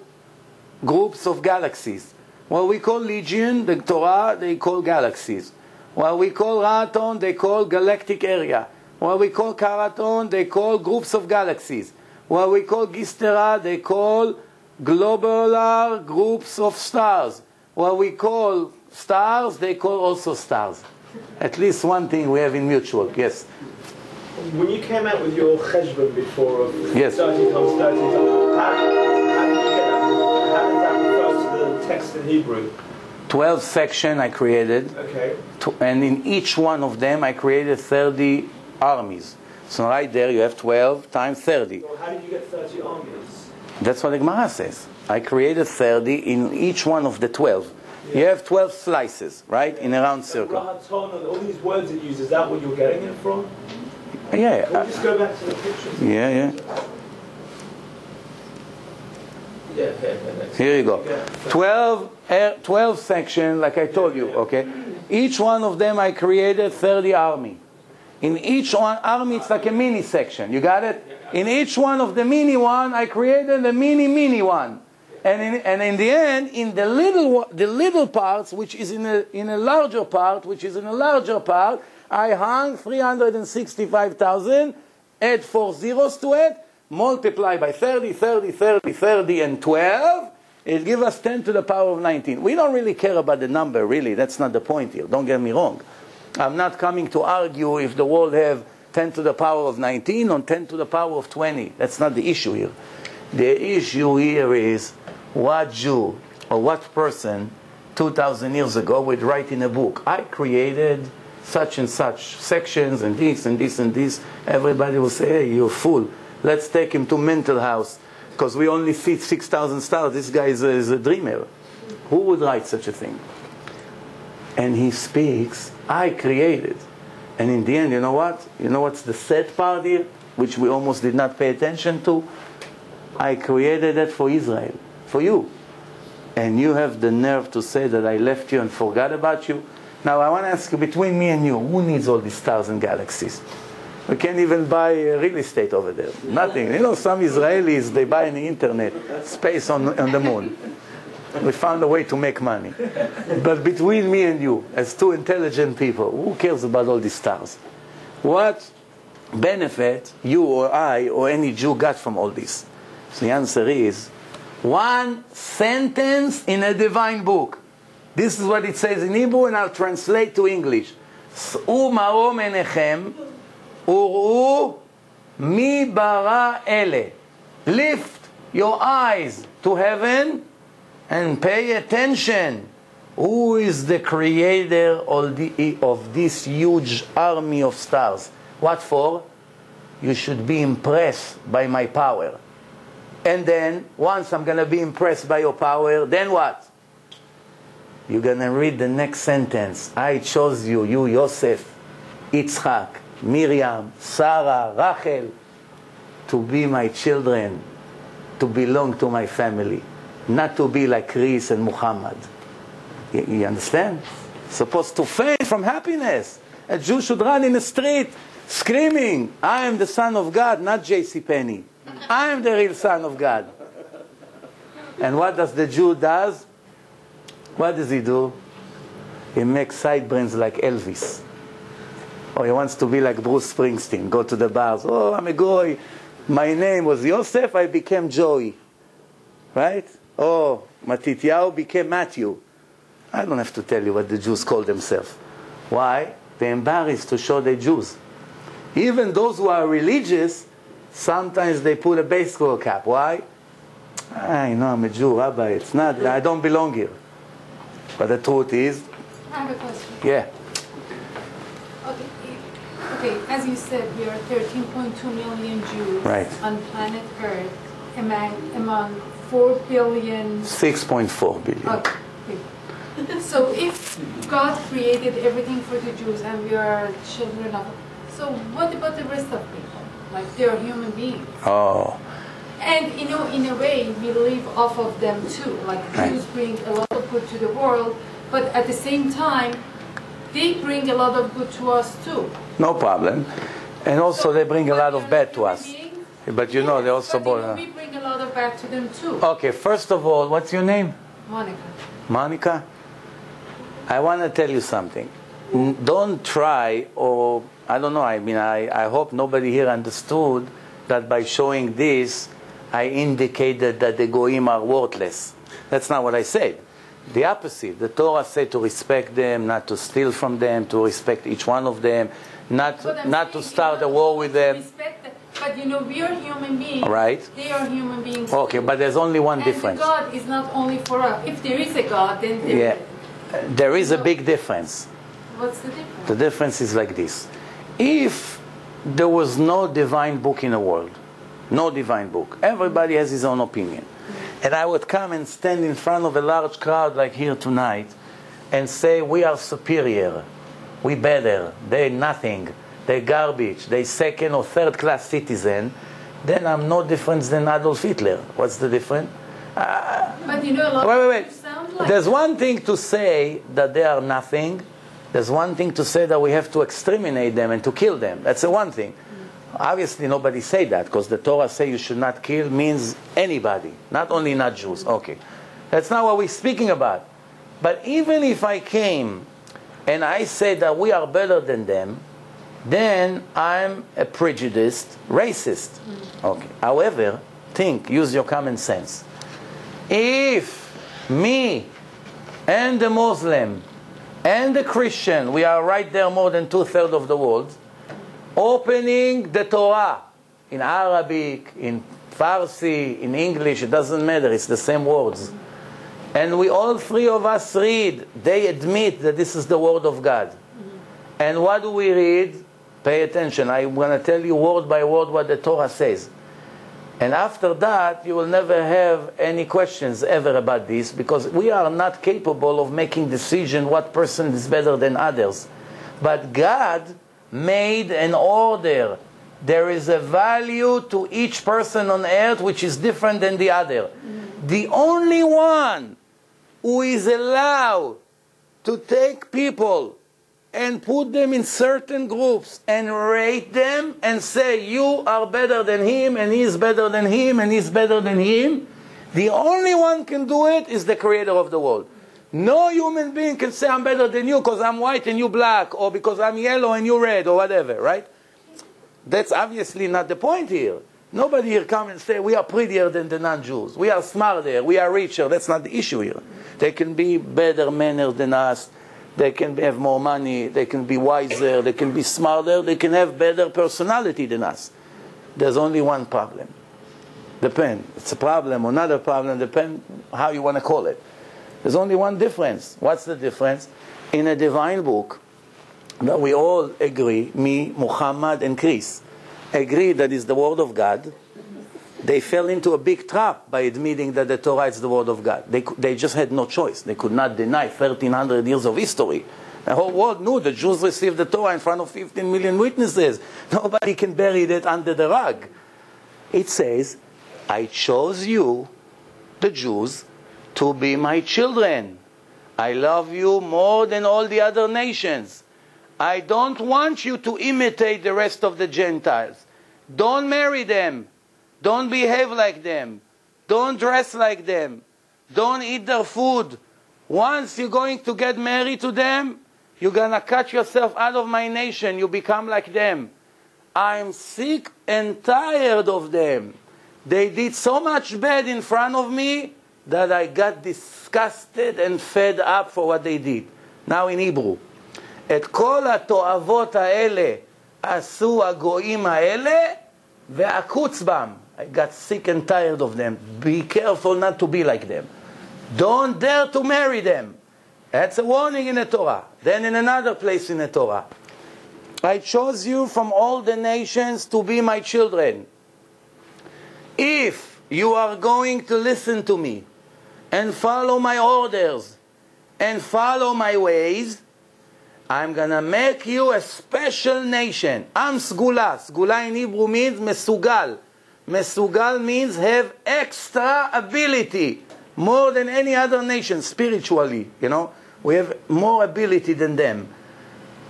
groups of galaxies. What we call legion, the Torah, they call galaxies. What we call raton, they call galactic area. What we call karaton, they call groups of galaxies. What we call gistera, they call globular groups of stars. What we call stars, they call also stars. At least one thing we have in mutual. Yes. When you came out with your cheshbon before of yes. 30 times 30 times, how did you get that? How does that refer to the text in Hebrew? 12 sections I created. Okay. And in each one of them I created 30 armies. So right there you have 12 times 30. Well, how did you get 30 armies? That's what the Gemara says. I created 30 in each one of the 12. Yeah. You have 12 slices, right, in a round circle. Rahaton and all these words it uses, is that what you're getting it from? Yeah. Can we just go back to the pictures? Yeah. Here you go. 12 sections, like I told you, okay? Each one of them I created 30 army. In each one army, it's like a mini section. You got it? In each one of the mini one, I created a mini one. And in the end, in the little parts, which is in a larger part, I hung 365,000, add 4 zeros to it, multiply by 30, 30, 30, 30, and 12, it gives us 10 to the power of 19. We don't really care about the number, really. That's not the point here. Don't get me wrong. I'm not coming to argue if the world have 10 to the power of 19 or 10 to the power of 20. That's not the issue here. The issue here is what Jew or what person 2,000 years ago would write in a book. I created such and such sections and this and this and this. Everybody will say, hey, you're a fool. Let's take him to mental house because we only see 6,000 stars. This guy is a dreamer. Who would write such a thing? And he speaks, I created. And in the end, you know what? You know what's the sad part here, which we almost did not pay attention to? I created it for Israel, for you. And you have the nerve to say that I left you and forgot about you? Now I want to ask you, between me and you, who needs all these stars and galaxies? We can't even buy real estate over there. Nothing. You know, some Israelis, they buy on the internet space on the moon. We found a way to make money. But between me and you, as two intelligent people, who cares about all these stars? What benefit you or I or any Jew got from all this? So the answer is, one sentence in a divine book. This is what it says in Hebrew, and I'll translate to English. S'u marom enechem, uru mi bara ele. Lift your eyes to heaven and pay attention. Who is the creator of this huge army of stars? What for? You should be impressed by my power. And then, once I'm going to be impressed by your power, then what? You're going to read the next sentence. I chose you, Yosef, Yitzchak, Miriam, Sarah, Rachel, to be my children, to belong to my family, not to be like Chris and Muhammad. You understand? Supposed to faint from happiness. A Jew should run in the street screaming, I am the Son of God, not J.C. Penney. I am the real Son of God. And what does the Jew does? What does he do? He makes sideburns like Elvis. Or he wants to be like Bruce Springsteen, go to the bars. Oh, I'm a goy. My name was Yosef, I became Joey. Right? Oh, Matityahu became Matthew. I don't have to tell you what the Jews call themselves. Why? They're embarrassed to show they're Jews. Even those who are religious, sometimes they put a baseball cap. Why? I know I'm a Jew, Rabbi. It's not, I don't belong here. But the truth is... I have a question. Yeah. Okay, as you said, we are 13.2 million Jews on planet Earth among 4 billion... 6.4 billion. Okay. So if God created everything for the Jews and we are children of... So what about the rest of people? Like, they are human beings. Oh. And, you know, in a way, we live off of them too. Like, Jews bring a lot of good to the world, but at the same time, they bring a lot of good to us too. No problem. And also they bring a lot of bad to us. But you know, they also... we bring a lot of bad to them too. Okay, first of all, what's your name? Monica. Monica? I want to tell you something. Don't try, or I don't know, I mean, I hope nobody here understood that by showing this, I indicated that the goyim are worthless. That's not what I said. The opposite. The Torah said to respect them, not to steal from them, to respect each one of them, not to start a war with them. But you know, we are human beings. Right. They are human beings. Okay, but there's only one and difference. God is not only for us. If there is a God, then there is a big difference. What's the difference? The difference is like this. If there was no divine book in the world, no divine book, everybody has his own opinion, and I would come and stand in front of a large crowd like here tonight and say, we are superior, we better, they're nothing, they're garbage, they're second or third class citizen, then I'm no different than Adolf Hitler. What's the difference? But you know, a lot wait. of sound like There's one thing to say that they are nothing. There's one thing to say that we have to exterminate them and to kill them. That's the one thing. Obviously, nobody say that, because the Torah say you should not kill means anybody, not only not Jews. Okay. That's not what we're speaking about. But even if I came and I say that we are better than them, then I'm a prejudiced racist. Okay. However, use your common sense. If me and the Muslim and the Christian, we are right there more than 2/3 of the world, opening the Torah in Arabic, in Farsi, in English, it doesn't matter, it's the same words. And we all three of us read, they admit that this is the word of God. And what do we read? Pay attention, I'm going to tell you word by word what the Torah says. And after that, you will never have any questions ever about this, because we are not capable of making decision what person is better than others. But God made an order. There is a value to each person on earth which is different than the other. The only one who is allowed to take people and put them in certain groups and rate them and say, you are better than him, and he's better than him, and he's better than him, the only one can do it is the creator of the world. No human being can say, I'm better than you because I'm white and you black, or because I'm yellow and you red, or whatever, right? That's obviously not the point here. Nobody here come and say, we are prettier than the non-Jews. We are smarter, we are richer. That's not the issue here. They can be better manners than us. They can have more money, they can be wiser, they can be smarter, they can have better personality than us. There's only one problem. Depend. It's a problem or not a problem, depend how you want to call it. There's only one difference. What's the difference? In a divine book, that we all agree, me, Muhammad, and Chris, agree that is the word of God. They fell into a big trap by admitting that the Torah is the word of God. They just had no choice. They could not deny 1,300 years of history. The whole world knew the Jews received the Torah in front of 15 million witnesses. Nobody can bury that under the rug. It says, I chose you, the Jews, to be my children. I love you more than all the other nations. I don't want you to imitate the rest of the Gentiles. Don't marry them. Don't behave like them. Don't dress like them. Don't eat their food. Once you're going to get married to them, you're going to cut yourself out of my nation. You become like them. I'm sick and tired of them. They did so much bad in front of me that I got disgusted and fed up for what they did. Now in Hebrew. את כל התועבות האלה עשו הגויים האלה ועקוץ בם. I got sick and tired of them. Be careful not to be like them. Don't dare to marry them. That's a warning in the Torah. Then in another place in the Torah. I chose you from all the nations to be my children. If you are going to listen to me and follow my orders and follow my ways, I'm going to make you a special nation. Am Sgula. Sgula in Hebrew means mesugal. Mesugal means have extra ability. More than any other nation, spiritually, you know. We have more ability than them.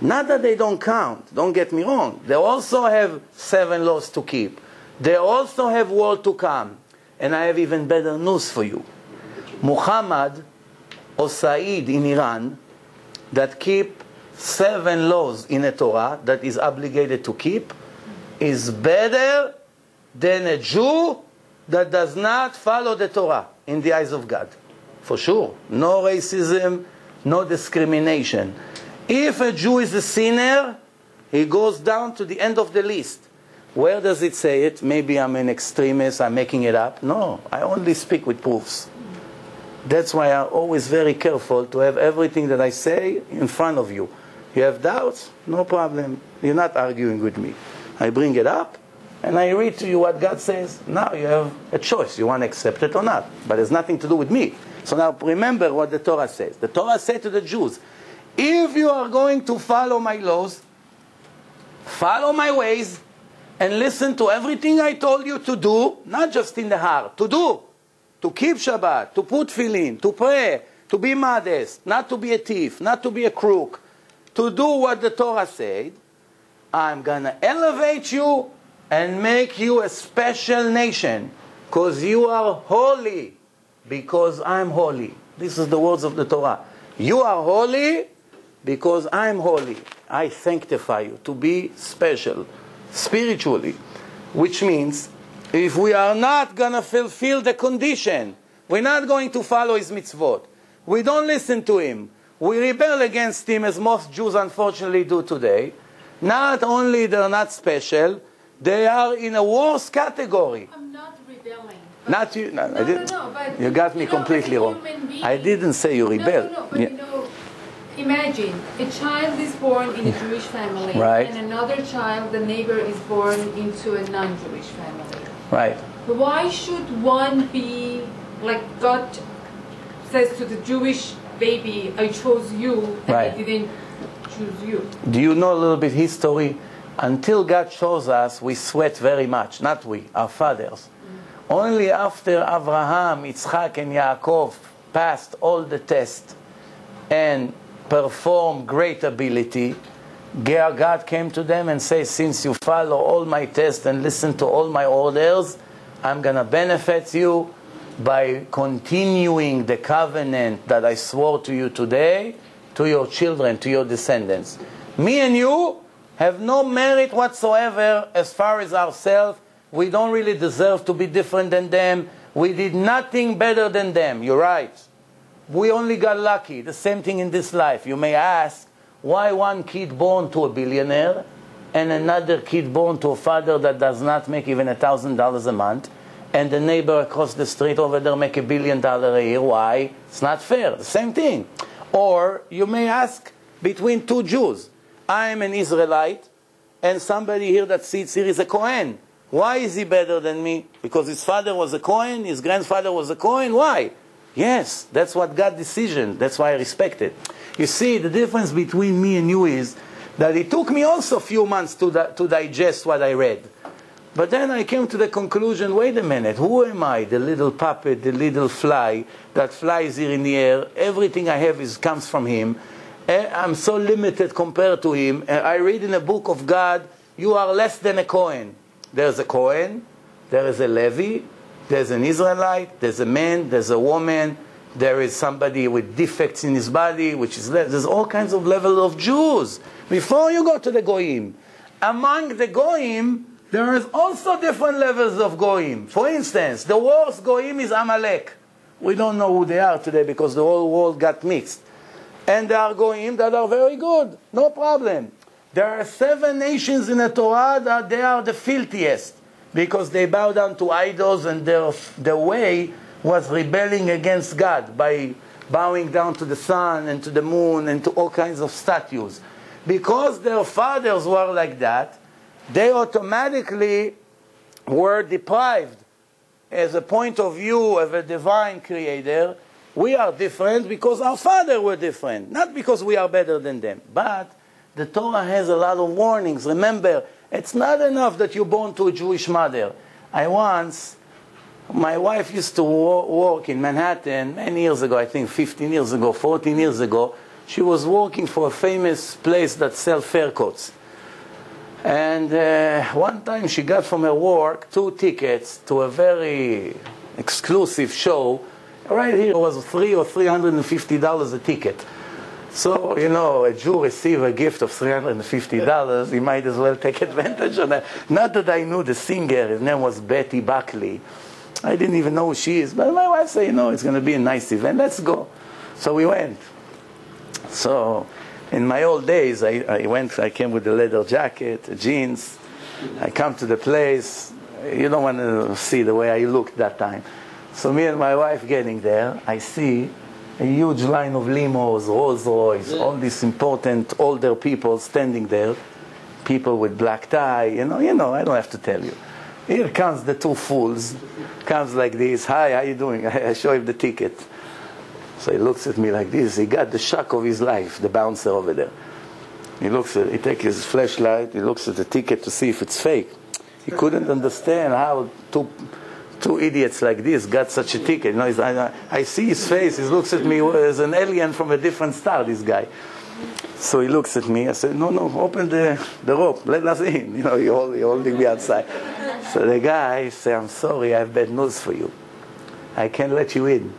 Not that they don't count, don't get me wrong. They also have 7 laws to keep. They also have world to come. And I have even better news for you. Muhammad or Said in Iran that keep 7 laws in a Torah that is obligated to keep is better than a Jew that does not follow the Torah in the eyes of God. For sure. No racism, no discrimination. If a Jew is a sinner, he goes down to the end of the list. Where does it say it? Maybe I'm an extremist, I'm making it up. No, I only speak with proofs. That's why I'm always very careful to have everything that I say in front of you. You have doubts? No problem. You're not arguing with me. I bring it up, and I read to you what God says. Now you have a choice. You want to accept it or not. But it's nothing to do with me. So now remember what the Torah says. The Torah said to the Jews, if you are going to follow my laws, follow my ways, and listen to everything I told you to do, not just in the heart, to do, to keep Shabbat, to put tefillin, to pray, to be modest, not to be a thief, not to be a crook, to do what the Torah said, I'm going to elevate you and make you a special nation, because you are holy, because I'm holy. This is the words of the Torah. You are holy because I'm holy. I sanctify you to be special, spiritually. Which means, if we are not going to fulfill the condition, we're not going to follow his mitzvot, we don't listen to him, we rebel against him as most Jews unfortunately do today, not only they're not special, they are in a worse category. I'm not rebelling. Not you. No, No, I didn't. no, but you got me completely wrong. I didn't say you rebel. No, but imagine a child is born in a Jewish family, Right. and another child, the neighbor, is born into a non-Jewish family. Right. Why should one be like God says to the Jewish baby, I chose you, and Right. I didn't choose you? Do you know a little bit history? Until God chose us, we sweat very much. Not we, our fathers. Only after Abraham, Yitzchak, and Yaakov passed all the tests and performed great ability, God came to them and said, since you follow all my tests and listen to all my orders, I'm going to benefit you by continuing the covenant that I swore to you today, to your children, to your descendants. Me and you have no merit whatsoever as far as ourselves. We don't really deserve to be different than them. We did nothing better than them. You're right. We only got lucky. The same thing in this life. You may ask, why one kid born to a billionaire and another kid born to a father that does not make even $1,000 a month, and the neighbor across the street over there make $1 billion a year? Why? It's not fair. The same thing. Or you may ask between two Jews. I am an Israelite, and somebody here that sits here is a Kohen. Why is he better than me? Because his father was a Kohen, his grandfather was a Kohen. Why? Yes, that's what God's decision. That's why I respect it. You see, the difference between me and you is that it took me also a few months to digest what I read. But then I came to the conclusion, wait a minute, who am I? The little puppet, the little fly that flies here in the air. Everything I have comes from him. I'm so limited compared to him. I read in the book of God, you are less than a Kohen. There's a Kohen, there is a Levi, there's an Israelite, there's a man, there's a woman, there is somebody with defects in his body, which is less. There's all kinds of levels of Jews. Before you go to the Goyim, among the Goyim, there is also different levels of Goyim. For instance, the worst Goyim is Amalek. We don't know who they are today because the whole world got mixed. And there are Goyim that are very good, no problem. There are 7 nations in the Torah that they are the filthiest because they bow down to idols, and their way was rebelling against God by bowing down to the sun and to the moon and to all kinds of statues. Because their fathers were like that, they automatically were deprived as a point of view of a divine creator. We are different because our fathers were different, not because we are better than them. But the Torah has a lot of warnings. Remember, it's not enough that you're born to a Jewish mother. My wife used to work in Manhattan many years ago, I think 15 years ago, 14 years ago. She was working for a famous place that sells fur coats. And one time she got from her work 2 tickets to a very exclusive show. Right here was $300 or $350 a ticket. So, you know, a Jew receive a gift of $350, he might as well take advantage of that. Not that I knew the singer, his name was Betty Buckley. I didn't even know who she is, but my wife said, you know, it's going to be a nice event, let's go. So we went. So, in my old days, I came with a leather jacket, jeans. I come to the place. You don't want to see the way I looked that time. So me and my wife getting there, I see a huge line of limos, Rolls Royce, all these important older people standing there, people with black tie, you know, I don't have to tell you. Here comes the 2 fools, comes like this, hi, how you doing? I show him the ticket. So he looks at me like this, he got the shock of his life, the bouncer over there. He takes his flashlight, he looks at the ticket to see if it's fake. He couldn't understand how two idiots like this got such a ticket. You know, I see his face. He looks at me as an alien from a different star, this guy. So he looks at me. I said, no, open the rope. Let us in. You know, you're holding me outside. So the guy said, I'm sorry, I have bad news for you. I can't let you in.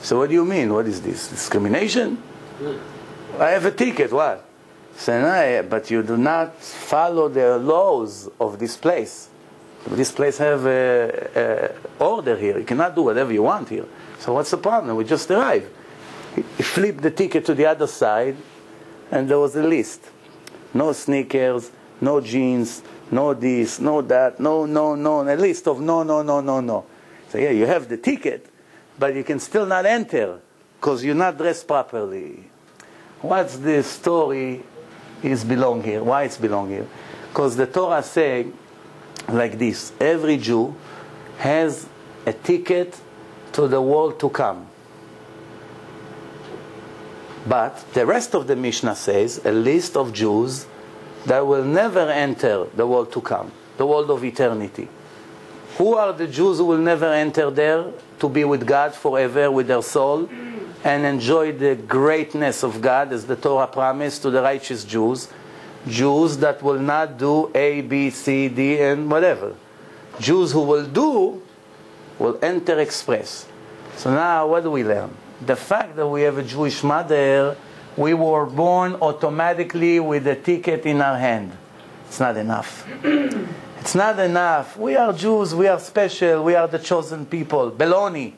So what do you mean? What is this? Discrimination? I have a ticket. What? He said, no, but you do not follow the laws of this place. This place have order here. You cannot do whatever you want here. So what's the problem? We just arrived. He flipped the ticket to the other side, and there was a list. No sneakers, no jeans, no this, no that, no, a list of no. So yeah, you have the ticket, but you can still not enter because you're not dressed properly. What's the story is belong here? Why it's belong here? Because the Torah say like this: every Jew has a ticket to the world to come. But the rest of the Mishnah says a list of Jews that will never enter the world to come, the world of eternity. Who are the Jews who will never enter there to be with God forever with their soul and enjoy the greatness of God as the Torah promised to the righteous Jews? Jews that will not do A, B, C, D, and whatever. Jews who will do will enter express. So now what do we learn? The fact that we have a Jewish mother, we were born automatically with a ticket in our hand. It's not enough. It's not enough. We are Jews, we are special, we are the chosen people. Baloney.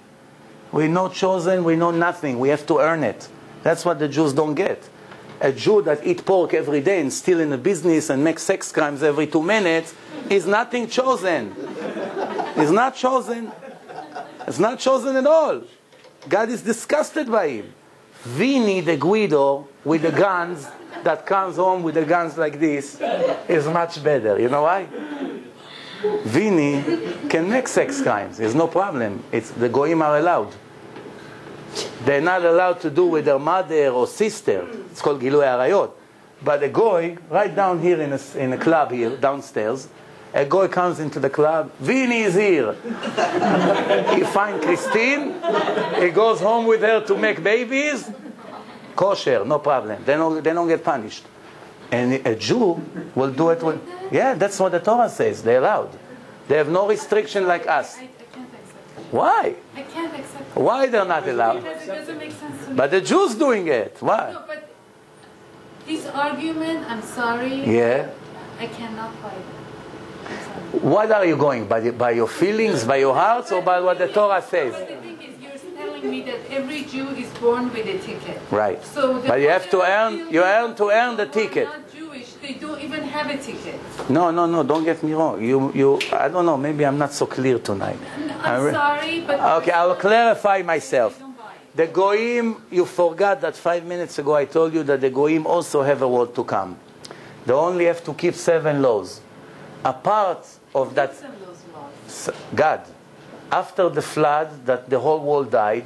We're not chosen, we know nothing. We have to earn it. That's what the Jews don't get. A Jew that eats pork every day and still in a business and makes sex crimes every 2 minutes is nothing chosen. He's not chosen. It's not chosen at all. God is disgusted by him. Vinny the Guido with the guns that comes home with the guns like this is much better. You know why? Vinny can make sex crimes. There's no problem. The Goyim are allowed. They're not allowed to do with their mother or sister. It's called Gilui Arayot. But a Goy, right down here in a club here, downstairs, a Goy comes into the club, Vinny is here. He finds Christine, he goes home with her to make babies, kosher, no problem. They don't get punished. And a Jew will do it with, yeah, that's what the Torah says. They're allowed. They have no restriction like us. I can't accept it. Why? I can't accept it. Why they're not allowed? Because it doesn't make sense to me. But the Jews doing it. Why? No, but this argument, I'm sorry. Yeah. I cannot buy it. I'm sorry. What are you going? By your feelings, by your hearts, or by what the Torah says? But the thing is, you're telling me that every Jew is born with a ticket. Right. So the But you have to ones that earn, feel you earn to earn the who are ticket. not Jewish, they don't even have a ticket. No, don't get me wrong. I don't know, maybe I'm not so clear tonight. I'm sorry, but... Okay, I'll clarify myself. I don't buy it. The Goyim, you forgot that 5 minutes ago I told you that the Goyim also have a world to come. They only have to keep 7 laws. A part of that, Some of those laws. God, after the flood that the whole world died,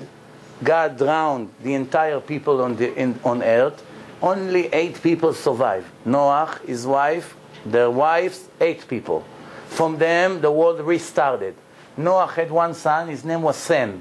God drowned the entire people on earth. Only 8 people survived. Noah, his wife, their wives, 8 people. From them, the world restarted. Noah had one son, his name was Sem.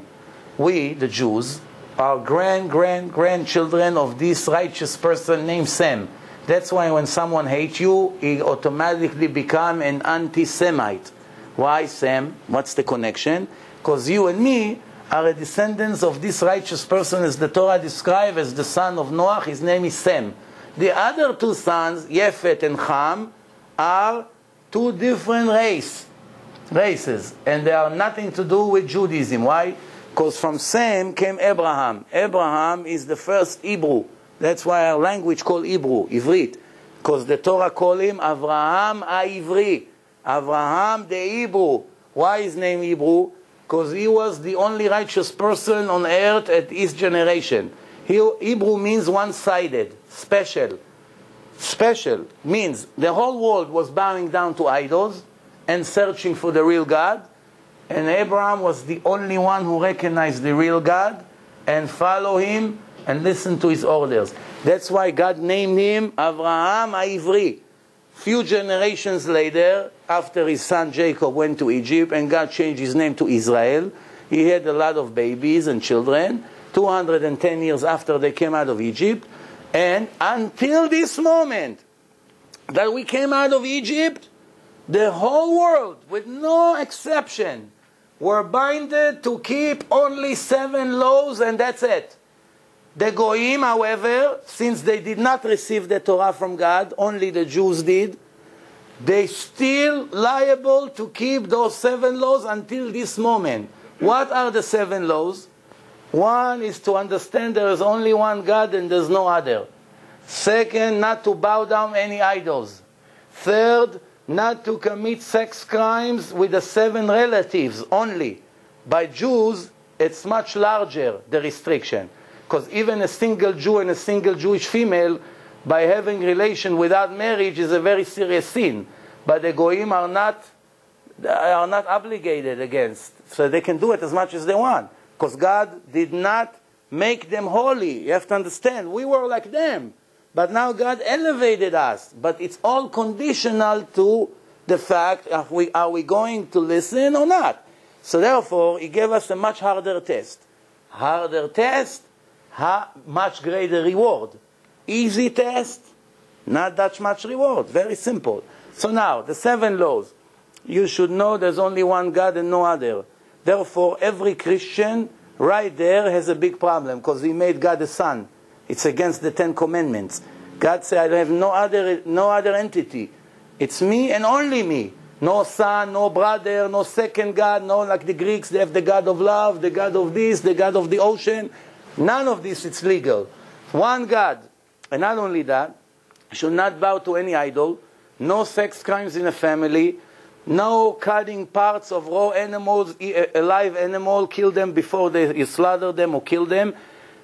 We, the Jews, are grandchildren of this righteous person named Sem. That's why when someone hates you, he automatically become an anti-Semite. Why Sem? What's the connection? Because you and me are a descendants of this righteous person, as the Torah describes as the son of Noah. His name is Sem. The other 2 sons, Yefet and Ham, are 2 different races, and they are nothing to do with Judaism. Why? Because from Sem came Abraham. Abraham is the first Hebrew. That's why our language called Hebrew, Ivrit. Because the Torah called him Avraham HaIvri. Avraham the Hebrew. Why his name Hebrew? Because he was the only righteous person on earth at his generation. Hebrew means one-sided, special. Special means the whole world was bowing down to idols and searching for the real God. And Abraham was the only one who recognized the real God and followed him and listened to his orders. That's why God named him Avraham HaIvri. Few generations later, after his son Jacob went to Egypt and God changed his name to Israel, he had a lot of babies and children, 210 years after they came out of Egypt. And until this moment that we came out of Egypt, the whole world, with no exception, were binded to keep only 7 laws, and that's it. The Goyim, however, since they did not receive the Torah from God, only the Jews did, they still liable to keep those 7 laws until this moment. What are the 7 laws? One is to understand there is only one God and there's no other. Second, not to bow down any idols. Third, not to commit sex crimes with the 7 relatives only. By Jews, it's much larger, the restriction. Because even a single Jew and a single Jewish female, by having relation without marriage, is a very serious sin. But the Goyim are not obligated against. So they can do it as much as they want. Because God did not make them holy. You have to understand, we were like them. But now God elevated us. But it's all conditional to the fact, are we going to listen or not? So therefore, He gave us a much harder test. Harder test, much greater reward. Easy test, not that much reward. Very simple. So now, the 7 laws. You should know there's only one God and no other. Therefore, every Christian right there has a big problem because he made God a son. It's against the 10 commandments. God said, I have no other entity. It's me and only me. No son, no brother, no second God, no like the Greeks, they have the God of love, the God of this, the God of the ocean. None of this is legal. One God. And not only that, should not bow to any idol, no sex crimes in a family, no cutting parts of raw animals, a live animal, kill them before you slaughter them or kill them.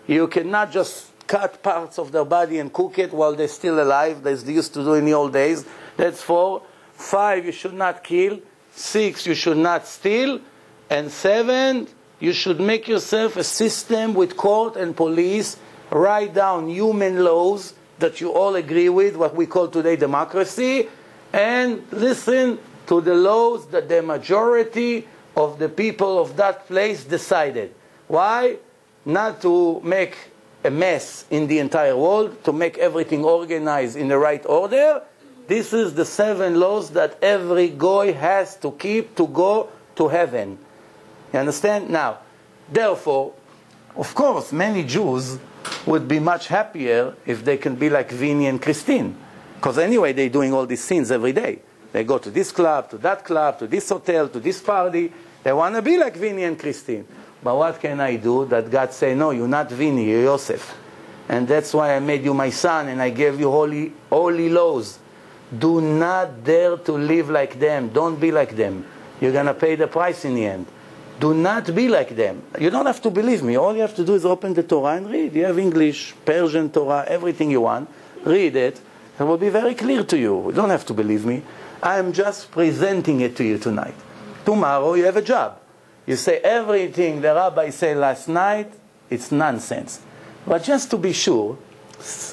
You cannot just cut parts of their body and cook it while they're still alive, as they used to do in the old days. That's 4. 5, you should not kill. 6, you should not steal. And 7, you should make yourself a system with court and police. Write down human laws that you all agree with, what we call today democracy, and listen to the laws that the majority of the people of that place decided. Why? Not to make a mess in the entire world, to make everything organized in the right order. This is the 7 laws that every goy has to keep to go to heaven. You understand? Now, therefore, of course, many Jews would be much happier if they can be like Vinny and Christine. Because anyway, they're doing all these sins every day. They go to this club, to that club, to this hotel, to this party. They want to be like Vinny and Christine. But what can I do that God say, no, you're not Vinny, you're Yosef. And that's why I made you my son and I gave you holy laws. Do not dare to live like them. Don't be like them. You're going to pay the price in the end. Do not be like them. You don't have to believe me. All you have to do is open the Torah and read. You have English, Persian Torah, everything you want. Read it. It will be very clear to you. You don't have to believe me. I am just presenting it to you tonight. Tomorrow you have a job. You say everything the Rabbi said last night, it's nonsense. But just to be sure,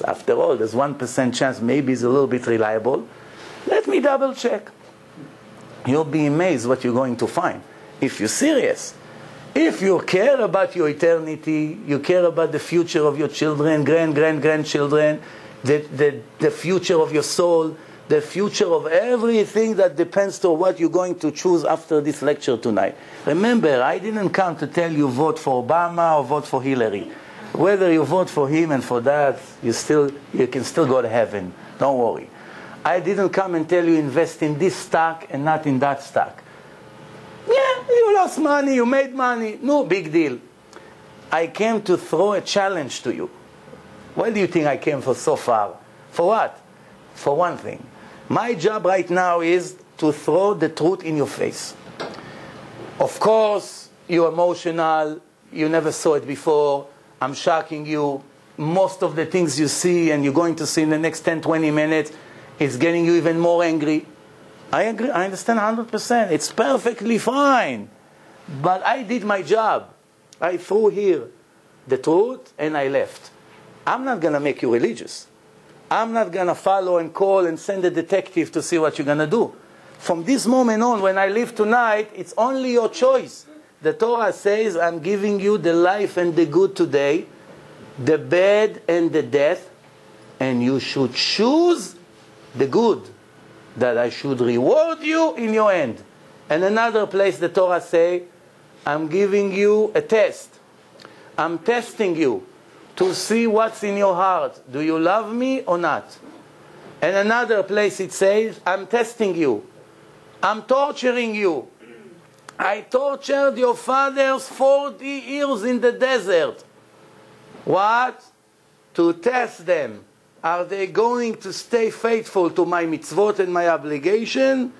after all, there's 1% chance maybe it's a little bit reliable. Let me double check. You'll be amazed what you're going to find. If you're serious, if you care about your eternity, you care about the future of your children, grandchildren, the future of your soul, the future of everything that depends on what you're going to choose after this lecture tonight. Remember, I didn't come to tell you vote for Obama or vote for Hillary. Whether you vote for him and for that, you can still go to heaven. Don't worry. I didn't come and tell you invest in this stock and not in that stock. Yeah, you lost money, you made money. No big deal. I came to throw a challenge to you. What do you think I came for so far? For what? For one thing. My job right now is to throw the truth in your face. Of course, you're emotional. You never saw it before. I'm shocking you. Most of the things you see and you're going to see in the next 10, 20 minutes is getting you even more angry. I agree. I understand 100%. It's perfectly fine. But I did my job. I threw here the truth and I left. I'm not going to make you religious. I'm not going to follow and call and send a detective to see what you're going to do. From this moment on, when I leave tonight, it's only your choice. The Torah says, I'm giving you the life and the good today, the bad and the death, and you should choose the good, that I should reward you in your end. And another place the Torah says, I'm giving you a test. I'm testing you to see what's in your heart. Do you love me or not? And another place it says, I'm testing you. I'm torturing you. I tortured your fathers 40 years in the desert. What? To test them. Are they going to stay faithful to my mitzvot and my obligation,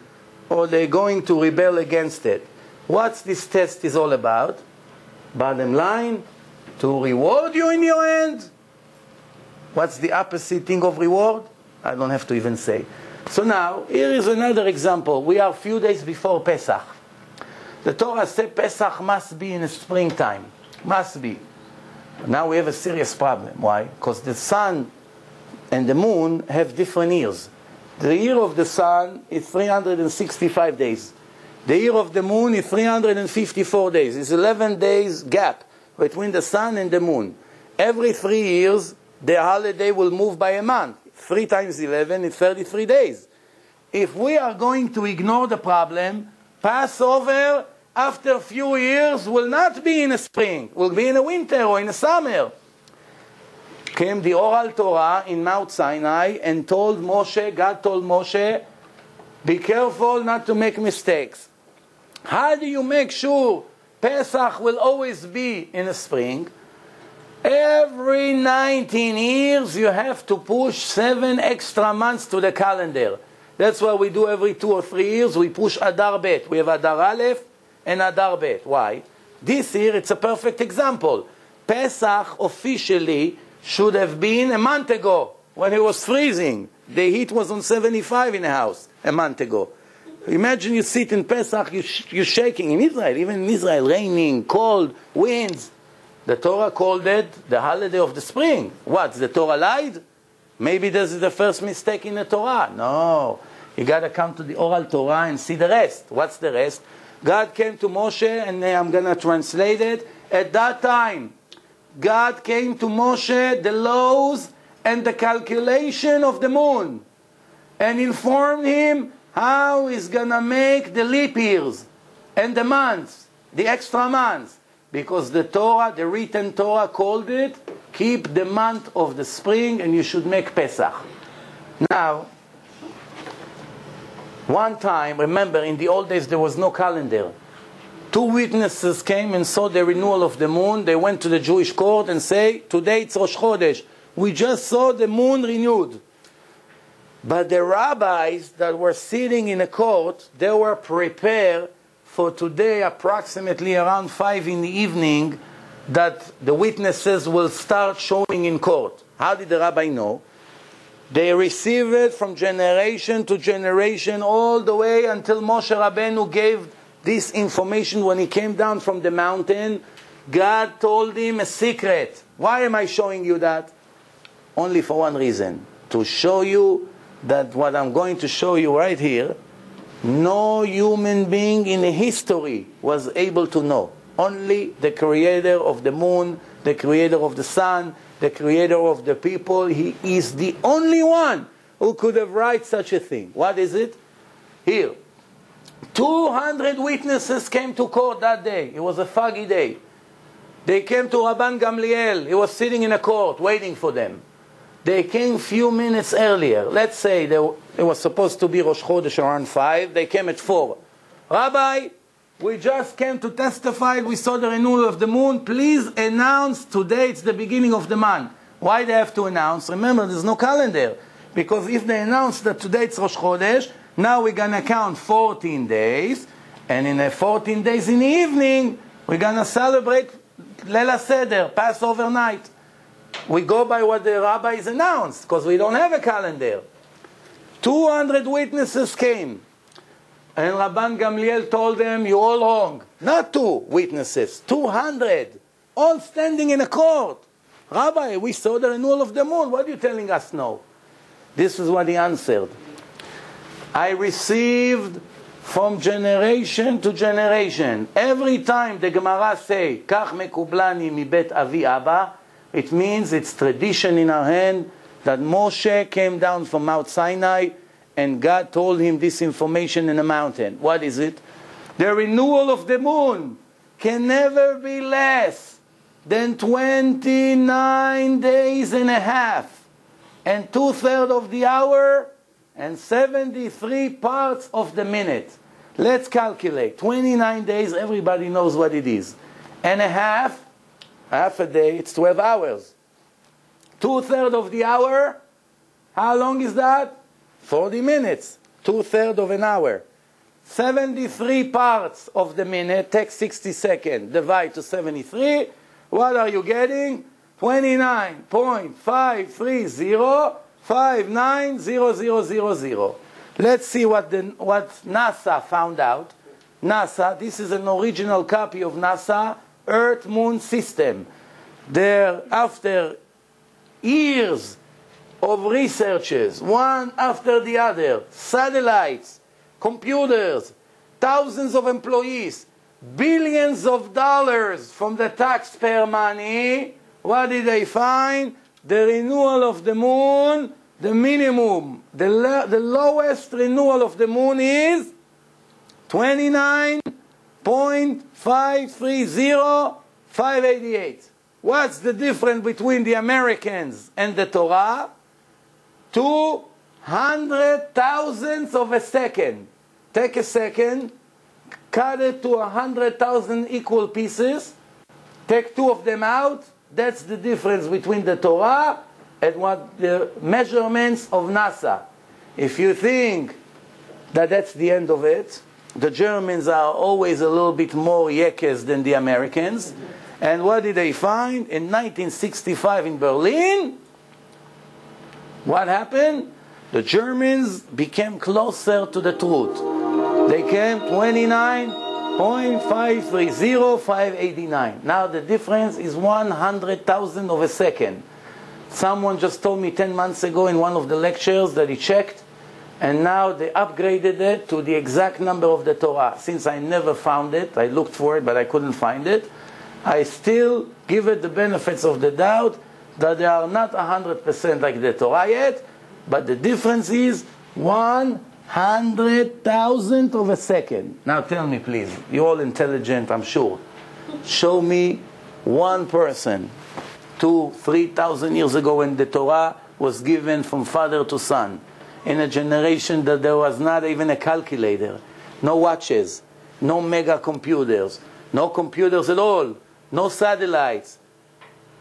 or are they going to rebel against it? What's this test is all about? Bottom line, to reward you in your end. What's the opposite thing of reward? I don't have to even say. So now, here is another example. We are a few days before Pesach. The Torah says Pesach must be in the springtime. Must be. Now we have a serious problem. Why? Because the sun and the moon have different years. The year of the sun is 365 days. The year of the moon is 354 days. It's 11 days gap between the sun and the moon. Every 3 years, the holiday will move by a month. 3 times 11 is 33 days. If we are going to ignore the problem, Passover, after a few years, will not be in the spring. Will be in the winter or in the summer. Came the oral Torah in Mount Sinai and told Moshe, God told Moshe, be careful not to make mistakes. How do you make sure Pesach will always be in the spring? Every 19 years you have to push 7 extra months to the calendar. That's what we do every 2 or 3 years. We push Adar Bet. We have Adar Aleph and Adar Bet. Why? This year it's a perfect example. Pesach officially should have been a month ago when it was freezing. The heat was on 75 in the house a month ago. Imagine you sit in Pesach, you're shaking in Israel, even in Israel, raining, cold, winds. The Torah called it the holiday of the spring. What, the Torah lied? Maybe this is the first mistake in the Torah. No. You got to come to the oral Torah and see the rest. What's the rest? God came to Moshe, and I'm going to translate it. At that time, God came to Moshe the laws and the calculation of the moon and informed him how he's going to make the leap years and the months, the extra months. Because the Torah, the written Torah called it, keep the month of the spring and you should make Pesach. Now, one time, remember in the old days there was no calendar. Two witnesses came and saw the renewal of the moon. They went to the Jewish court and say, today it's Rosh Chodesh. We just saw the moon renewed. But the rabbis that were sitting in a court, they were prepared for today approximately around 5 in the evening that the witnesses will start showing in court. How did the rabbi know? They received it from generation to generation all the way until Moshe Rabbeinu gave this information when he came down from the mountain. God told him a secret. Why am I showing you that? Only for one reason. To show you that what I'm going to show you right here, no human being in history was able to know. Only the creator of the moon, the creator of the sun, the creator of the people. He is the only one who could have written such a thing. What is it? Here. 200 witnesses came to court that day. It was a foggy day. They came to Rabban Gamliel. He was sitting in a court waiting for them. They came few minutes earlier. Let's say it was supposed to be Rosh Chodesh around 5. They came at 4. Rabbi, we just came to testify. We saw the renewal of the moon. Please announce today it's the beginning of the month. Why they have to announce? Remember, there's no calendar. Because if they announce that today it's Rosh Chodesh, now we're going to count 14 days. And in the 14 days in the evening, we're going to celebrate Leila Seder, Passover night. We go by what the rabbis announced, because we don't have a calendar. 200 witnesses came. And Rabban Gamliel told them, you're all wrong. Not 2 witnesses, 200. All standing in a court. Rabbi, we saw the renewal of the moon. What are you telling us now? This is what he answered. I received from generation to generation. Every time the Gemara say, Kach mekublani mi bet avi abba, it means it's tradition in our hand that Moshe came down from Mount Sinai and God told him this information in a mountain. What is it? The renewal of the moon can never be less than 29 days and a half and 2/3 of the hour and 73 parts of the minute. Let's calculate. 29 days, everybody knows what it is. And a half a day, it's 12 hours. 2/3 of the hour, how long is that? 40 minutes. 2/3 of an hour. 73 parts of the minute, take 60 seconds, divide to 73. What are you getting? 29.530590000. Let's see what NASA found out. NASA, this is an original copy of NASA Earth-Moon system. There, after years of researches, one after the other, satellites, computers, thousands of employees, billions of dollars from the taxpayer money, what did they find? The renewal of the moon, the minimum, the lowest renewal of the moon is 29.530588. What's the difference between the Americans and the Torah? 200 thousandths of a second. Take a second, cut it to 100,000 equal pieces, take 2 of them out. That's the difference between the Torah and what the measurements of NASA. If you think that that's the end of it, the Germans are always a little bit more yekes than the Americans. And what did they find? In 1965 in Berlin, what happened? The Germans became closer to the truth. They came 29.530589. Now the difference is 100,000 of a second. Someone just told me 10 months ago in one of the lectures that he checked, and now they upgraded it to the exact number of the Torah. Since I never found it, I looked for it, but I couldn't find it. I still give it the benefits of the doubt that they are not 100% like the Torah yet, but the difference is 100,000th of a second. Now tell me please, you're all intelligent, I'm sure. Show me one person 2,000-3,000 years ago when the Torah was given from father to son, in a generation that there was not even a calculator, no watches, no mega computers, no computers at all, no satellites.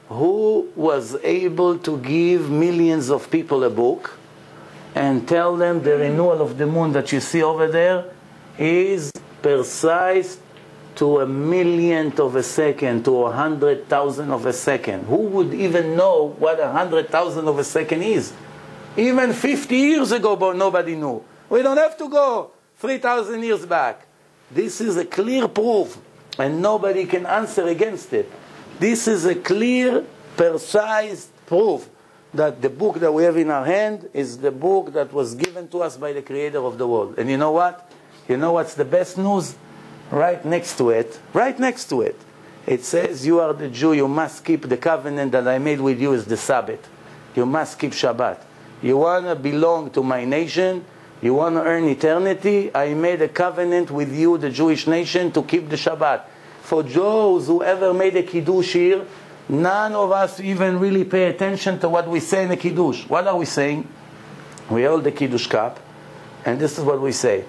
Who was able to give millions of people a book and tell them the renewal of the moon that you see over there is precise to a millionth of a second, to 100,000 of a second? Who would even know what 100,000 of a second is? Even 50 years ago, but nobody knew. We don't have to go 3,000 years back. This is a clear proof, and nobody can answer against it. This is a clear, precise proof that the book that we have in our hand is the book that was given to us by the Creator of the world. And you know what? You know what's the best news? Right next to it, it says, you are the Jew, you must keep the covenant that I made with you is the Sabbath. You must keep Shabbat. You want to belong to my nation, you want to earn eternity, I made a covenant with you, the Jewish nation, to keep the Shabbat. For those who ever made a Kiddush here, none of us even really pay attention to what we say in the Kiddush. What are we saying? We hold the Kiddush cup, and this is what we say.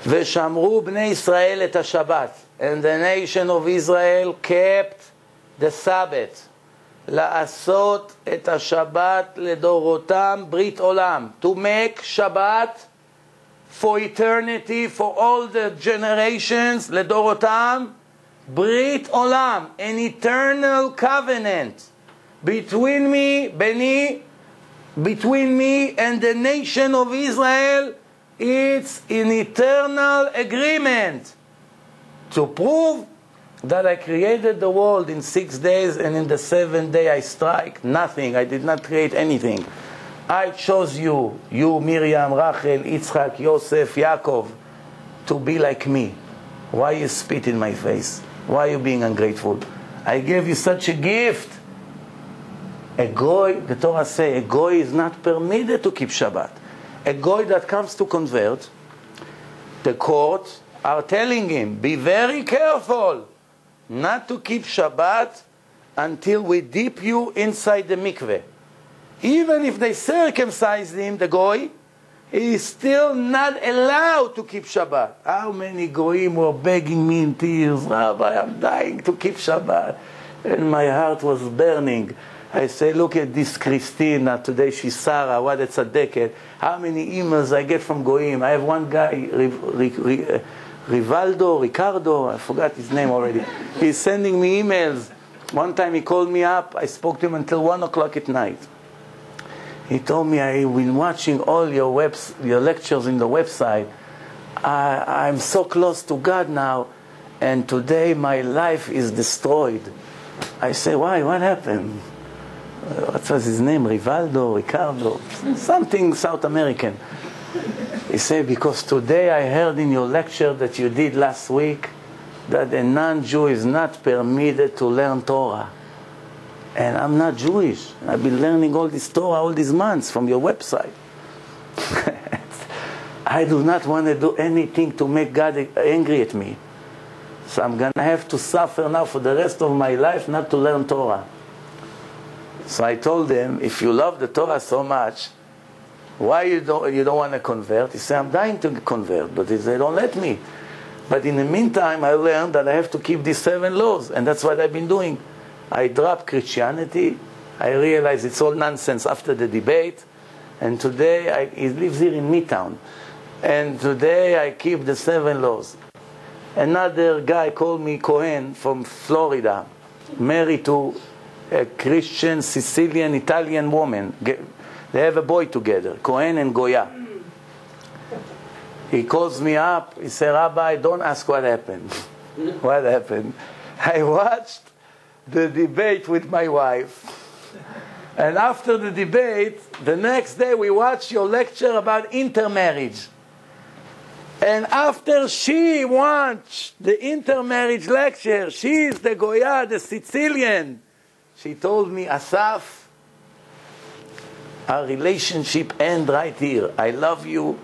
V'shamru bnei Israel et ha-Shabbat. And the nation of Israel kept the Sabbath. La'asot et ha-Shabbat ledorotam brit olam. To make Shabbat for eternity, for all the generations, ledorotam brit olam. An eternal covenant between me and the nation of Israel. It's an eternal agreement to prove that I created the world in 6 days and in the 7th day I strike nothing. I did not create anything. I chose you, Miriam, Rachel, Yitzchak, Yosef, Yaakov, to be like me. Why you spit in my face? Why are you being ungrateful? I gave you such a gift. A goy, the Torah says, a goy is not permitted to keep Shabbat. A goy that comes to convert, the court are telling him, be very careful not to keep Shabbat until we dip you inside the mikveh. Even if they circumcised him, the goy, he is still not allowed to keep Shabbat. How many goyim were begging me in tears, Rabbi, I'm dying to keep Shabbat. And my heart was burning. I say, look at this Christina, today she's Sarah, what a tzaddiket. How many emails I get from goyim. I have one guy, Ricardo, I forgot his name already. He's sending me emails. One time he called me up, I spoke to him until 1 o'clock at night. He told me, I've been watching all your lectures in the website. I'm so close to God now, and today my life is destroyed. I say, why? What happened? What was his name? Rivaldo, Ricardo, something South American. He said, because today I heard in your lecture that you did last week that a non-Jew is not permitted to learn Torah. And I'm not Jewish. I've been learning all this Torah all these months from your website. I do not want to do anything to make God angry at me. So I'm going to have to suffer now for the rest of my life not to learn Torah. So I told them, if you love the Torah so much, why you don't want to convert? He said, I'm dying to convert, but they don't let me. But in the meantime, I learned that I have to keep these 7 laws, and that's what I've been doing. I dropped Christianity. I realized it's all nonsense after the debate. And today, he lives here in Midtown. And today, I keep the 7 laws. Another guy called me Cohen from Florida, married to a Christian, Sicilian, Italian woman. They have a boy together, Cohen and Goya. He calls me up. He said, Rabbi, don't ask what happened. What happened? I watched the debate with my wife. And after the debate, the next day we watched your lecture about intermarriage. And after she wants the intermarriage lecture, she is the Goya, the Sicilian. She told me, Asaf, our relationship ends right here. I love you.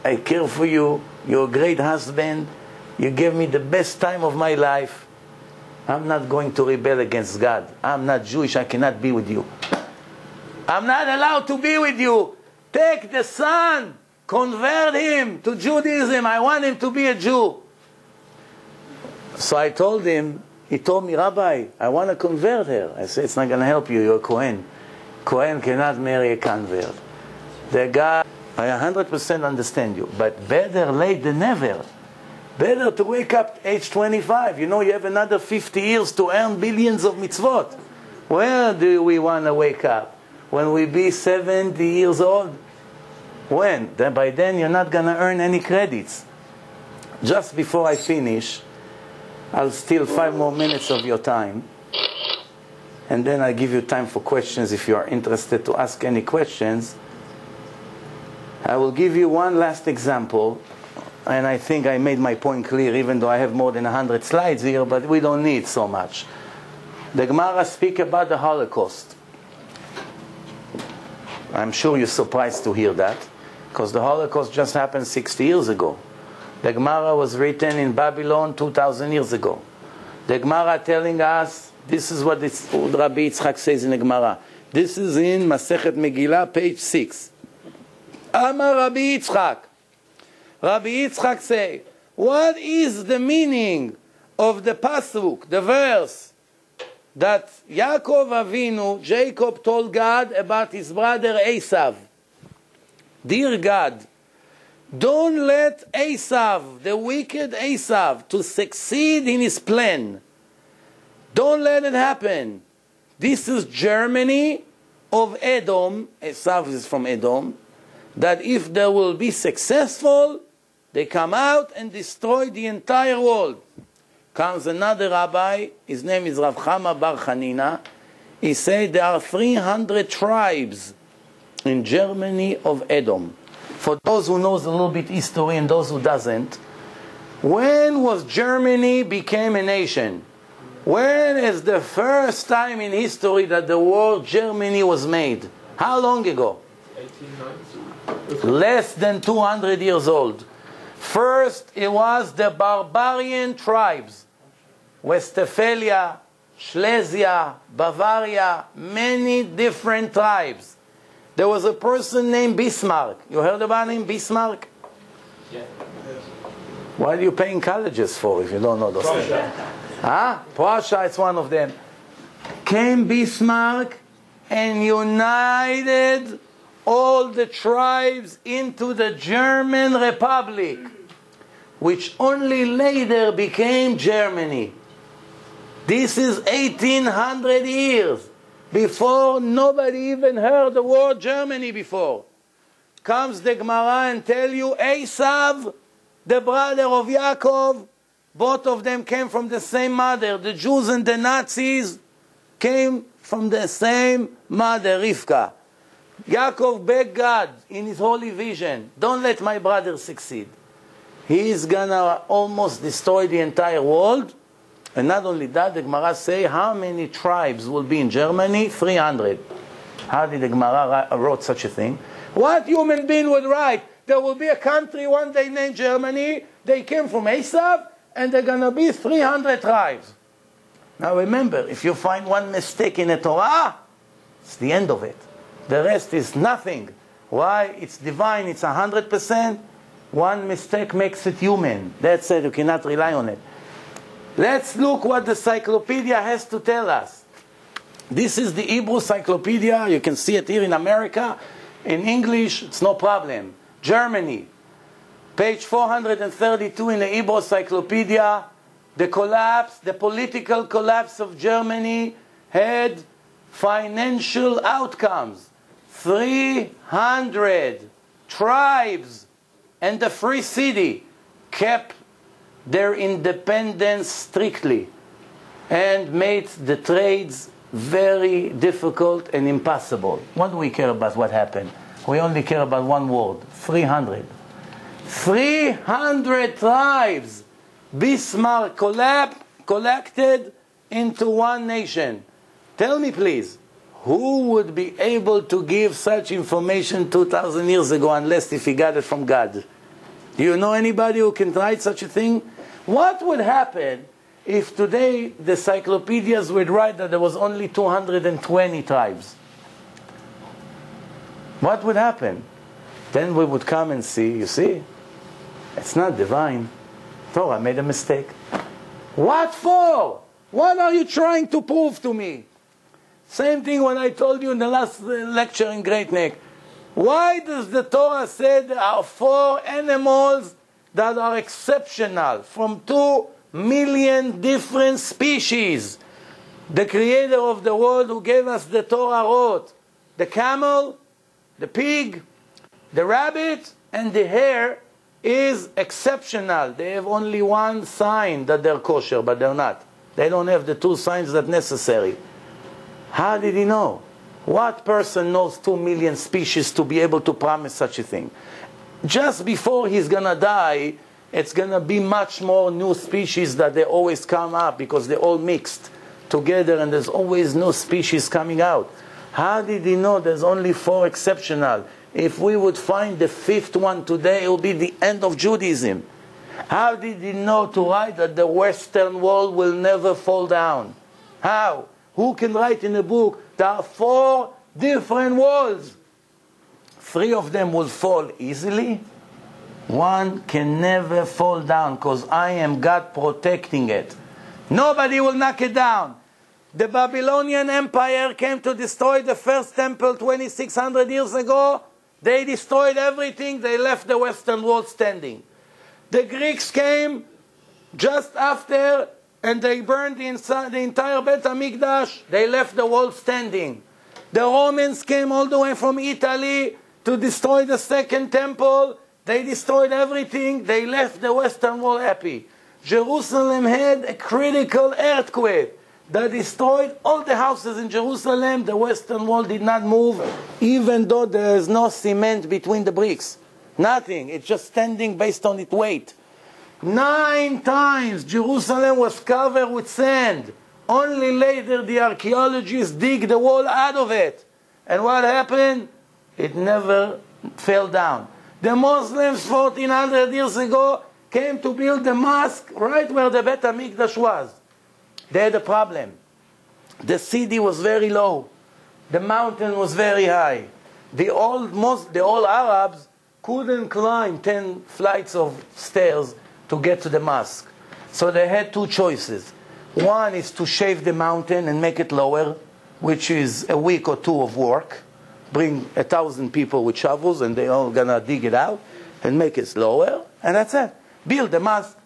I care for you. You're a great husband. You gave me the best time of my life. I'm not going to rebel against God. I'm not Jewish. I cannot be with you. I'm not allowed to be with you. Take the son. Convert him to Judaism. I want him to be a Jew. So I told him, he told me, Rabbi, I want to convert her. I said, it's not going to help you. You're a Kohen. Kohen cannot marry a convert. The guy, I 100% understand you, but better late than never. Better to wake up age 25. You know, you have another 50 years to earn billions of mitzvot. Where do we want to wake up? When we be 70 years old? When? Then by then you're not going to earn any credits. Just before I finish, I'll steal 5 more minutes of your time. And then I'll give you time for questions if you are interested to ask any questions. I will give you one last example. And I think I made my point clear, even though I have more than 100 slides here, but we don't need so much. The Gemara speaks about the Holocaust. I'm sure you're surprised to hear that, because the Holocaust just happened 60 years ago. The Gemara was written in Babylon 2,000 years ago. The Gemara telling us, this is what Rabbi Yitzchak says in the Gemara. This is in Masechet Megillah, page 6. Amar Rabbi Yitzchak. Rabbi Yitzchak say, what is the meaning of the pasuk, the verse, that Yaakov Avinu, Jacob told God about his brother Esav? Dear God, don't let Esav, the wicked Esav, to succeed in his plan. Don't let it happen. This is Germany of Edom. Esav is from Edom. That if they will be successful, they come out and destroy the entire world. Comes another rabbi, his name is Rav Chama Bar Chanina. He said there are 300 tribes in Germany of Edom. For those who knows a little bit history and those who doesn't, when was Germany became a nation? When is the first time in history that the word Germany was made? How long ago? 1890. Less than 200 years old. First, it was the barbarian tribes. Westphalia, Silesia, Bavaria, many different tribes. There was a person named Bismarck. You heard about him, Bismarck? Yeah. What are you paying colleges for if you don't know those things? Huh? Prussia is one of them. Came Bismarck and united all the tribes into the German Republic, which only later became Germany. This is 1800 years. Before, nobody even heard the word Germany before. Comes the Gemara and tell you, Esav, the brother of Yaakov, both of them came from the same mother. The Jews and the Nazis came from the same mother, Rivka. Yaakov begged God in his holy vision, don't let my brother succeed. He is going to almost destroy the entire world. And not only that, the Gemara say, how many tribes will be in Germany? 300. How did the Gemara wrote such a thing? What human being would write? There will be a country one day named Germany. They came from Esav, and they're going to be 300 tribes. Now remember, if you find one mistake in the Torah, it's the end of it. The rest is nothing. Why? It's divine, it's 100%. One mistake makes it human. That's it, you cannot rely on it. Let's look what the encyclopedia has to tell us. This is the Hebrew encyclopedia. You can see it here in America. In English, it's no problem. Germany, page 432 in the Hebrew encyclopedia. The collapse, the political collapse of Germany had financial outcomes. 300 tribes and the free city kept their independence strictly and made the trades very difficult and impossible. What do we care about what happened? We only care about one word, 300. 300 tribes Bismarck collected into one nation. Tell me please, who would be able to give such information 2,000 years ago unless if he got it from God? Do you know anybody who can write such a thing? What would happen if today the encyclopedias would write that there was only 220 tribes? What would happen? Then we would come and see, you see, it's not divine. Torah made a mistake. What for? What are you trying to prove to me? Same thing when I told you in the last lecture in Great Neck. Why does the Torah say there are 4 animals that are exceptional from 2 million different species? The creator of the world who gave us the Torah wrote, the camel, the pig, the rabbit, and the hare is exceptional. They have only one sign that they're kosher, but they're not. They don't have the 2 signs that necessary. How did he know? What person knows 2 million species to be able to promise such a thing? Just before he's going to die, it's going to be much more new species that they always come up because they're all mixed together and there's always new species coming out. How did he know there's only 4 exceptional? If we would find the 5th one today, it will be the end of Judaism. How did he know to write that the Western wall will never fall down? How? Who can write in a book, there are 4 different walls. 3 of them will fall easily. 1 can never fall down because I am God protecting it. Nobody will knock it down. The Babylonian Empire came to destroy the first temple 2,600 years ago. They destroyed everything. They left the Western wall standing. The Greeks came just after and they burned the entire Beit HaMikdash. They left the wall standing. The Romans came all the way from Italy to destroy the second temple. They destroyed everything. They left the Western wall happy. Jerusalem had a critical earthquake that destroyed all the houses in Jerusalem. The Western wall did not move, even though there is no cement between the bricks. Nothing. It's just standing based on its weight. 9 times Jerusalem was covered with sand. Only later the archaeologists dig the wall out of it. And what happened? It never fell down. The Muslims 1400 years ago came to build the mosque right where the Beit HaMikdash was. They had a problem. The city was very low. The mountain was very high. The old Arabs couldn't climb 10 flights of stairs to get to the mosque. So they had 2 choices. One is to shave the mountain and make it lower, which is a week or 2 of work. Bring 1,000 people with shovels and they're all going to dig it out and make it lower. And that's it. Build the mosque.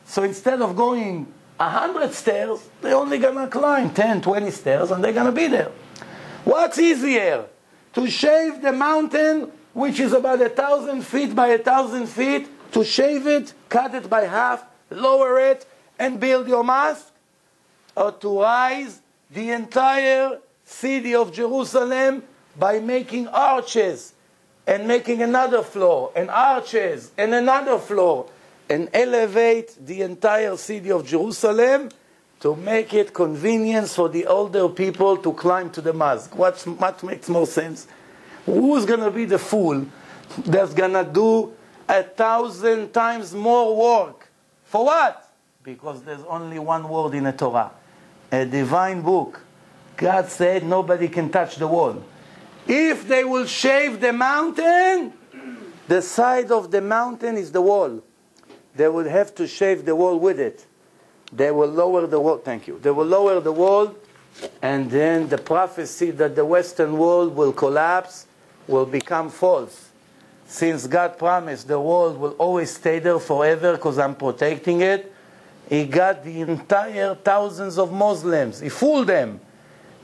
So instead of going 100 stairs, they're only going to climb 10, 20 stairs and they're going to be there. What's easier? To shave the mountain, which is about 1,000 feet by 1,000 feet, to shave it, cut it by half, lower it, and build your mosque? Or to rise the entire city of Jerusalem by making arches, and making another floor, and arches, and another floor, and elevate the entire city of Jerusalem to make it convenience for the older people to climb to the mosque? What makes more sense? Who's going to be the fool that's going to do 1,000 times more work? For what? Because there's only one word in the Torah, a divine book. God said nobody can touch the wall. If they will shave the mountain, the side of the mountain is the wall. They would have to shave the wall with it. They will lower the wall. Thank you. They will lower the wall, and then the prophecy that the Western wall will collapse will become false. Since God promised the wall will always stay there forever because I'm protecting it, He got the entire thousands of Muslims. He fooled them.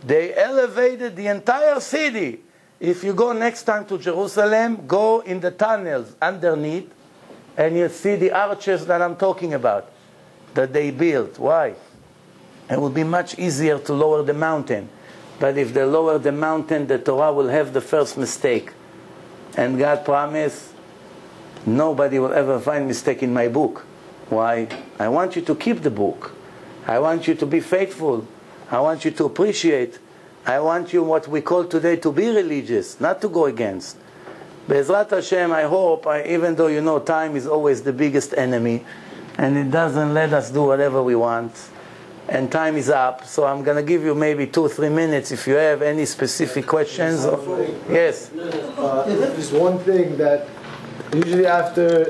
They elevated the entire city. If you go next time to Jerusalem, go in the tunnels underneath, and you'll see the arches that I'm talking about, that they built. Why? It would be much easier to lower the mountain. But if they lower the mountain, the Torah will have the first mistake. And God promised, nobody will ever find mistake in my book. Why? I want you to keep the book. I want you to be faithful. I want you to appreciate. I want you, what we call today, to be religious, not to go against. Be'ezrat Hashem, I hope, even though you know time is always the biggest enemy, and it doesn't let us do whatever we want, and time is up, so I'm going to give you maybe 2 or 3 minutes if you have any specific questions. Yes? There's one thing that usually after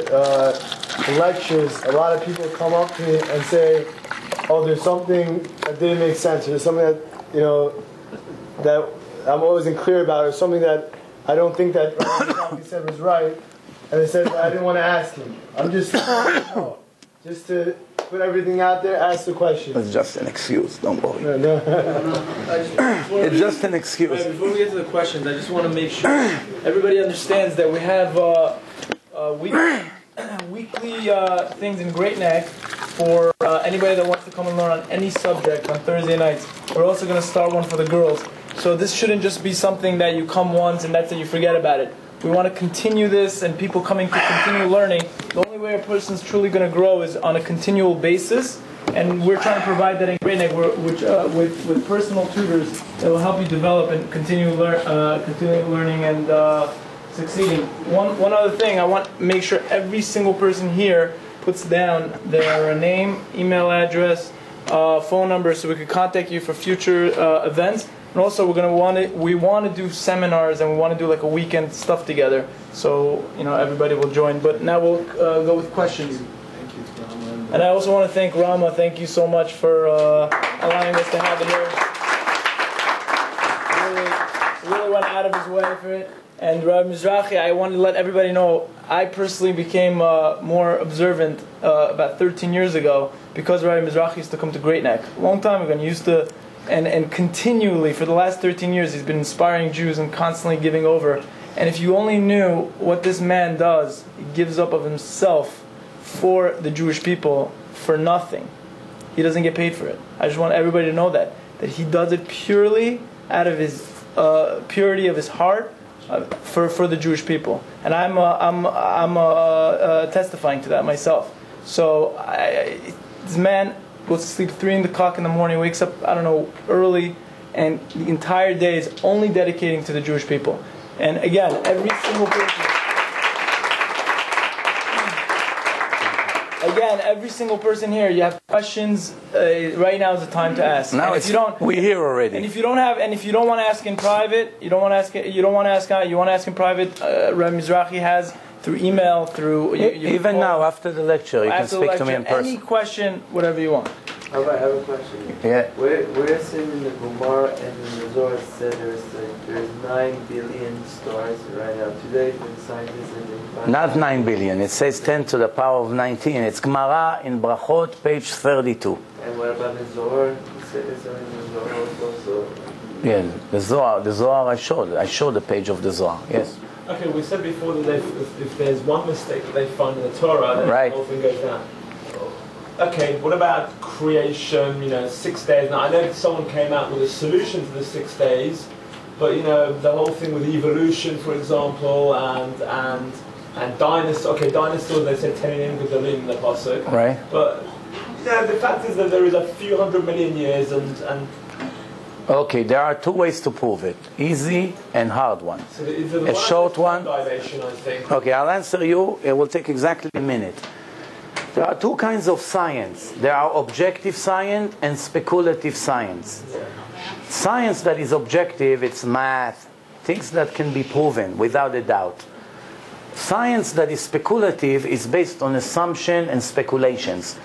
lectures, a lot of people come up to me and say, oh, there's something that didn't make sense, or there's something that, that I'm always unclear about, or something that I don't think that Rabbi said was right, and they said I didn't want to ask him. I'm just to put everything out there, ask the question. It's just an excuse, don't worry. No. It's just an excuse. Right, before we get to the questions, I just want to make sure everybody understands that we have weekly things in Great Neck for anybody that wants to come and learn on any subject on Thursday nights. We're also going to start one for the girls. So this shouldn't just be something that you come once and that's it, you forget about it. We want to continue this, and people coming to continue learning. The only way a person's truly going to grow is on a continual basis, and we're trying to provide that in Great Neck, with personal tutors that will help you develop and continue learning and succeeding. One other thing, I want to make sure every single person here puts down their name, email address, phone number, so we can contact you for future events. And also, we want to do seminars, and we want to do like a weekend stuff together. So everybody will join. But now we'll go with questions. Thank you, Rama. And I also want to thank Rama. Thank you so much for allowing us to have it here. Really went out of his way for it. And Rabbi Mizrachi, I wanted to let everybody know, I personally became more observant about 13 years ago because Rabbi Mizrachi used to come to Great Neck. A long time ago, and he used to, and continually, for the last 13 years, he's been inspiring Jews and constantly giving over. And if you only knew what this man does, he gives up of himself for the Jewish people for nothing. He doesn't get paid for it. I just want everybody to know that he does it purely out of his purity of his heart, for the Jewish people, and I'm testifying to that myself. So this man goes to sleep 3 o'clock in the morning, wakes up early, and the entire day is only dedicating to the Jewish people. And again, every single person here, you have questions. Right now is the time to ask. Now we're here already. And if you don't want to ask in private, you want to ask in private. Rabbi Mizrachi has through email, through even now after the lecture, you can speak to me in person. Any question, whatever you want. I have a question. Yeah. Where is it in the Gemara and in the Zohar said there's 9 billion stars right now? Today, the scientists and not 9 billion. It says 10 to the power of 19. It's Gemara in Brachot, page 32. And what about the Zohar? You said it's in the Zohar also. Yeah, the Zohar I showed the page of the Zohar. Yes. Okay, we said before that if there's one mistake that they find in the Torah, then right, the whole thing goes down. Okay, what about creation, 6 days? Now, I know someone came out with a solution to the 6 days, but, the whole thing with evolution, for example, and dinosaurs. Okay, dinosaurs, they said Tenin Gedolim in the Pasuk. Right. But, the fact is that there is a few 100 million years and okay, there are 2 ways to prove it. Easy and hard one. So a short one. Dilation, I think. Okay, I'll answer you. It will take exactly a minute. There are 2 kinds of science. There are objective science and speculative science. Science that is objective, it's math, things that can be proven without a doubt. Science that is speculative is based on assumption and speculations.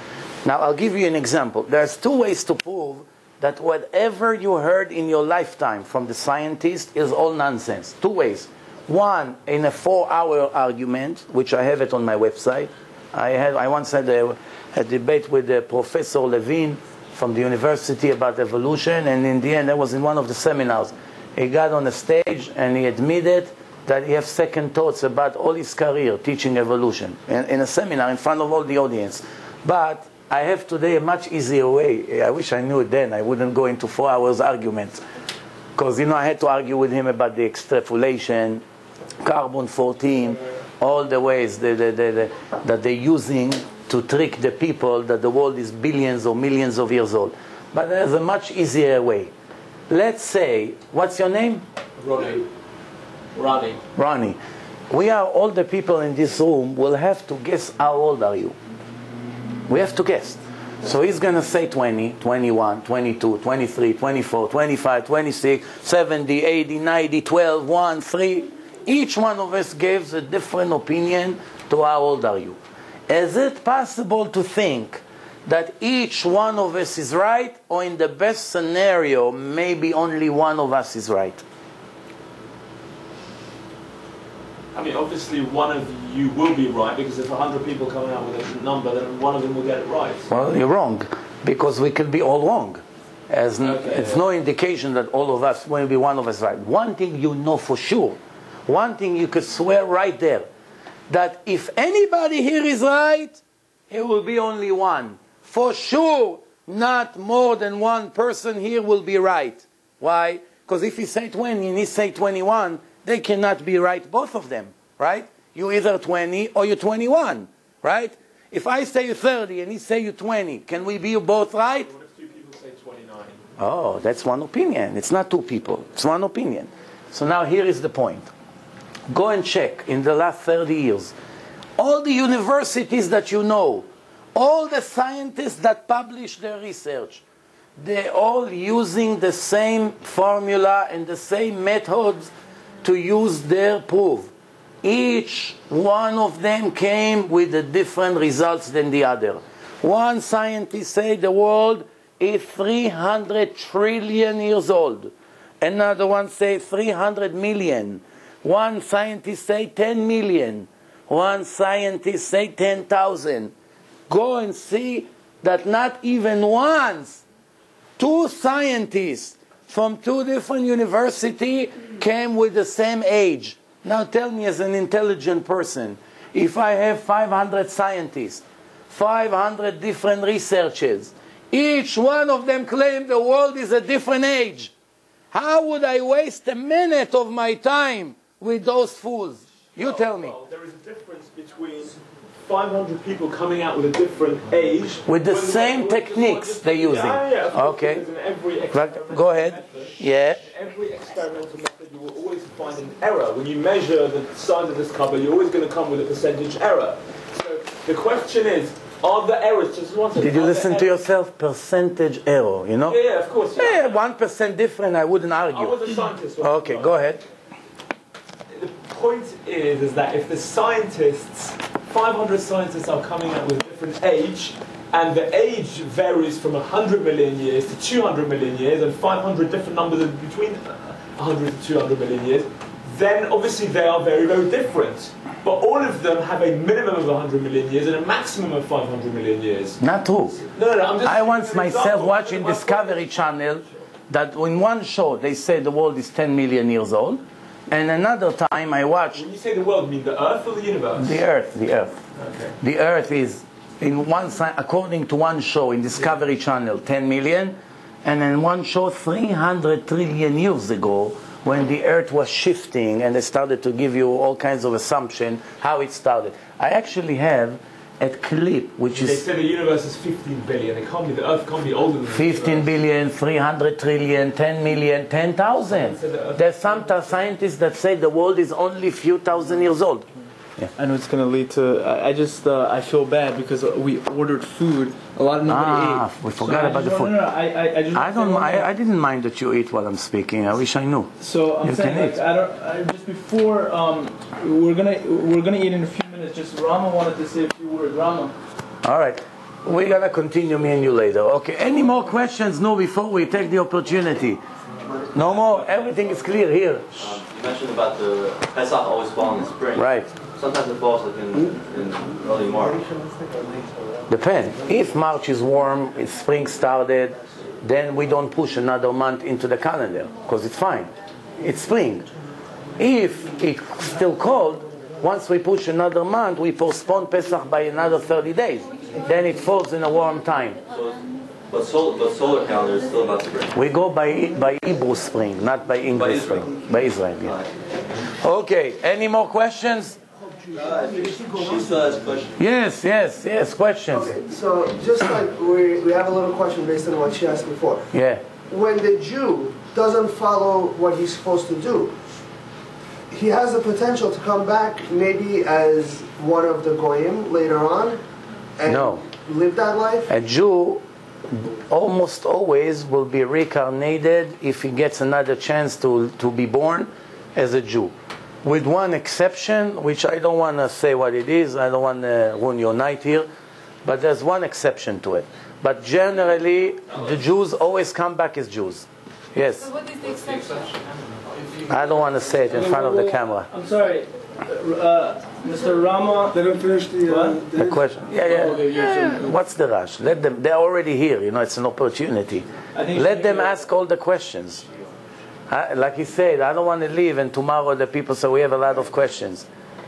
Now, I'll give you an example. There's 2 ways to prove that whatever you heard in your lifetime from the scientist is all nonsense. 2 ways. One, in a 4-hour argument, which I have it on my website. I once had a debate with Professor Levine from the university about evolution, and in the end, that was in one of the seminars. He got on the stage and he admitted that he has second thoughts about all his career teaching evolution in a seminar in front of all the audience. But I have today a much easier way. I wish I knew it then. I wouldn't go into 4 hours arguments. Because, I had to argue with him about the extrapolation, carbon-14, all the ways that they're using to trick the people that the world is billions or millions of years old. But there's a much easier way. Let's say, what's your name? Ronnie. We are, all the people in this room will have to guess how old are you. We have to guess. So he's going to say 20, 21, 22, 23, 24, 25, 26, 70, 80, 90, 12, 1, 3. Each one of us gives a different opinion to how old are you. Is it possible to think that each one of us is right, or in the best scenario, maybe only one of us is right? I mean, obviously one of you will be right, because if 100 people coming out with a different number, then one of them will get it right. Well, you're wrong, because we can be all wrong. It's no indication that all of us will be one of us right. One thing you know for sure, one thing you could swear right there, that if anybody here is right, it will be only one. For sure, not more than one person here will be right. Why? Because if he say 20 and he say 21, they cannot be right, both of them, right? You're either 20 or you're 21, right? If I say you 30 and he say you 20, can we be both right? What if two people say 29? Oh, that's one opinion. It's not two people. It's one opinion. So now here is the point. Go and check in the last 30 years. All the universities that you know, all the scientists that publish their research, they're all using the same formula and the same methods to use their proof. Each one of them came with a different results than the other. One scientist said the world is 300 trillion years old. Another one said 300 million. One scientist said 10 million. One scientist said 10,000. Go and see that not even once two scientists from two different universities came with the same age. Now tell me, as an intelligent person, if I have 500 scientists, 500 different researchers, each one of them claim the world is a different age, how would I waste a minute of my time with those fools? You tell me. Well, there is a difference between 500 people coming out with a different age. With the same techniques they're using. Yeah. Okay. In every experimental Go ahead. method, Yeah. in every experimental method, you will always find an error. When you measure the size of this cupboard, you're always going to come with a percentage error. So the question is, are the errors just one? Did you listen to yourself? Percentage error, you know? Yeah, of course. Yeah, 1% different, I wouldn't argue. I was a scientist. Okay, go ahead. The point is that if the scientists, 500 scientists are coming out with a different age, and the age varies from 100 million years to 200 million years, and 500 different numbers in between 100 to 200 million years, then obviously they are very, very different. But all of them have a minimum of 100 million years and a maximum of 500 million years. Not true. No, I'm just... I once myself watching Discovery Channel that in one show they say the world is 10 million years old, and another time I watched... When you say the world, you mean the Earth or the universe? The Earth. Okay. The Earth is, according to one show in Discovery Channel, 10 million, and in one show 300 trillion years ago, when the Earth was shifting and they started to give you all kinds of assumption how it started. I actually have a clip which They is... said the universe is 15 billion. It can't be, the Earth can't be older than the 15 billion, 300 trillion, 10 million, 10,000. There's some scientists that say the world is only a few thousand years old. Yeah. I know it's going to lead to... I feel bad because we ordered food. A lot of nobody ate. We forgot about the food. I didn't mind that you eat while I'm speaking. I wish I knew. So I'm saying, just before we're gonna eat in a few minutes. Just Rama wanted to say a few words. Rama. All right, we're gonna continue me and you later. Okay. Any more questions? No, before we take the opportunity. No more. Everything is clear here. You mentioned about the Pesach always falling in the spring. Right. Sometimes it falls like in early March. Depends. If March is warm, if spring started, then we don't push another month into the calendar because it's fine. It's spring. If it's still cold, once we push another month, we postpone Pesach by another 30 days. Then it falls in a warm time. But solar calendar is still about spring. We go by Hebrew spring, not by English spring. By Israel, yeah. Okay. Any more questions? She still has questions. Yes, questions. Okay, so just like we have a little question based on what she asked before. Yeah. When the Jew doesn't follow what he's supposed to do, he has the potential to come back maybe as one of the goyim later on and live that life? A Jew almost always will be reincarnated if he gets another chance to be born as a Jew. With one exception, which I don't want to say what it is, I don't want to ruin your night here, but there's one exception to it. But generally, the Jews always come back as Jews. Yes. So what is the exception? I don't want to say it in front of the camera. I'm sorry, Mr. Rama. They don't finish The question. Yeah. What's the rush? Let them. They're already here. It's an opportunity. Let them ask all the questions. Like he said, I don't want to leave, and tomorrow the people say we have a lot of questions.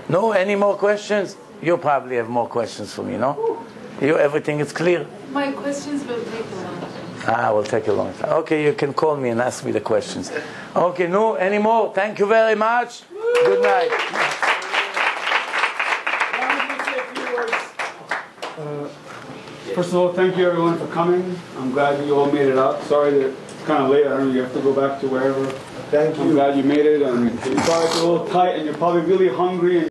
No, any more questions? You probably have more questions for me, no? Everything is clear. My questions will take a long time. Will take a long time. Okay, you can call me and ask me the questions. Okay, no, any more? Thank you very much. Good night. First of all, thank you everyone for coming. I'm glad that you all made it out. Sorry that it's kind of late. I don't know, you have to go back to wherever. Thank you. I'm glad you made it. And sorry it's a little tight and you're probably really hungry.